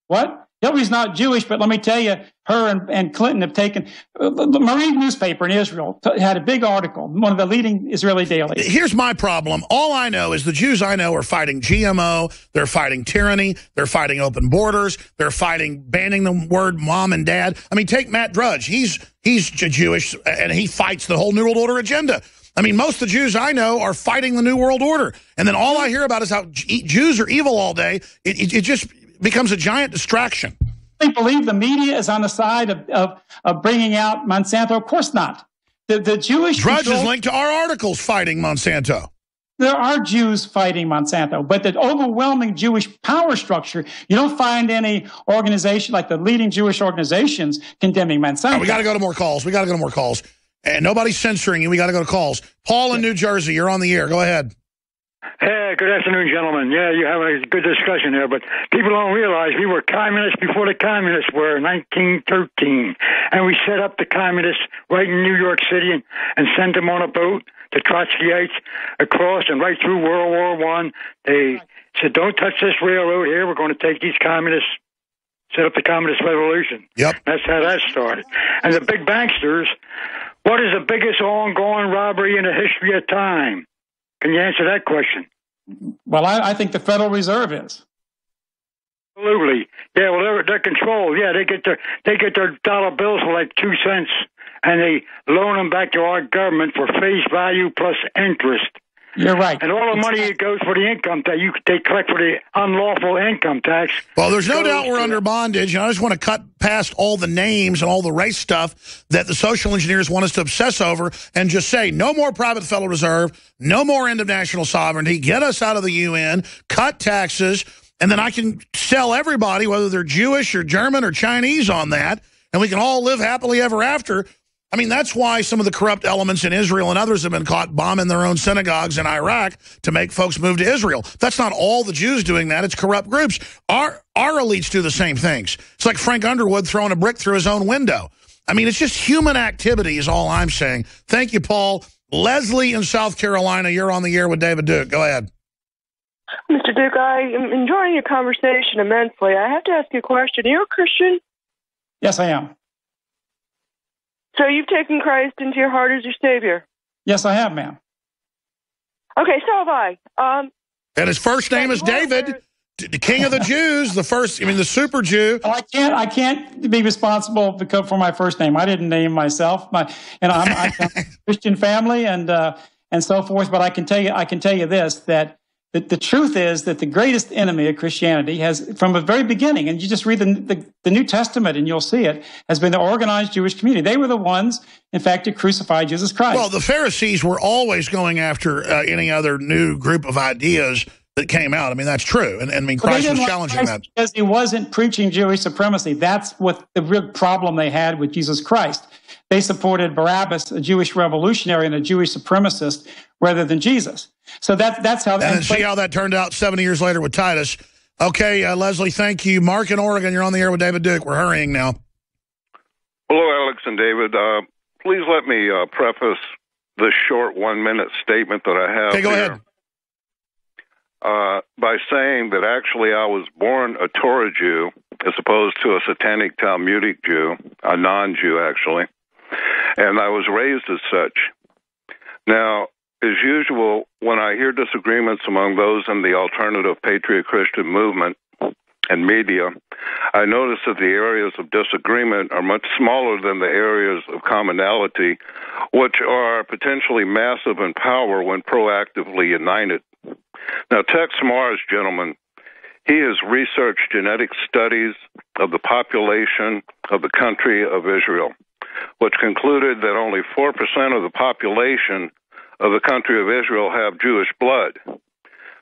What? Hillary's not Jewish, but let me tell you, her and Clinton have taken... The Marine newspaper in Israel had a big article, one of the leading Israeli dailies. Here's my problem. All I know is the Jews I know are fighting GMO, they're fighting tyranny, they're fighting open borders, they're fighting banning the word mom and dad. I mean, take Matt Drudge. He's Jewish, and he fights the whole New World Order agenda. I mean, most of the Jews I know are fighting the New World Order. And then all I hear about is how Jews are evil all day. It just becomes a giant distraction. I believe the media is on the side of bringing out Monsanto. Of course not. The Jewish... Drudge is linked to our articles fighting Monsanto. There are Jews fighting Monsanto, but the overwhelming Jewish power structure, you don't find any organization like the leading Jewish organizations condemning Monsanto. We got to go to more calls. And nobody's censoring you. We got to go to calls. Paul in New Jersey, you're on the air. Go ahead. Hey, good afternoon, gentlemen. Yeah, you have a good discussion there, but people don't realize we were communists before the communists were in 1913. And we set up the communists right in New York City and sent them on a boat, the Trotskyites, across and right through World War I. They said, don't touch this railroad here. We're going to take these communists, set up the communist revolution. Yep. That's how that started. And the big banksters, what is the biggest ongoing robbery in the history of time? Can you answer that question? Well, I think the Federal Reserve is. Absolutely. Yeah, well, they're controlled. Yeah, they get their dollar bills for like 2 cents, and they loan them back to our government for face value plus interest. You're right. And all the money that goes for the income tax, they collect for the unlawful income tax. Well, there's no doubt we're under bondage, and I just want to cut past all the names and all the race stuff that the social engineers want us to obsess over and just say, no more private Federal Reserve, no more end of national sovereignty, get us out of the UN, cut taxes, and then I can sell everybody, whether they're Jewish or German or Chinese, on that, and we can all live happily ever after. I mean, that's why some of the corrupt elements in Israel and others have been caught bombing their own synagogues in Iraq to make folks move to Israel. That's not all the Jews doing that. It's corrupt groups. Our elites do the same things. It's like Frank Underwood throwing a brick through his own window. I mean, it's just human activity is all I'm saying. Thank you, Paul. Leslie in South Carolina, you're on the air with David Duke. Go ahead. Mr. Duke, I am enjoying your conversation immensely. I have to ask you a question. Are you a Christian? Yes, I am. So you've taken Christ into your heart as your Savior? Yes, I have, ma'am. Okay, so have I. And his first name is David, the King of the Jews, the super Jew. Well, I can't be responsible for my first name. I didn't name myself. I'm a Christian family and so forth. But I can tell you this, that the truth is that the greatest enemy of Christianity has, from the very beginning, and you just read the New Testament and you'll see it, has been the organized Jewish community. They were the ones, in fact, to crucify Jesus Christ. Well, the Pharisees were always going after any other new group of ideas that came out. I mean, that's true. And I mean, Christ was challenging that. Because he wasn't preaching Jewish supremacy. That's what the real problem they had with Jesus Christ. They supported Barabbas, a Jewish revolutionary and a Jewish supremacist, rather than Jesus. So that's how. And see how that turned out 70 years later with Titus. Okay, Leslie, thank you. Mark in Oregon, you're on the air with David Duke. We're hurrying now. Hello, Alex and David. Please let me preface this short 1-minute statement that I have. Okay, go ahead. By saying that actually I was born a Torah Jew as opposed to a satanic Talmudic Jew, a non-Jew actually, and I was raised as such. Now, as usual, when I hear disagreements among those in the alternative Patriot Christian movement and media, I notice that the areas of disagreement are much smaller than the areas of commonality, which are potentially massive in power when proactively united. Now, Tex Mars, gentlemen, he has researched genetic studies of the population of the country of Israel, which concluded that only 4% of the population of the country of Israel have Jewish blood.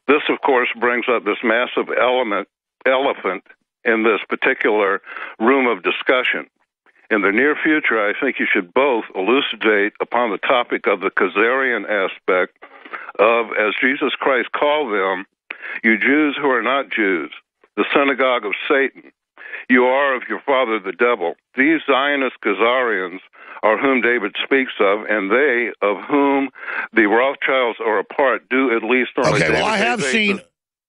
This, of course, brings up this massive elephant in this particular room of discussion. In the near future, I think you should both elucidate upon the topic of the Khazarian aspect of, as Jesus Christ called them, you Jews who are not Jews, the synagogue of Satan. You are of your father the devil. These Zionist Khazarians are whom David speaks of, and they of whom the Rothschilds are a part do at least on a day-to-day well, I have basis. seen,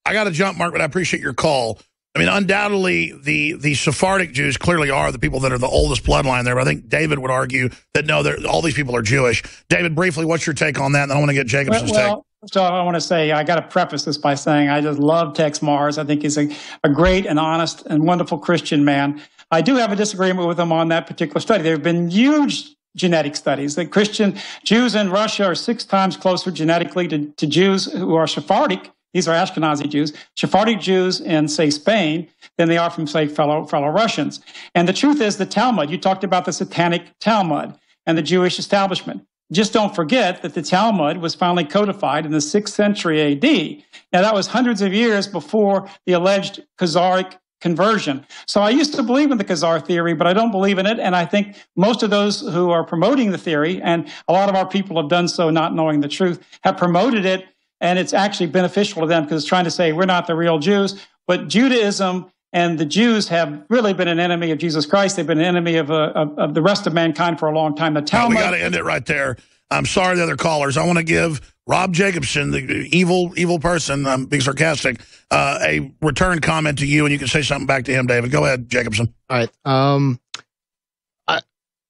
I got to jump, Mark, but I appreciate your call. I mean, undoubtedly, the Sephardic Jews clearly are the people that are the oldest bloodline there, but I think David would argue that, no, all these people are Jewish. David, briefly, what's your take on that? And then I want to get Jacobson's take. So I want to say, I got to preface this by saying I just love Tex Mars. I think he's a great and honest and wonderful Christian man. I do have a disagreement with him on that particular study. There have been huge genetic studies that Christian Jews in Russia are 6 times closer genetically to Jews who are Sephardic. These are Ashkenazi Jews, Sephardic Jews in, say, Spain, than they are from, say, fellow Russians. And the truth is the Talmud, you talked about the satanic Talmud and the Jewish establishment. Just don't forget that the Talmud was finally codified in the 6th century A.D. Now, that was hundreds of years before the alleged Khazaric conversion. So I used to believe in the Khazar theory, but I don't believe in it. And I think most of those who are promoting the theory, and a lot of our people have done so not knowing the truth, have promoted it. And it's actually beneficial to them because it's trying to say we're not the real Jews. But Judaism and the Jews have really been an enemy of Jesus Christ. They've been an enemy of the rest of mankind for a long time. The Talmud. We got to end it right there. I'm sorry, the other callers. I want to give Rob Jacobson, the evil person, I'm being sarcastic, a return comment to you, and you can say something back to him, David. Go ahead, Jacobson. All right.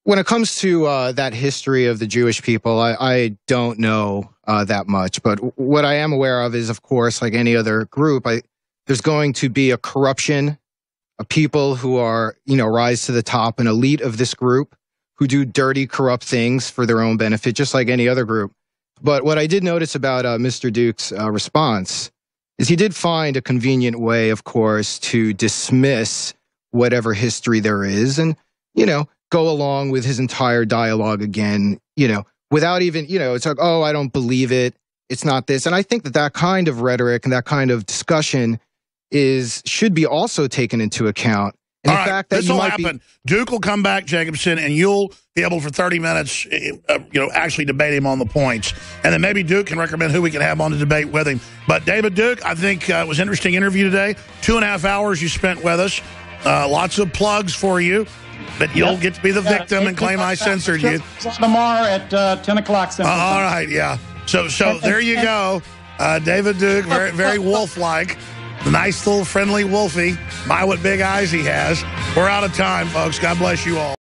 When it comes to that history of the Jewish people, I don't know that much. But what I am aware of is, of course, like any other group, there's going to be a corruption, a people who are, rise to the top, an elite of this group who do dirty, corrupt things for their own benefit, just like any other group. But what I did notice about Mr. Duke's response is he did find a convenient way, of course, to dismiss whatever history there is and, go along with his entire dialogue again, without even, it's like, oh, I don't believe it. It's not this. And I think that kind of rhetoric and that kind of discussion should be also taken into account. And all the right, fact that this will happen. Duke will come back, Jacobson, and you'll be able for 30 minutes, actually debate him on the points. And then maybe Duke can recommend who we can have on to debate with him. But David Duke, I think it was an interesting interview today. 2.5 hours you spent with us. Lots of plugs for you. But you'll get to be the victim and claim I censored you. Tomorrow at 10 o'clock Central Time. All right, yeah. So there you go. David Duke, very, very wolf-like. Nice little friendly wolfie. My, what big eyes he has. We're out of time, folks. God bless you all.